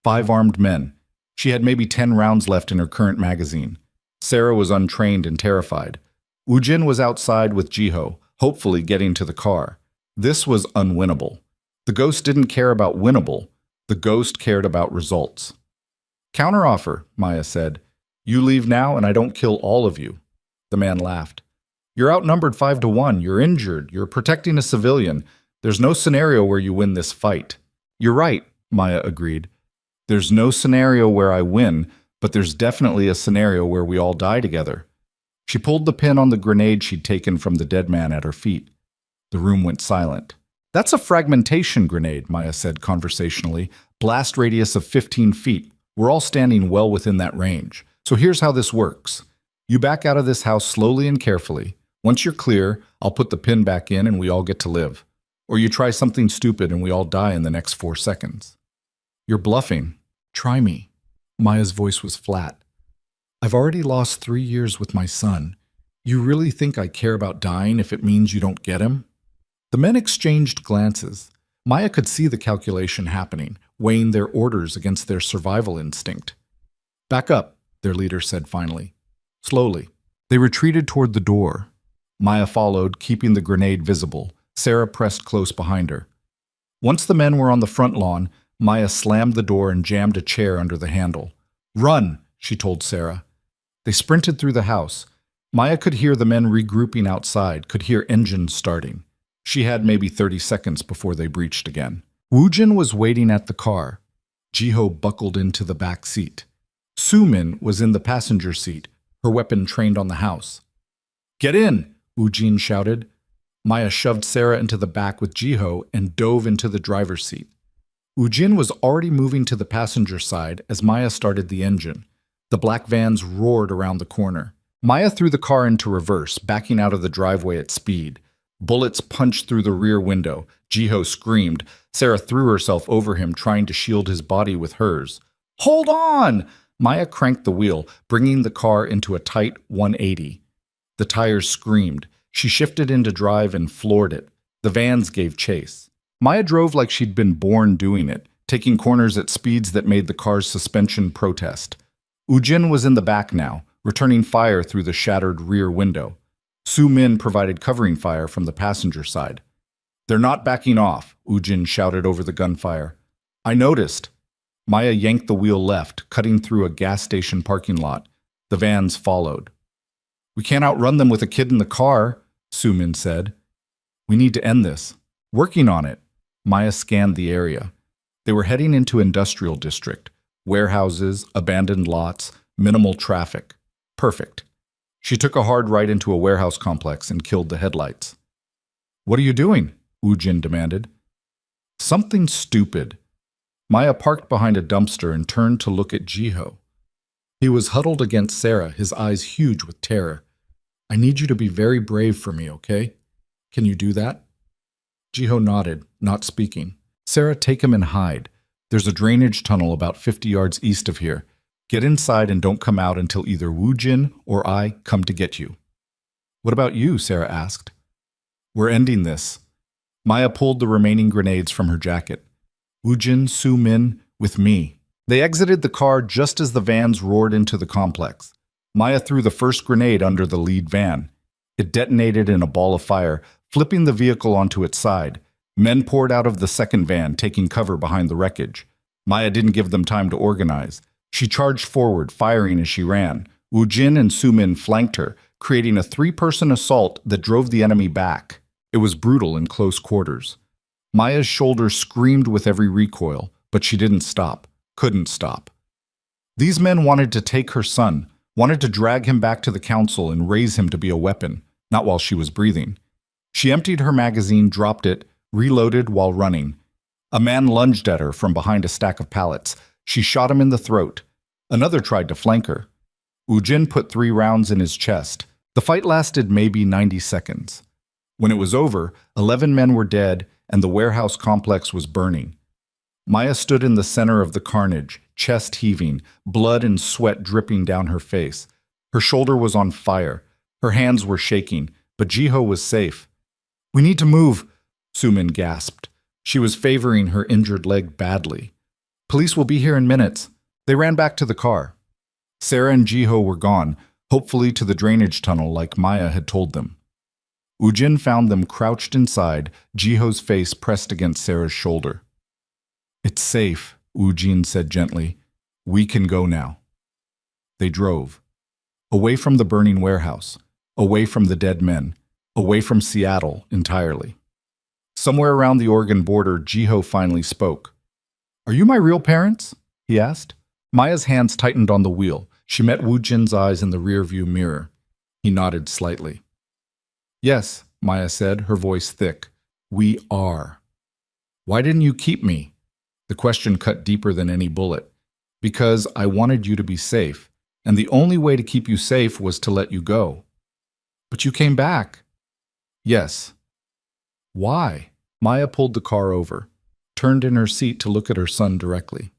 5 armed men. She had maybe 10 rounds left in her current magazine. Sarah was untrained and terrified. Wu Jin was outside with Jiho, hopefully getting to the car. This was unwinnable. The ghost didn't care about winnable. The ghost cared about results. Counteroffer, Maya said. You leave now and I don't kill all of you. The man laughed. You're outnumbered 5 to 1. You're injured. You're protecting a civilian. There's no scenario where you win this fight. You're right, Maya agreed. There's no scenario where I win, but there's definitely a scenario where we all die together. She pulled the pin on the grenade she'd taken from the dead man at her feet. The room went silent. That's a fragmentation grenade, Maya said conversationally. Blast radius of 15 feet. We're all standing well within that range. So here's how this works. You back out of this house slowly and carefully. Once you're clear, I'll put the pin back in and we all get to live. Or you try something stupid and we all die in the next 4 seconds. You're bluffing. Try me. Maya's voice was flat. I've already lost 3 years with my son. You really think I care about dying if it means you don't get him? The men exchanged glances. Maya could see the calculation happening, weighing their orders against their survival instinct. Back up, their leader said finally. Slowly. They retreated toward the door. Maya followed, keeping the grenade visible. Sarah pressed close behind her. Once the men were on the front lawn, Maya slammed the door and jammed a chair under the handle. Run, she told Sarah. They sprinted through the house. Maya could hear the men regrouping outside, could hear engines starting. She had maybe 30 seconds before they breached again. Ujin was waiting at the car. Jiho buckled into the back seat. Sumin was in the passenger seat, her weapon trained on the house. "Get in!" Ujin shouted. Maya shoved Sarah into the back with Jiho and dove into the driver's seat. Ujin was already moving to the passenger side as Maya started the engine. The black vans roared around the corner. Maya threw the car into reverse, backing out of the driveway at speed. Bullets punched through the rear window. Jiho screamed. Sarah threw herself over him, trying to shield his body with hers. "Hold on!" Maya cranked the wheel, bringing the car into a tight 180. The tires screamed. She shifted into drive and floored it. The vans gave chase. Maya drove like she'd been born doing it, taking corners at speeds that made the car's suspension protest. Ujin was in the back now, returning fire through the shattered rear window. Su-min provided covering fire from the passenger side. "They're not backing off," Ujin shouted over the gunfire. "I noticed." Maya yanked the wheel left, cutting through a gas station parking lot. The vans followed. "We can't outrun them with a kid in the car," Su-min said. "We need to end this." "Working on it." Maya scanned the area. They were heading into industrial district. Warehouses, abandoned lots, minimal traffic. Perfect. She took a hard right into a warehouse complex and killed the headlights. "What are you doing?" Ujin demanded. "Something stupid." Maya parked behind a dumpster and turned to look at Jiho. He was huddled against Sarah, his eyes huge with terror. "I need you to be very brave for me, okay? Can you do that?" Jiho nodded, not speaking. "Sarah, take him and hide. There's a drainage tunnel about 50 yards east of here. Get inside and don't come out until either Ujin or I come to get you." "What about you?" Sarah asked. "We're ending this." Maya pulled the remaining grenades from her jacket. "Ujin, Su-min, with me." They exited the car just as the vans roared into the complex. Maya threw the first grenade under the lead van. It detonated in a ball of fire, flipping the vehicle onto its side. Men poured out of the second van, taking cover behind the wreckage. Maya didn't give them time to organize. She charged forward, firing as she ran. Ujin and Su-min flanked her, creating a three-person assault that drove the enemy back. It was brutal in close quarters. Maya's shoulder screamed with every recoil, but she didn't stop, couldn't stop. These men wanted to take her son, wanted to drag him back to the council and raise him to be a weapon, not while she was breathing. She emptied her magazine, dropped it, reloaded while running. A man lunged at her from behind a stack of pallets. She shot him in the throat. Another tried to flank her. Ujin put 3 rounds in his chest. The fight lasted maybe 90 seconds. When it was over, 11 men were dead and the warehouse complex was burning. Maya stood in the center of the carnage, chest heaving, blood and sweat dripping down her face. Her shoulder was on fire. Her hands were shaking, but Jiho was safe. "We need to move," Su-min gasped. She was favoring her injured leg badly. "Police will be here in minutes." They ran back to the car. Sarah and Jiho were gone, hopefully to the drainage tunnel like Maya had told them. Ujin found them crouched inside, Jiho's face pressed against Sarah's shoulder. "It's safe," Ujin said gently. "We can go now." They drove. Away from the burning warehouse, away from the dead men, away from Seattle entirely. Somewhere around the Oregon border, Jiho finally spoke. "Are you my real parents?" he asked. Maya's hands tightened on the wheel. She met Ujin's eyes in the rearview mirror. He nodded slightly. "Yes," Maya said, her voice thick. "We are." "Why didn't you keep me?" The question cut deeper than any bullet. "Because I wanted you to be safe, and the only way to keep you safe was to let you go." "But you came back." "Yes." "Why?" Maya pulled the car over, turned in her seat to look at her son directly.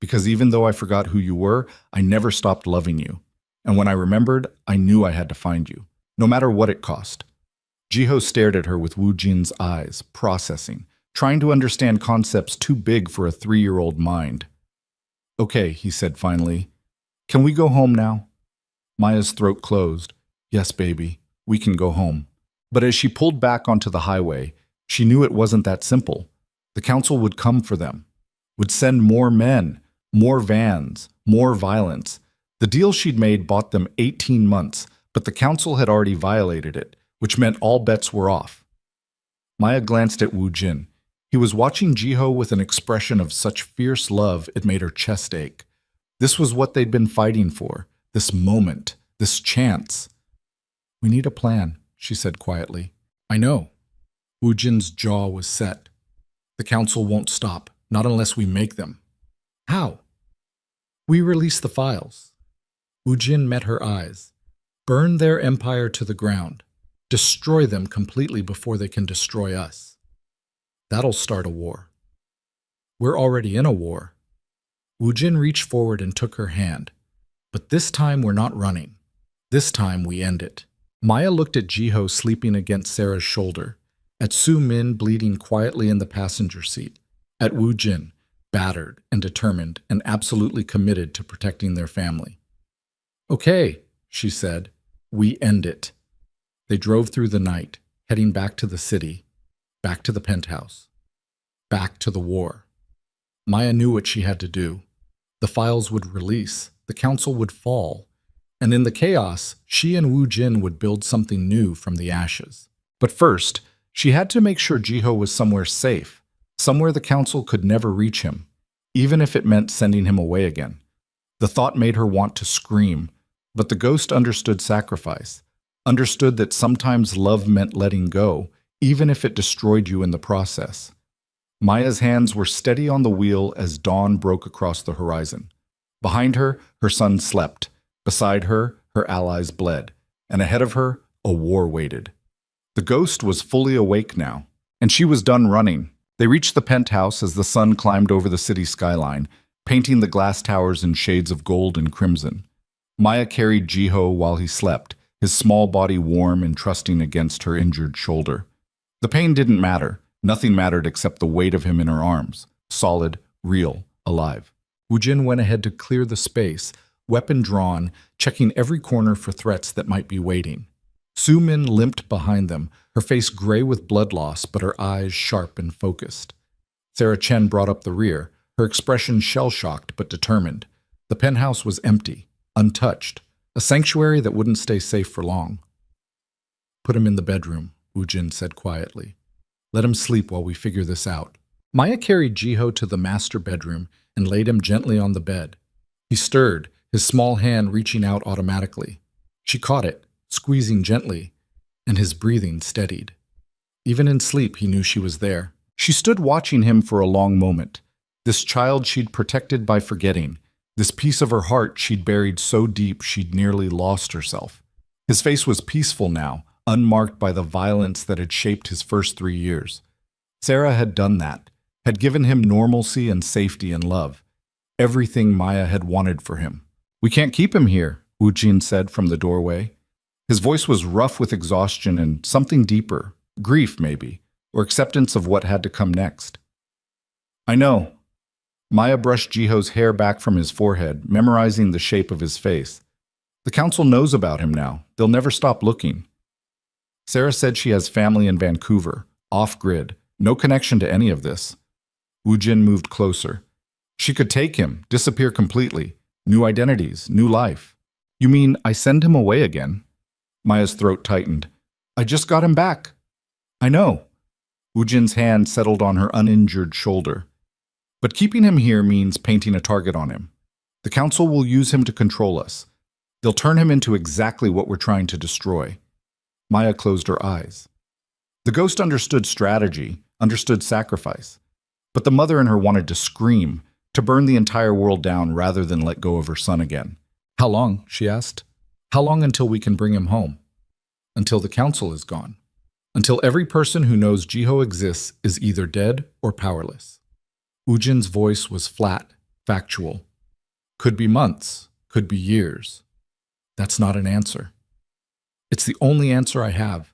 "Because even though I forgot who you were, I never stopped loving you. And when I remembered, I knew I had to find you, no matter what it cost." Jiho stared at her with Ujin's eyes, processing, trying to understand concepts too big for a 3-year-old mind. "Okay," he said finally. "Can we go home now?" Maya's throat closed. "Yes, baby, we can go home." But as she pulled back onto the highway, she knew it wasn't that simple. The council would come for them, would send more men, more vans, more violence. The deal she'd made bought them 18 months, But the council had already violated it, which meant all bets were off. Maya glanced at Ujin. He was watching Jiho with an expression of such fierce love it made her chest ache. This was what they'd been fighting for, this moment, this chance. "We need a plan," she said quietly. "I know." Ujin's jaw was set. "The council won't stop, not unless we make them." "How?" "We release the files." Ujin met her eyes. "Burn their empire to the ground. Destroy them completely before they can destroy us. That'll start a war." "We're already in a war." Ujin reached forward and took her hand. "But this time we're not running. This time we end it." Maya looked at Jiho sleeping against Sarah's shoulder, at Su Min bleeding quietly in the passenger seat, at Ujin, battered and determined and absolutely committed to protecting their family. "Okay," she said, "we end it." They drove through the night, heading back to the city, back to the penthouse, back to the war. Maya knew what she had to do. The files would release, the council would fall, and in the chaos, she and Wu Jin would build something new from the ashes. But first, she had to make sure Jiho was somewhere safe, somewhere the council could never reach him, even if it meant sending him away again. The thought made her want to scream, but the ghost understood sacrifice, understood that sometimes love meant letting go, even if it destroyed you in the process. Maya's hands were steady on the wheel as dawn broke across the horizon. Behind her, her son slept. Beside her, her allies bled. And ahead of her, a war waited. The ghost was fully awake now, and she was done running. They reached the penthouse as the sun climbed over the city skyline, painting the glass towers in shades of gold and crimson. Maya carried Jiho while he slept, his small body warm and trusting against her injured shoulder. The pain didn't matter. Nothing mattered except the weight of him in her arms, solid, real, alive. Ujin went ahead to clear the space, weapon drawn, checking every corner for threats that might be waiting. Su Min limped behind them, her face gray with blood loss, but her eyes sharp and focused. Sarah Chen brought up the rear, her expression shell-shocked but determined. The penthouse was empty, untouched, a sanctuary that wouldn't stay safe for long. "Put him in the bedroom," Ujin said quietly. "Let him sleep while we figure this out." Maya carried Jiho to the master bedroom and laid him gently on the bed. He stirred, his small hand reaching out automatically. She caught it, squeezing gently, and his breathing steadied. Even in sleep, he knew she was there. She stood watching him for a long moment. This child she'd protected by forgetting, this piece of her heart she'd buried so deep she'd nearly lost herself. His face was peaceful now, unmarked by the violence that had shaped his first 3 years. Sarah had done that, had given him normalcy and safety and love, everything Maya had wanted for him. "We can't keep him here," Ujin said from the doorway. His voice was rough with exhaustion and something deeper, grief maybe, or acceptance of what had to come next. "I know." Maya brushed Jiho's hair back from his forehead, memorizing the shape of his face. "The council knows about him now. They'll never stop looking." Sarah said she has family in Vancouver, off-grid, no connection to any of this. Ujin moved closer. She could take him, disappear completely, new identities, new life. "You mean I send him away again?" Maya's throat tightened. "I just got him back." "I know." Ujin's hand settled on her uninjured shoulder. "But keeping him here means painting a target on him. The council will use him to control us. They'll turn him into exactly what we're trying to destroy." Maya closed her eyes. The ghost understood strategy, understood sacrifice. But the mother in her wanted to scream, to burn the entire world down rather than let go of her son again. "How long?" she asked. "How long until we can bring him home?" "Until the council is gone. Until every person who knows Jiho exists is either dead or powerless." Ujin's voice was flat, factual. "Could be months, could be years. That's not an answer." "It's the only answer I have."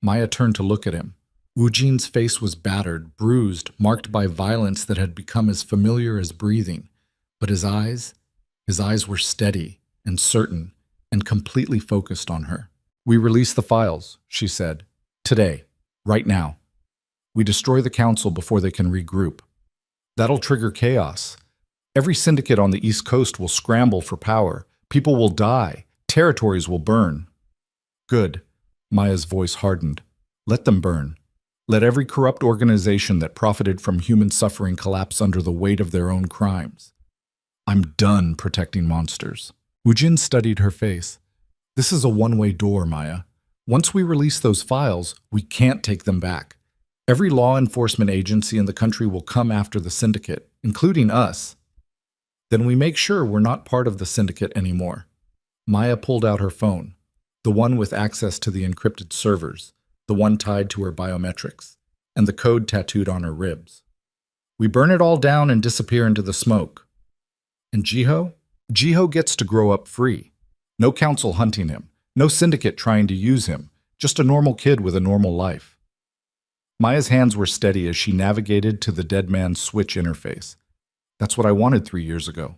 Maya turned to look at him. Ujin's face was battered, bruised, marked by violence that had become as familiar as breathing. But his eyes were steady and certain and completely focused on her. "We release the files," she said. "Today. Right now. We destroy the council before they can regroup. That'll trigger chaos. Every syndicate on the East Coast will scramble for power. People will die. Territories will burn. Good. Maya's voice hardened. Let them burn. Let every corrupt organization that profited from human suffering collapse under the weight of their own crimes. I'm done protecting monsters. Ujin studied her face. This is a one-way door, Maya. Once we release those files, we can't take them back. Every law enforcement agency in the country will come after the syndicate, including us. Then we make sure we're not part of the syndicate anymore. Maya pulled out her phone, the one with access to the encrypted servers, the one tied to her biometrics, and the code tattooed on her ribs. We burn it all down and disappear into the smoke. And Jiho? Jiho gets to grow up free. No council hunting him, no syndicate trying to use him, just a normal kid with a normal life. Maya's hands were steady as she navigated to the dead man's switch interface. That's what I wanted 3 years ago.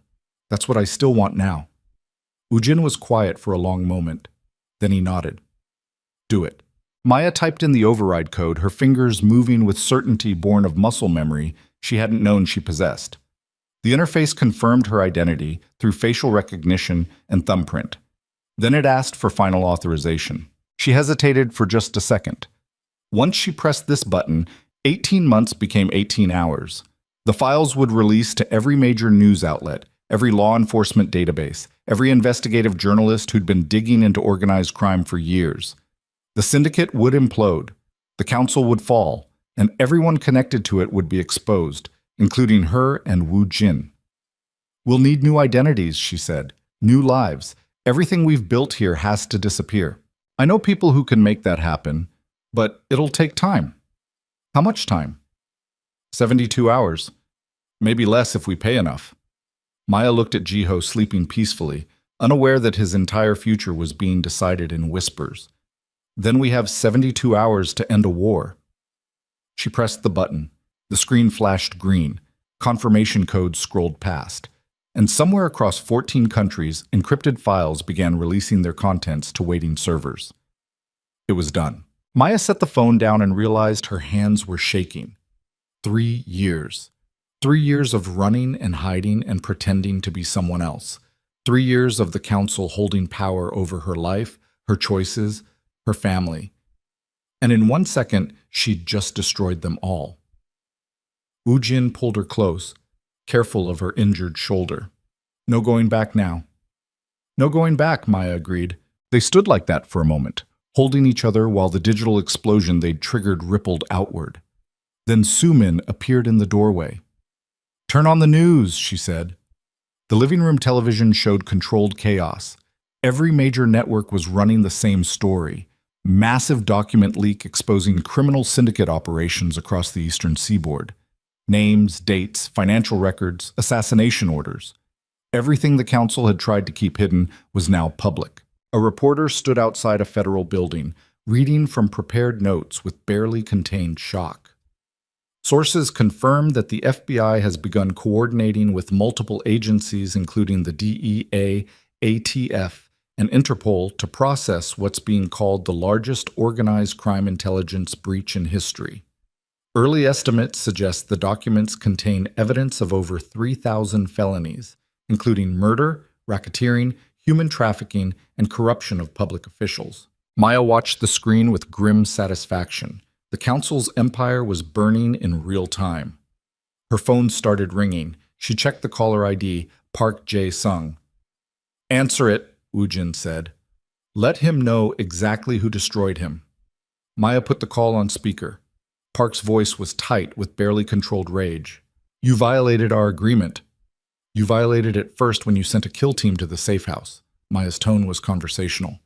That's what I still want now. Ujin was quiet for a long moment. Then he nodded. Do it. Maya typed in the override code, her fingers moving with certainty born of muscle memory she hadn't known she possessed. The interface confirmed her identity through facial recognition and thumbprint. Then it asked for final authorization. She hesitated for just a second. Once she pressed this button, 18 months became 18 hours. The files would release to every major news outlet, every law enforcement database, every investigative journalist who'd been digging into organized crime for years. The syndicate would implode, the council would fall, and everyone connected to it would be exposed, including her and Wu Jin. We'll need new identities, she said, new lives. Everything we've built here has to disappear. I know people who can make that happen, but it'll take time. How much time? 72 hours. Maybe less if we pay enough. Maya looked at Jiho sleeping peacefully, unaware that his entire future was being decided in whispers. Then we have 72 hours to end a war. She pressed the button. The screen flashed green. Confirmation codes scrolled past. And somewhere across 14 countries, encrypted files began releasing their contents to waiting servers. It was done. Maya set the phone down and realized her hands were shaking. 3 years. 3 years of running and hiding and pretending to be someone else. 3 years of the council holding power over her life, her choices, her family. And in 1 second, she'd just destroyed them all. Ujin pulled her close, careful of her injured shoulder. No going back now. No going back, Maya agreed. They stood like that for a moment, holding each other while the digital explosion they'd triggered rippled outward. Then Sumin appeared in the doorway. Turn on the news, she said. The living room television showed controlled chaos. Every major network was running the same story. Massive document leak exposing criminal syndicate operations across the eastern seaboard. Names, dates, financial records, assassination orders. Everything the council had tried to keep hidden was now public. A reporter stood outside a federal building, reading from prepared notes with barely contained shock. Sources confirmed that the FBI has begun coordinating with multiple agencies, including the DEA, ATF, and Interpol, to process what's being called the largest organized crime intelligence breach in history. Early estimates suggest the documents contain evidence of over 3,000 felonies, including murder, racketeering, human trafficking, and corruption of public officials. Maya watched the screen with grim satisfaction. The council's empire was burning in real time. Her phone started ringing. She checked the caller ID, Park Jae-sung. Answer it, Ujin said. Let him know exactly who destroyed him. Maya put the call on speaker. Park's voice was tight with barely controlled rage. You violated our agreement. You violated it first when you sent a kill team to the safe house. Maya's tone was conversational.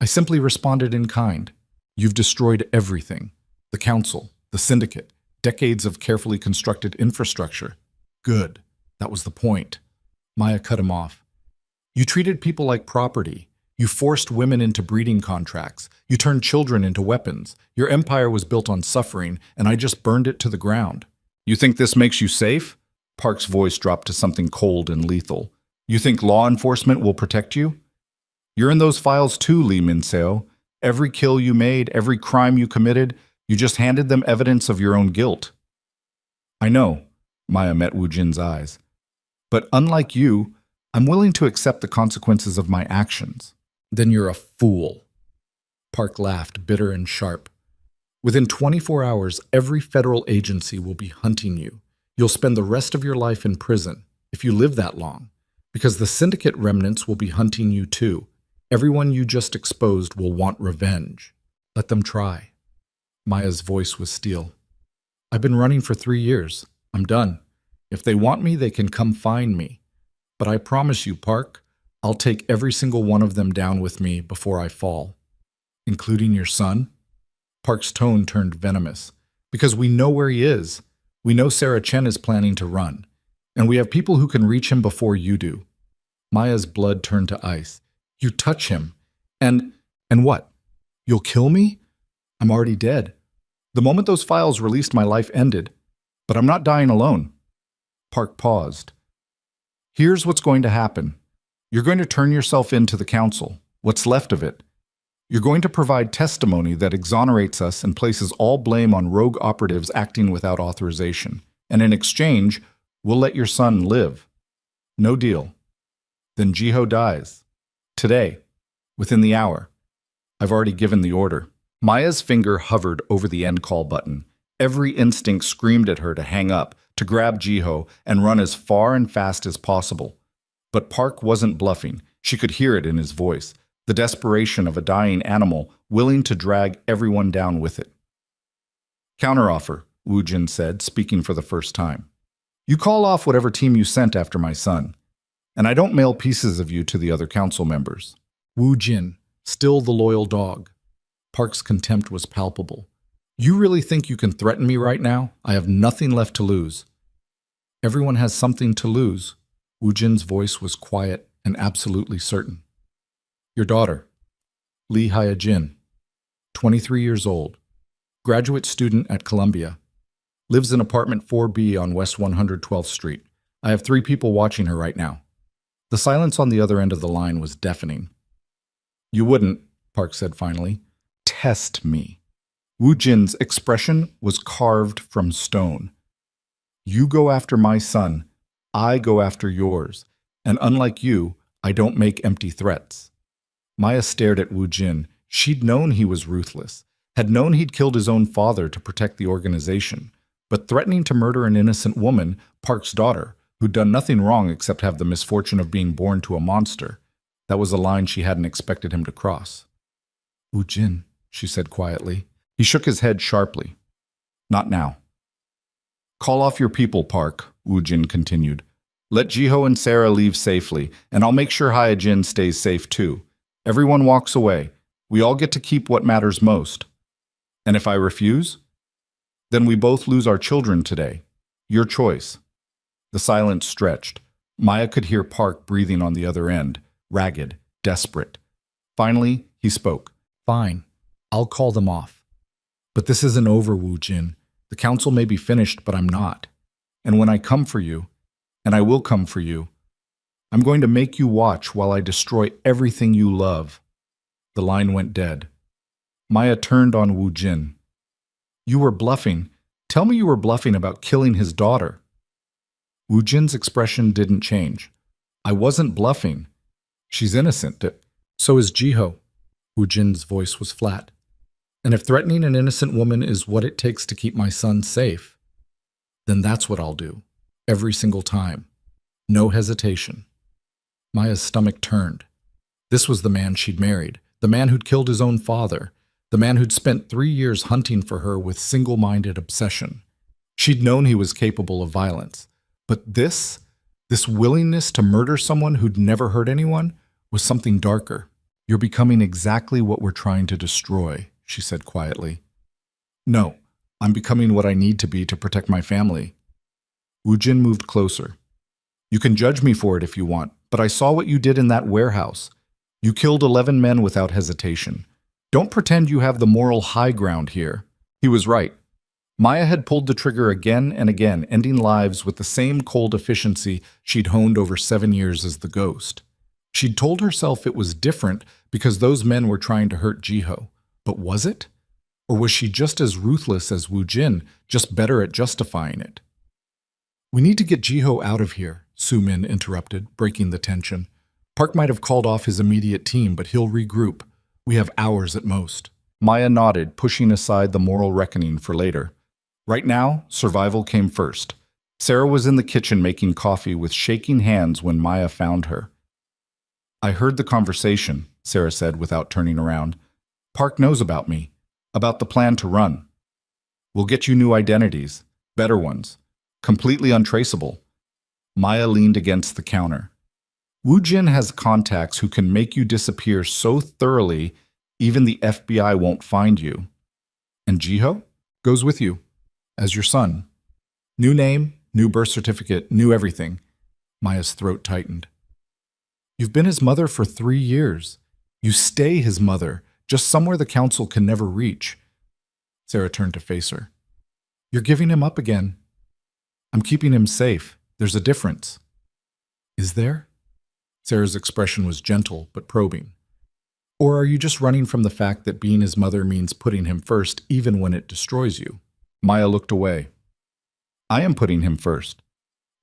I simply responded in kind. You've destroyed everything. The council, the syndicate, decades of carefully constructed infrastructure. Good. That was the point. Maya cut him off. You treated people like property. You forced women into breeding contracts. You turned children into weapons. Your empire was built on suffering, and I just burned it to the ground. You think this makes you safe? Park's voice dropped to something cold and lethal. You think law enforcement will protect you? You're in those files too, Lee Min-seo. Every kill you made, every crime you committed, you just handed them evidence of your own guilt. I know, Maya met Woo Jin's eyes. But unlike you, I'm willing to accept the consequences of my actions. Then you're a fool. Park laughed, bitter and sharp. Within 24 hours, every federal agency will be hunting you. You'll spend the rest of your life in prison, if you live that long, because the syndicate remnants will be hunting you too. Everyone you just exposed will want revenge. Let them try. Maya's voice was steel. I've been running for 3 years. I'm done. If they want me, they can come find me. But I promise you, Park, I'll take every single one of them down with me before I fall. Including your son? Park's tone turned venomous. Because we know where he is. We know Sarah Chen is planning to run. And we have people who can reach him before you do. Maya's blood turned to ice. You touch him. And what? You'll kill me? I'm already dead. The moment those files released, my life ended. But I'm not dying alone. Park paused. Here's what's going to happen. You're going to turn yourself in to the council, what's left of it. You're going to provide testimony that exonerates us and places all blame on rogue operatives acting without authorization. And in exchange, we'll let your son live. No deal. Then Jiho dies. Today. Within the hour. I've already given the order. Maya's finger hovered over the end call button. Every instinct screamed at her to hang up, to grab Jiho and run as far and fast as possible. But Park wasn't bluffing. She could hear it in his voice. The desperation of a dying animal willing to drag everyone down with it. Counteroffer, Ujin said, speaking for the first time. You call off whatever team you sent after my son, and I don't mail pieces of you to the other council members. Ujin, still the loyal dog. Park's contempt was palpable. You really think you can threaten me right now? I have nothing left to lose. Everyone has something to lose. Ujin's voice was quiet and absolutely certain. Your daughter, Lee Hyojin, 23 years old, graduate student at Columbia, lives in apartment 4B on West 112th Street. I have 3 people watching her right now. The silence on the other end of the line was deafening. You wouldn't, Park said finally, test me. Ujin's expression was carved from stone. You go after my son, I go after yours, and unlike you, I don't make empty threats. Maya stared at Ujin. She'd known he was ruthless, had known he'd killed his own father to protect the organization, but threatening to murder an innocent woman, Park's daughter, who'd done nothing wrong except have the misfortune of being born to a monster, that was a line she hadn't expected him to cross. Ujin, she said quietly. He shook his head sharply. Not now. Call off your people, Park, Ujin continued. Let Jiho and Sarah leave safely, and I'll make sure Hyojin stays safe too. Everyone walks away. We all get to keep what matters most. And if I refuse? Then we both lose our children today. Your choice. The silence stretched. Maya could hear Park breathing on the other end, ragged, desperate. Finally, he spoke. Fine. I'll call them off. But this isn't over, Ujin. The council may be finished, but I'm not. And when I come for you, and I will come for you, I'm going to make you watch while I destroy everything you love. The line went dead. Maya turned on Ujin. You were bluffing. Tell me you were bluffing about killing his daughter. Ujin's expression didn't change. I wasn't bluffing. She's innocent. So is Jiho. Ujin's voice was flat. And if threatening an innocent woman is what it takes to keep my son safe, then that's what I'll do. Every single time. No hesitation. Maya's stomach turned. This was the man she'd married, the man who'd killed his own father, the man who'd spent 3 years hunting for her with single-minded obsession. She'd known he was capable of violence. But this willingness to murder someone who'd never hurt anyone, was something darker. You're becoming exactly what we're trying to destroy, she said quietly. No, I'm becoming what I need to be to protect my family. Ujin moved closer. You can judge me for it if you want, but I saw what you did in that warehouse. You killed 11 men without hesitation. Don't pretend you have the moral high ground here. He was right. Maya had pulled the trigger again and again, ending lives with the same cold efficiency she'd honed over 7 years as the ghost. She'd told herself it was different because those men were trying to hurt Jiho. But was it? Or was she just as ruthless as Ujin, just better at justifying it? We need to get Jiho out of here, Su-min interrupted, breaking the tension. Park might have called off his immediate team, but he'll regroup. We have hours at most. Maya nodded, pushing aside the moral reckoning for later. Right now, survival came first. Sarah was in the kitchen making coffee with shaking hands when Maya found her. I heard the conversation, Sarah said without turning around. Park knows about me, about the plan to run. We'll get you new identities, better ones, completely untraceable. Maya leaned against the counter. Ujin has contacts who can make you disappear so thoroughly even the FBI won't find you. And Jiho goes with you, as your son. New name, new birth certificate, new everything. Maya's throat tightened. You've been his mother for 3 years. You stay his mother, just somewhere the council can never reach. Sarah turned to face her. You're giving him up again. I'm keeping him safe. There's a difference. Is there? Sarah's expression was gentle but probing. Or are you just running from the fact that being his mother means putting him first even when it destroys you? Maya looked away. I am putting him first.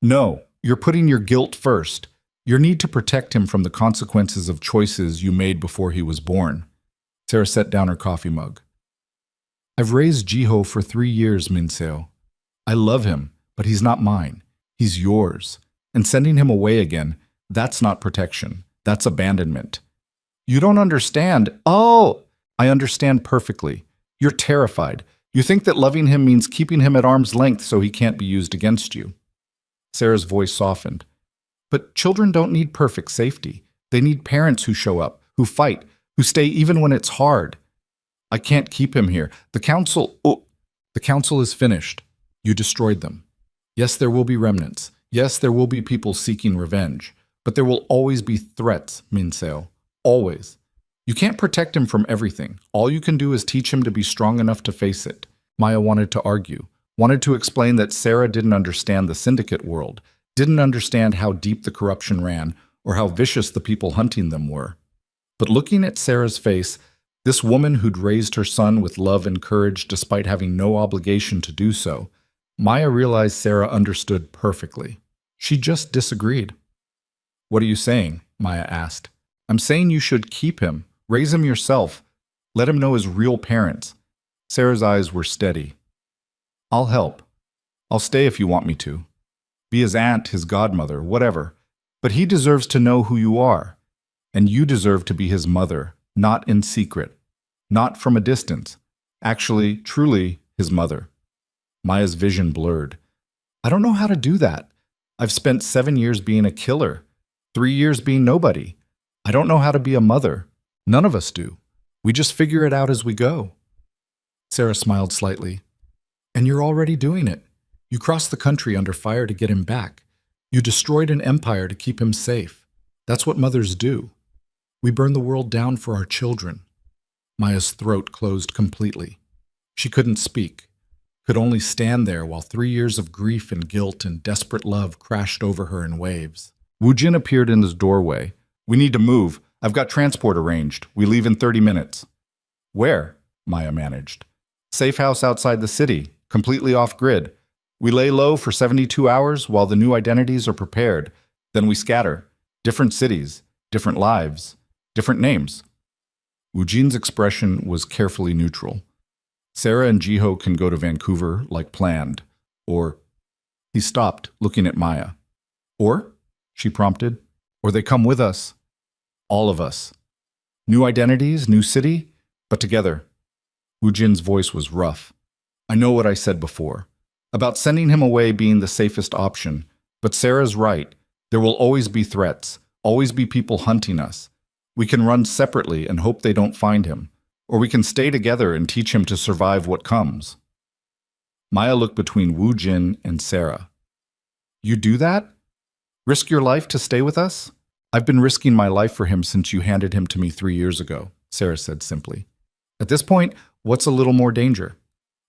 No, you're putting your guilt first. Your need to protect him from the consequences of choices you made before he was born. Sarah set down her coffee mug. I've raised Jiho for 3 years, Minseo. I love him, but he's not mine. He's yours. And sending him away again, that's not protection. That's abandonment. You don't understand. Oh, I understand perfectly. You're terrified. You think that loving him means keeping him at arm's length so he can't be used against you. Sarah's voice softened. But children don't need perfect safety. They need parents who show up, who fight, who stay even when it's hard. I can't keep him here. The council is finished. You destroyed them. Yes, there will be remnants. Yes, there will be people seeking revenge. But there will always be threats, Minseo. Always. You can't protect him from everything. All you can do is teach him to be strong enough to face it. Maya wanted to argue, wanted to explain that Sarah didn't understand the syndicate world, didn't understand how deep the corruption ran, or how vicious the people hunting them were. But looking at Sarah's face, this woman who'd raised her son with love and courage despite having no obligation to do so, Maya realized Sarah understood perfectly. She just disagreed. What are you saying? Maya asked. I'm saying you should keep him, raise him yourself, let him know his real parents. Sarah's eyes were steady. I'll help. I'll stay if you want me to. Be his aunt, his godmother, whatever. But he deserves to know who you are. And you deserve to be his mother, not in secret, not from a distance. Actually, truly, his mother. Maya's vision blurred. I don't know how to do that. I've spent 7 years being a killer, 3 years being nobody. I don't know how to be a mother. None of us do. We just figure it out as we go. Sarah smiled slightly. And you're already doing it. You crossed the country under fire to get him back. You destroyed an empire to keep him safe. That's what mothers do. We burn the world down for our children. Maya's throat closed completely. She couldn't speak, could only stand there while 3 years of grief and guilt and desperate love crashed over her in waves. Ujin appeared in his doorway. We need to move. I've got transport arranged. We leave in 30 minutes. Where? Maya managed. Safe house outside the city, completely off-grid. We lay low for 72 hours while the new identities are prepared. Then we scatter. Different cities, different lives, different names. Ujin's expression was carefully neutral. Sarah and Jiho can go to Vancouver like planned. Or, he stopped, looking at Maya. Or, she prompted, or they come with us. All of us. New identities, new city, but together. Ujin's voice was rough. I know what I said before, about sending him away being the safest option, but Sarah's right. There will always be threats, always be people hunting us. We can run separately and hope they don't find him, or we can stay together and teach him to survive what comes. Maya looked between Ujin and Sarah. You do that? Risk your life to stay with us? I've been risking my life for him since you handed him to me 3 years ago, Sarah said simply. At this point, what's a little more danger?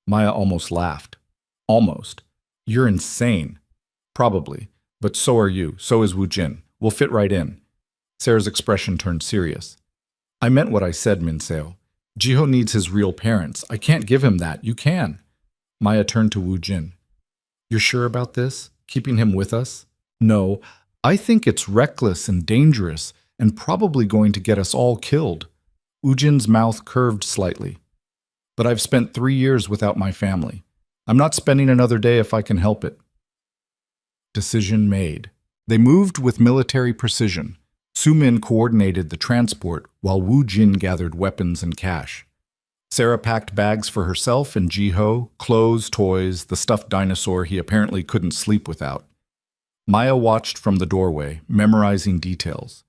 Maya almost laughed. Almost. You're insane. Probably. But so are you. So is Ujin. We'll fit right in. Sarah's expression turned serious. I meant what I said, Minseo. Jiho needs his real parents. I can't give him that. You can. Maya turned to Ujin. You're sure about this? Keeping him with us? No. I think it's reckless and dangerous and probably going to get us all killed. Ujin's mouth curved slightly. But I've spent 3 years without my family. I'm not spending another day if I can help it. Decision made. They moved with military precision. Su-min coordinated the transport while Wu-jin gathered weapons and cash. Sarah packed bags for herself and Jiho, clothes, toys, the stuffed dinosaur he apparently couldn't sleep without. Maya watched from the doorway, memorizing details.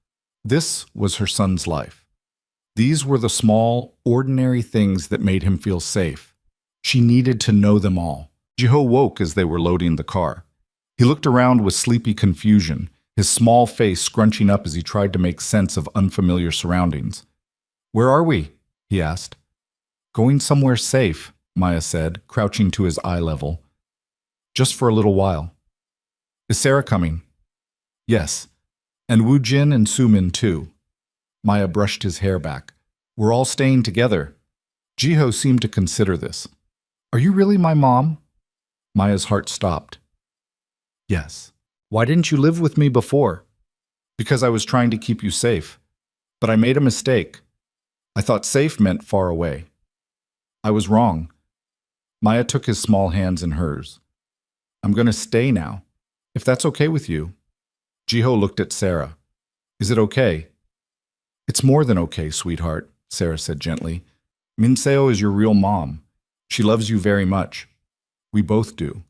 This was her son's life. These were the small, ordinary things that made him feel safe. She needed to know them all. Jiho woke as they were loading the car. He looked around with sleepy confusion, his small face scrunching up as he tried to make sense of unfamiliar surroundings. "Where are we?" he asked. "Going somewhere safe," Maya said, crouching to his eye level. "Just for a little while." "Is Sarah coming?" "Yes. And Wu-jin and Su-min too." Maya brushed his hair back. "We're all staying together." Jiho seemed to consider this. "Are you really my mom?" Maya's heart stopped. "Yes. Why didn't you live with me before?" "Because I was trying to keep you safe. But I made a mistake. I thought safe meant far away. I was wrong." Maya took his small hands in hers. "I'm going to stay now, if that's okay with you." Jiho looked at Sarah. "Is it okay?" "It's more than okay, sweetheart," Sarah said gently. "Minseo is your real mom. She loves you very much. We both do."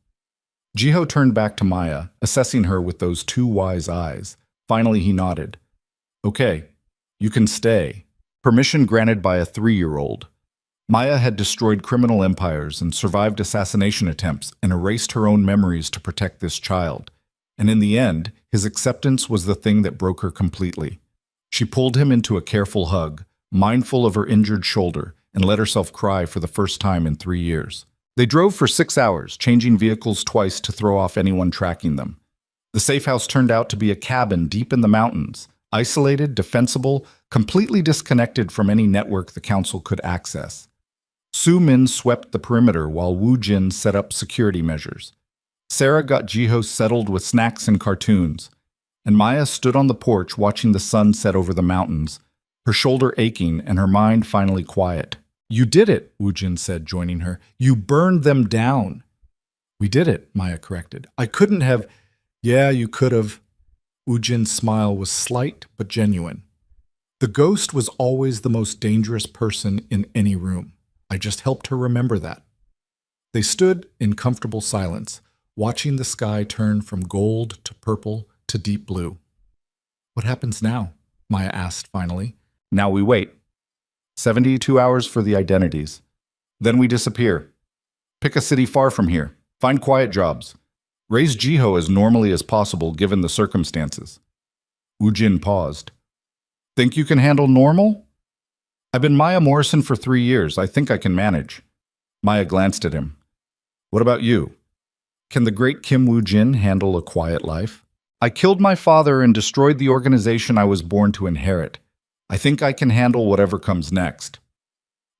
Jiho turned back to Maya, assessing her with those two wise eyes. Finally he nodded. "Okay, you can stay." Permission granted by a 3-year-old. Maya had destroyed criminal empires and survived assassination attempts and erased her own memories to protect this child. And in the end, his acceptance was the thing that broke her completely. She pulled him into a careful hug, mindful of her injured shoulder, and let herself cry for the first time in 3 years. They drove for 6 hours, changing vehicles twice to throw off anyone tracking them. The safe house turned out to be a cabin deep in the mountains, isolated, defensible, completely disconnected from any network the council could access. Su-min swept the perimeter while Wu-jin set up security measures. Sarah got Jiho settled with snacks and cartoons, and Maya stood on the porch watching the sun set over the mountains, her shoulder aching and her mind finally quiet. "You did it," Ujin said, joining her. "You burned them down." "We did it," Maya corrected. "I couldn't have—" "Yeah, you could have." Ujin's smile was slight but genuine. "The ghost was always the most dangerous person in any room. I just helped her remember that." They stood in comfortable silence, watching the sky turn from gold to purple to deep blue. "What happens now?" Maya asked finally. "Now we wait. 72 hours for the identities. Then we disappear. Pick a city far from here. Find quiet jobs. Raise Jiho as normally as possible given the circumstances." Ujin paused. "Think you can handle normal?" "I've been Maya Morrison for 3 years. I think I can manage." Maya glanced at him. "What about you? Can the great Kim Woo-jin handle a quiet life?" "I killed my father and destroyed the organization I was born to inherit. I think I can handle whatever comes next."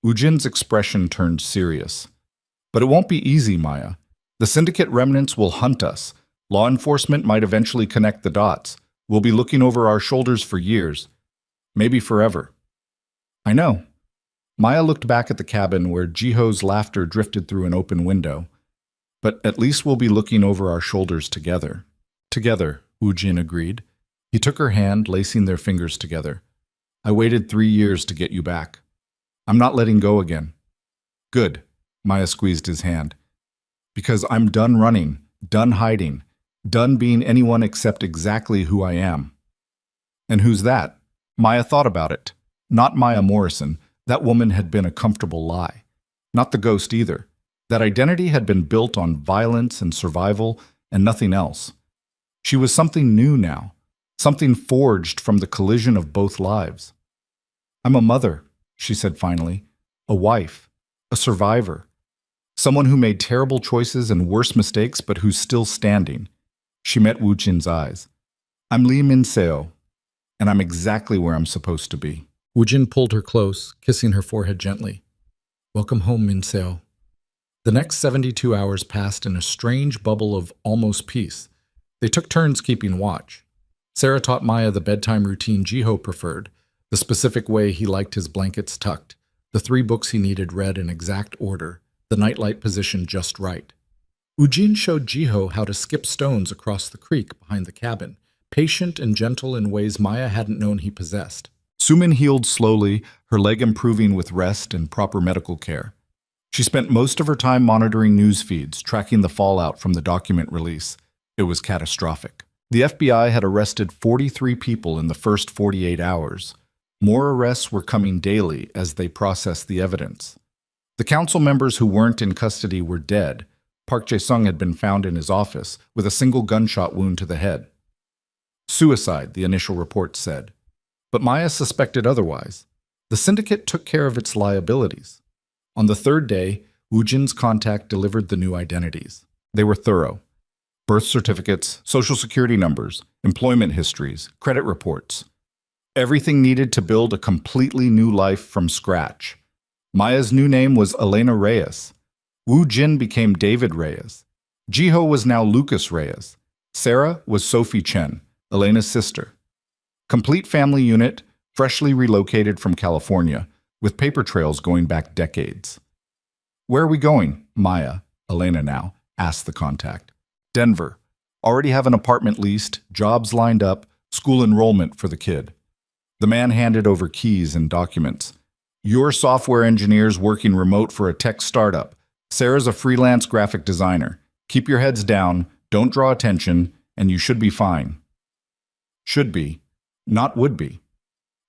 Ujin's expression turned serious. "But it won't be easy, Maya. The syndicate remnants will hunt us. Law enforcement might eventually connect the dots. We'll be looking over our shoulders for years. Maybe forever." "I know." Maya looked back at the cabin where Jiho's laughter drifted through an open window. "But at least we'll be looking over our shoulders together." "Together," Ujin agreed. He took her hand, lacing their fingers together. "I waited 3 years to get you back. I'm not letting go again." "Good." Maya squeezed his hand. "Because I'm done running, done hiding, done being anyone except exactly who I am." "And who's that?" Maya thought about it. Not Maya Morrison. That woman had been a comfortable lie. Not the ghost either. That identity had been built on violence and survival and nothing else. She was something new now, something forged from the collision of both lives. "I'm a mother," she said finally, "a wife, a survivor, someone who made terrible choices and worse mistakes but who's still standing." She met Wu-jin's eyes. "I'm Lee Min-seo, and I'm exactly where I'm supposed to be." Wu-jin pulled her close, kissing her forehead gently. "Welcome home, Min-seo." The next 72 hours passed in a strange bubble of almost peace. They took turns keeping watch. Sarah taught Maya the bedtime routine Jiho preferred, the specific way he liked his blankets tucked, the 3 books he needed read in exact order, the nightlight positioned just right. Ujin showed Jiho how to skip stones across the creek behind the cabin, patient and gentle in ways Maya hadn't known he possessed. Sumin healed slowly, her leg improving with rest and proper medical care. She spent most of her time monitoring news feeds, tracking the fallout from the document release. It was catastrophic. The FBI had arrested 43 people in the first 48 hours. More arrests were coming daily as they processed the evidence. The council members who weren't in custody were dead. Park Jae-sung had been found in his office with a single gunshot wound to the head. Suicide, the initial report said. But Maya suspected otherwise. The syndicate took care of its liabilities. On the 3rd day, Ujin's contact delivered the new identities. They were thorough. Birth certificates, social security numbers, employment histories, credit reports. Everything needed to build a completely new life from scratch. Maya's new name was Elena Reyes. Ujin became David Reyes. Jiho was now Lucas Reyes. Sarah was Sophie Chen, Elena's sister. Complete family unit, freshly relocated from California, with paper trails going back decades. Where are we going, Maya, Elena now, asked the contact. Denver. Already have an apartment leased, jobs lined up, school enrollment for the kid. The man handed over keys and documents. You're software engineers working remote for a tech startup. Sarah's a freelance graphic designer. Keep your heads down, don't draw attention, and you should be fine. Should be, not would be.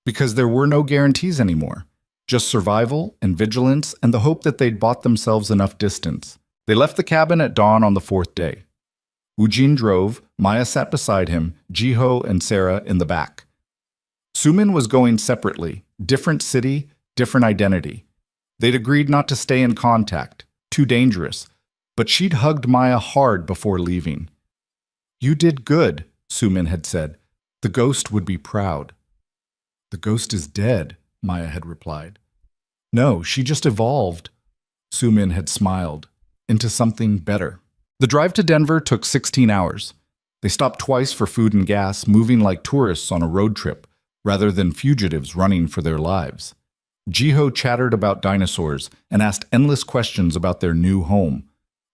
Because there were no guarantees anymore. Just survival and vigilance and the hope that they'd bought themselves enough distance. They left the cabin at dawn on the 4th day. Ujin drove, Maya sat beside him, Jiho and Sarah in the back. Sumin was going separately, different city, different identity. They'd agreed not to stay in contact, too dangerous, but she'd hugged Maya hard before leaving. You did good, Sumin had said. The ghost would be proud. The ghost is dead, Maya had replied. No, she just evolved, Sumin had smiled, into something better. The drive to Denver took 16 hours. They stopped twice for food and gas, moving like tourists on a road trip, rather than fugitives running for their lives. Jiho chattered about dinosaurs and asked endless questions about their new home.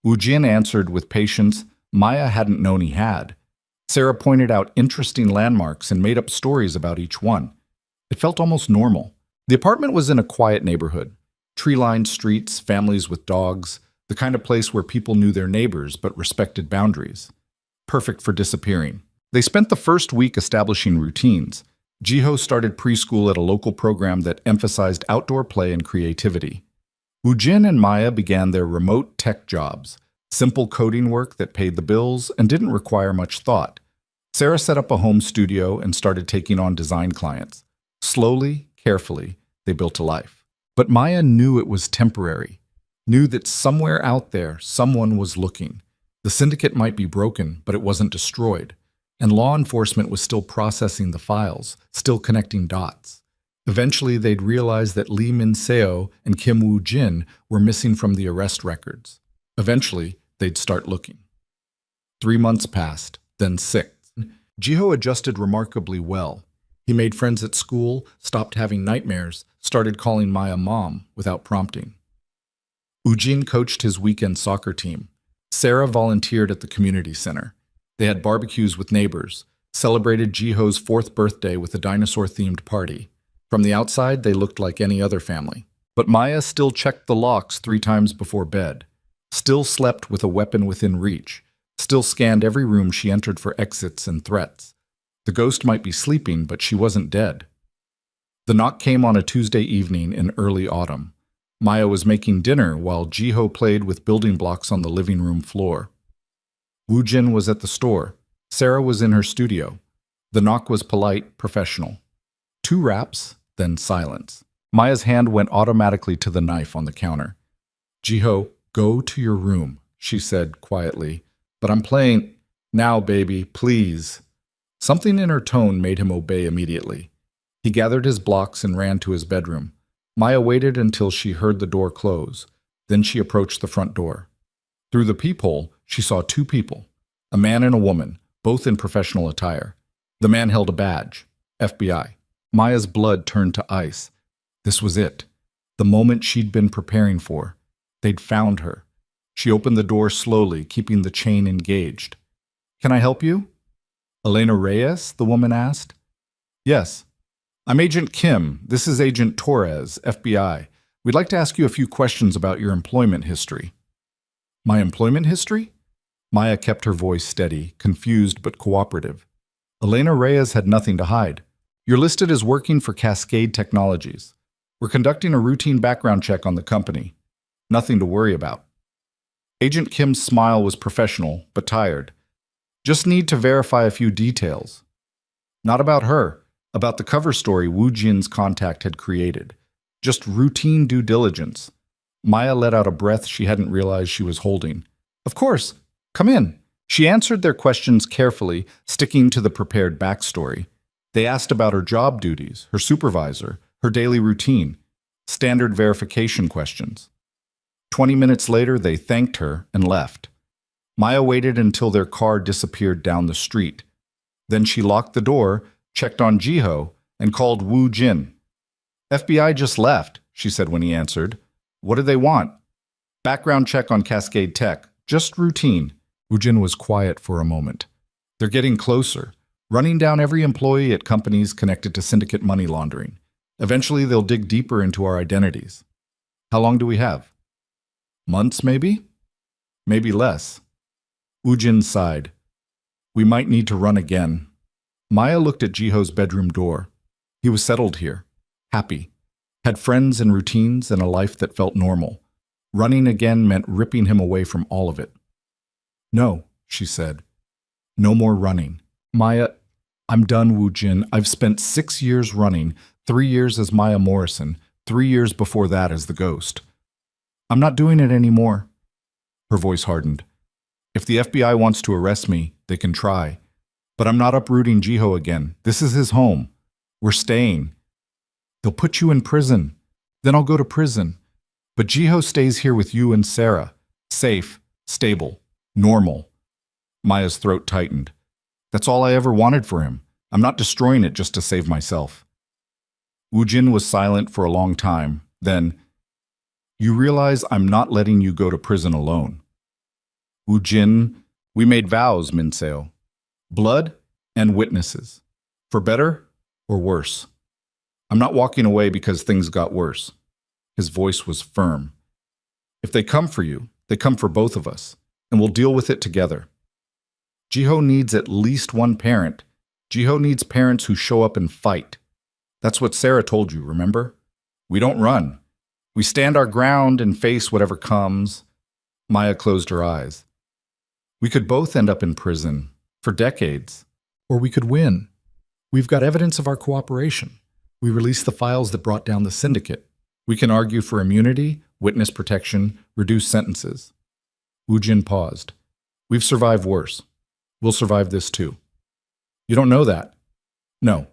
Ujin answered with patience Maya hadn't known he had. Sarah pointed out interesting landmarks and made up stories about each one. It felt almost normal. The apartment was in a quiet neighborhood. Tree-lined streets, families with dogs, the kind of place where people knew their neighbors but respected boundaries. Perfect for disappearing. They spent the first week establishing routines. Jiho started preschool at a local program that emphasized outdoor play and creativity. Ujin and Maya began their remote tech jobs, simple coding work that paid the bills and didn't require much thought. Sarah set up a home studio and started taking on design clients. Slowly, carefully, they built a life. But Maya knew it was temporary, knew that somewhere out there someone was looking. The syndicate might be broken, but it wasn't destroyed. And law enforcement was still processing the files, still connecting dots. Eventually, they'd realize that Lee Min-seo and Kim Woo-jin were missing from the arrest records. Eventually, they'd start looking. 3 months passed, then 6. Jiho adjusted remarkably well. He made friends at school, stopped having nightmares, started calling Maya mom without prompting. Ujin coached his weekend soccer team. Sarah volunteered at the community center. They had barbecues with neighbors, celebrated Jiho's 4th birthday with a dinosaur-themed party. From the outside, they looked like any other family. But Maya still checked the locks 3 times before bed, still slept with a weapon within reach, still scanned every room she entered for exits and threats. The ghost might be sleeping, but she wasn't dead. The knock came on a Tuesday evening in early autumn. Maya was making dinner while Jiho played with building blocks on the living room floor. Ujin was at the store. Sarah was in her studio. The knock was polite, professional. 2 raps, then silence. Maya's hand went automatically to the knife on the counter. Jiho, go to your room, she said quietly. But I'm playing. Now, baby, please. Something in her tone made him obey immediately. He gathered his blocks and ran to his bedroom. Maya waited until she heard the door close. Then she approached the front door. Through the peephole, she saw 2 people, a man and a woman, both in professional attire. The man held a badge, FBI. Maya's blood turned to ice. This was it. The moment she'd been preparing for. They'd found her. She opened the door slowly, keeping the chain engaged. "Can I help you?" "Elena Reyes?" the woman asked. "Yes. I'm Agent Kim. This is Agent Torres, FBI. We'd like to ask you a few questions about your employment history." "My employment history?" Maya kept her voice steady, confused but cooperative. Elena Reyes had nothing to hide. "You're listed as working for Cascade Technologies. We're conducting a routine background check on the company. Nothing to worry about." Agent Kim's smile was professional, but tired. "Just need to verify a few details." "Not about her, about the cover story Ujin's contact had created. Just routine due diligence." Maya let out a breath she hadn't realized she was holding. "Of course. Come in." She answered their questions carefully, sticking to the prepared backstory. They asked about her job duties, her supervisor, her daily routine, standard verification questions. 20 minutes later, they thanked her and left. Maya waited until their car disappeared down the street. Then she locked the door, checked on Jiho, and called Ujin. "FBI just left," she said when he answered. "What do they want?" "Background check on Cascade Tech. Just routine." Ujin was quiet for a moment. "They're getting closer, running down every employee at companies connected to syndicate money laundering. Eventually, they'll dig deeper into our identities." "How long do we have?" "Months, maybe?" "Maybe less." Ujin sighed. "We might need to run again." Maya looked at Jiho's bedroom door. He was settled here, happy, had friends and routines and a life that felt normal. Running again meant ripping him away from all of it. "No," she said. "No more running." "Maya, I'm done, Ujin. I've spent 6 years running, 3 years as Maya Morrison, 3 years before that as the ghost. I'm not doing it anymore." Her voice hardened. "If the FBI wants to arrest me, they can try. But I'm not uprooting Jiho again. This is his home. We're staying. They'll put you in prison. Then I'll go to prison. But Jiho stays here with you and Sarah. Safe, stable, normal." Maya's throat tightened. "That's all I ever wanted for him. I'm not destroying it just to save myself." Ujin was silent for a long time. Then, "You realize I'm not letting you go to prison alone." "Ujin, we made vows, Minseo. Blood and witnesses. For better or worse. I'm not walking away because things got worse." His voice was firm. "If they come for you, they come for both of us, and we'll deal with it together. Jiho needs at least one parent. Jiho needs parents who show up and fight. That's what Sarah told you, remember? We don't run. We stand our ground and face whatever comes." Maya closed her eyes. "We could both end up in prison, for decades. Or we could win. We've got evidence of our cooperation. We released the files that brought down the syndicate. We can argue for immunity, witness protection, reduced sentences." Ujin paused. "We've survived worse. We'll survive this too." "You don't know that." "No,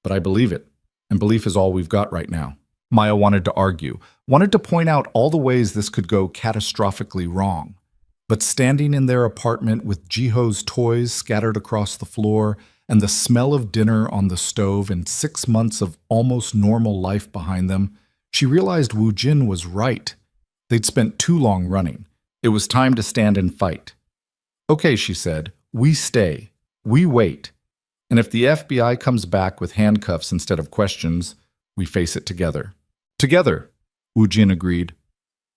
but I believe it, and belief is all we've got right now." Maya wanted to argue, wanted to point out all the ways this could go catastrophically wrong. But standing in their apartment with Jiho's toys scattered across the floor and the smell of dinner on the stove and 6 months of almost normal life behind them, she realized Ujin was right. They'd spent too long running. It was time to stand and fight. "Okay," she said, "we stay. We wait. And if the FBI comes back with handcuffs instead of questions, we face it together." "Together," Ujin agreed.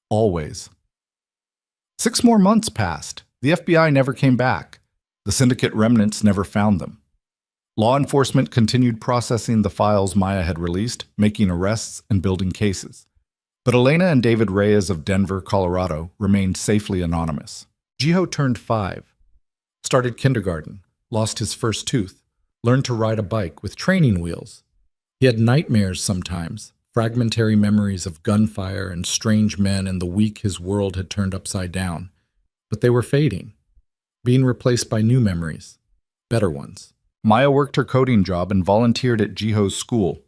"Always." 6 more months passed. The FBI never came back. The syndicate remnants never found them. Law enforcement continued processing the files Maya had released, making arrests and building cases. But Elena and David Reyes of Denver, Colorado, remained safely anonymous. Jiho turned 5, started kindergarten, lost his first tooth, learned to ride a bike with training wheels. He had nightmares sometimes, fragmentary memories of gunfire and strange men and the week his world had turned upside down. But they were fading, being replaced by new memories, better ones. Maya worked her coding job and volunteered at Jiho's school.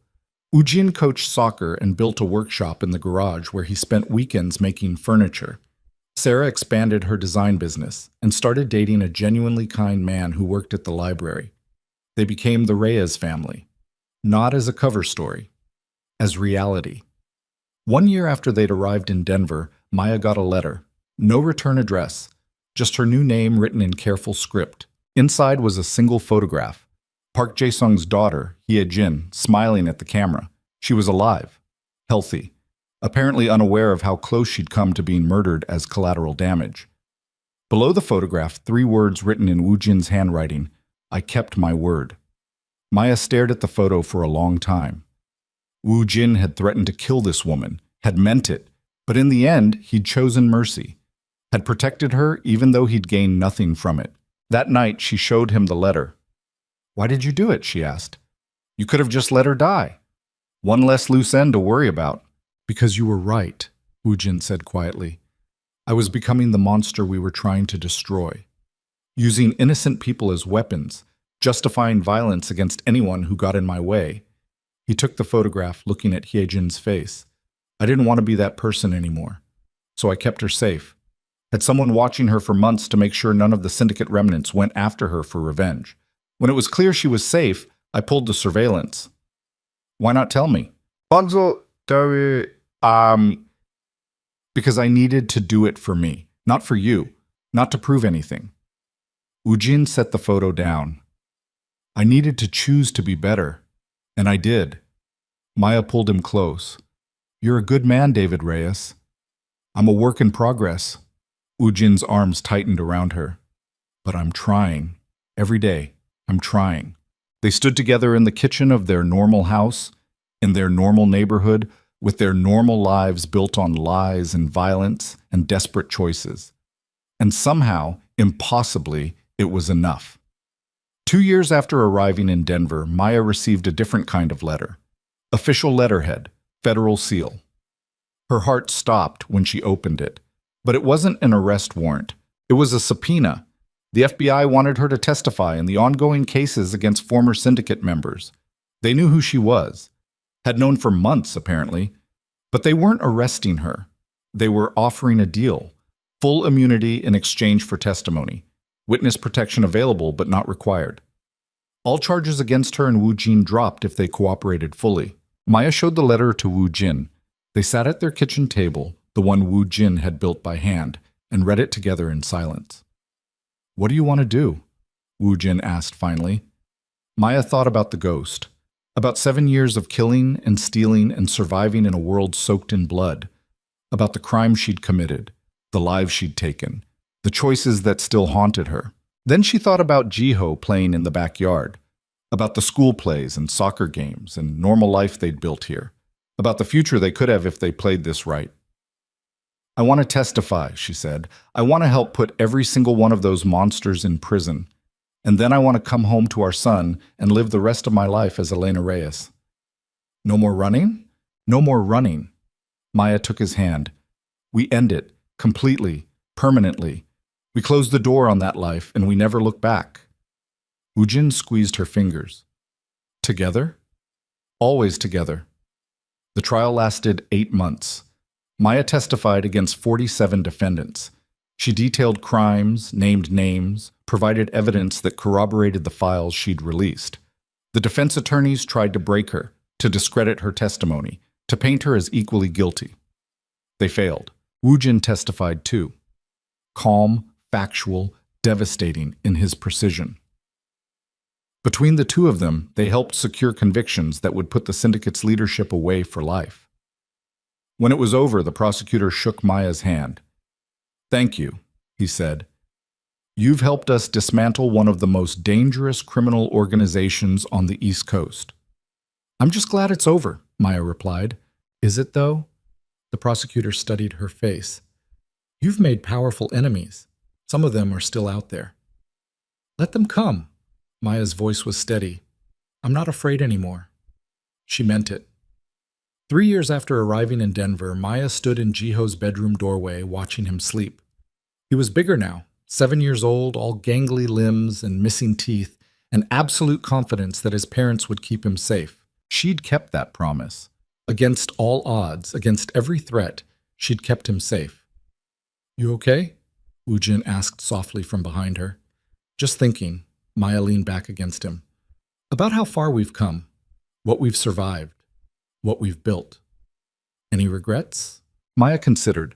Ujin coached soccer and built a workshop in the garage where he spent weekends making furniture. Sarah expanded her design business and started dating a genuinely kind man who worked at the library. They became the Reyes family. Not as a cover story, as reality. 1 year after they'd arrived in Denver, Maya got a letter. No return address, just her new name written in careful script. Inside was a single photograph. Park Jae-sung's daughter, Ujin, smiling at the camera. She was alive, healthy, apparently unaware of how close she'd come to being murdered as collateral damage. Below the photograph, 3 words written in Ujin's handwriting: "I kept my word." Maya stared at the photo for a long time. Ujin had threatened to kill this woman, had meant it, but in the end, he'd chosen mercy, had protected her even though he'd gained nothing from it. That night, she showed him the letter. "Why did you do it?" she asked. "You could have just let her die. One less loose end to worry about." "Because you were right," Ujin said quietly. "I was becoming the monster we were trying to destroy, using innocent people as weapons, justifying violence against anyone who got in my way." He took the photograph, looking at Hyejin's face. "I didn't want to be that person anymore, so I kept her safe. Had someone watching her for months to make sure none of the syndicate remnants went after her for revenge. When it was clear she was safe, I pulled the surveillance." "Why not tell me?" Also, there Because I needed to do it for me, not for you, not to prove anything." Ujin set the photo down. "I needed to choose to be better, and I did." Maya pulled him close. "You're a good man, David Reyes." "I'm a work in progress." Ujin's arms tightened around her. "But I'm trying. Every day, I'm trying." They stood together in the kitchen of their normal house, in their normal neighborhood, with their normal lives built on lies and violence and desperate choices. And somehow, impossibly, it was enough. 2 years after arriving in Denver, Maya received a different kind of letter. Official letterhead, federal seal. Her heart stopped when she opened it. But it wasn't an arrest warrant. It was a subpoena. The FBI wanted her to testify in the ongoing cases against former syndicate members. They knew who she was. Had known for months, apparently. But they weren't arresting her. They were offering a deal. Full immunity in exchange for testimony. Witness protection available but not required. All charges against her and Ujin dropped if they cooperated fully. Maya showed the letter to Ujin. They sat at their kitchen table, the one Ujin had built by hand, and read it together in silence. "What do you want to do?" Ujin asked finally. Maya thought about the ghost. About 7 years of killing and stealing and surviving in a world soaked in blood. About the crimes she'd committed, the lives she'd taken, the choices that still haunted her. Then she thought about Jiho playing in the backyard, about the school plays and soccer games and normal life they'd built here, about the future they could have if they played this right. "I want to testify," she said. "I want to help put every single one of those monsters in prison. And then I want to come home to our son and live the rest of my life as Elena Reyes." "No more running?" "No more running." Maya took his hand. "We end it, completely, permanently. We close the door on that life and we never look back." Ujin squeezed her fingers. "Together?" "Always together." The trial lasted 8 months. Maya testified against 47 defendants. She detailed crimes, named names, provided evidence that corroborated the files she'd released. The defense attorneys tried to break her, to discredit her testimony, to paint her as equally guilty. They failed. Ujin testified too. Calm, factual, devastating in his precision. Between the two of them, they helped secure convictions that would put the syndicate's leadership away for life. When it was over, the prosecutor shook Maya's hand. "Thank you," he said. "You've helped us dismantle one of the most dangerous criminal organizations on the East Coast." "I'm just glad it's over," Maya replied. "Is it, though?" The prosecutor studied her face. "You've made powerful enemies. Some of them are still out there." "Let them come." Maya's voice was steady. "I'm not afraid anymore." She meant it. 3 years after arriving in Denver, Maya stood in Jiho's bedroom doorway watching him sleep. He was bigger now, 7 years old, all gangly limbs and missing teeth, and absolute confidence that his parents would keep him safe. She'd kept that promise. Against all odds, against every threat, she'd kept him safe. "You okay?" Ujin asked softly from behind her. "Just thinking." Maya leaned back against him. "About how far we've come. what we've survived, what we've built. Any regrets? Maya considered.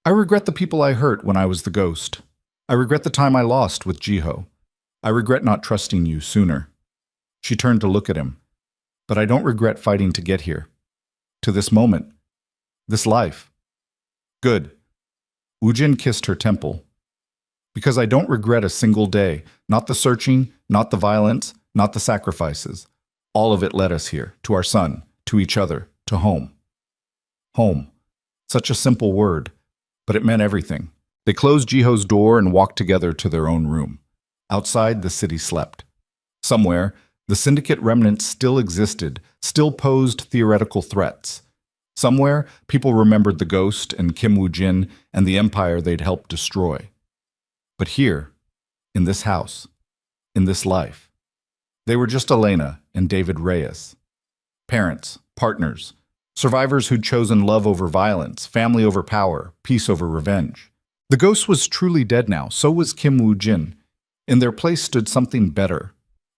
I regret the people I hurt when I was the ghost. I regret the time I lost with Jiho. I regret not trusting you sooner. She turned to look at him. But I don't regret fighting to get here. To this moment. This life. Good. Ujin kissed her temple. Because I don't regret a single day. Not the searching, not the violence, not the sacrifices. All of it led us here, to our son, to each other, to home. Home. Such a simple word, but it meant everything. They closed Jiho's door and walked together to their own room. Outside, the city slept. Somewhere, the syndicate remnants still existed, still posed theoretical threats. Somewhere, people remembered the ghost and Kim Ujin and the empire they'd helped destroy. But here, in this house, in this life, they were just Elena and David Reyes. Parents, partners, survivors who'd chosen love over violence, family over power, peace over revenge. The ghost was truly dead now, so was Kim Woo-jin. In their place stood something better,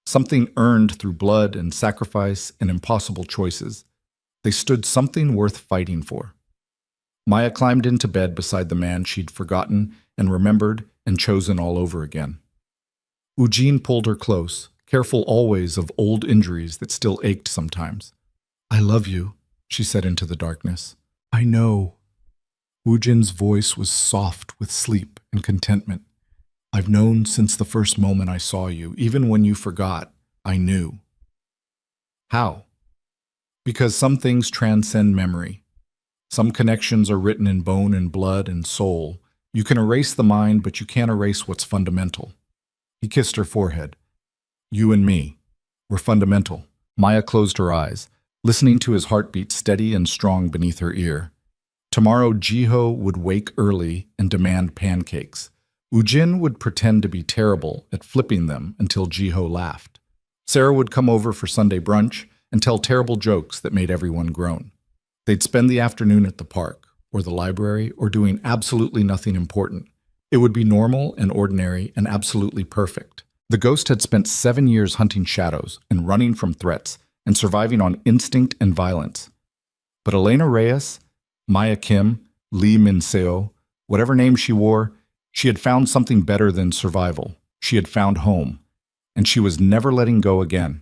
something earned through blood and sacrifice and impossible choices. They stood something worth fighting for. Maya climbed into bed beside the man she'd forgotten and remembered and chosen all over again. Ujin pulled her close, careful always of old injuries that still ached sometimes. I love you, she said into the darkness. I know. Ujin's voice was soft with sleep and contentment. I've known since the first moment I saw you. Even when you forgot, I knew. How? Because some things transcend memory. Some connections are written in bone and blood and soul. You can erase the mind, but you can't erase what's fundamental. He kissed her forehead. You and me. We're fundamental. Maya closed her eyes, listening to his heartbeat steady and strong beneath her ear. Tomorrow, Jiho would wake early and demand pancakes. Ujin would pretend to be terrible at flipping them until Jiho laughed. Sarah would come over for Sunday brunch and tell terrible jokes that made everyone groan. They'd spend the afternoon at the park, or the library, or doing absolutely nothing important. It would be normal and ordinary and absolutely perfect. The ghost had spent 7 years hunting shadows and running from threats and surviving on instinct and violence. But Elena Reyes, Maya Kim, Lee Min-seo, whatever name she wore, she had found something better than survival. She had found home, and she was never letting go again.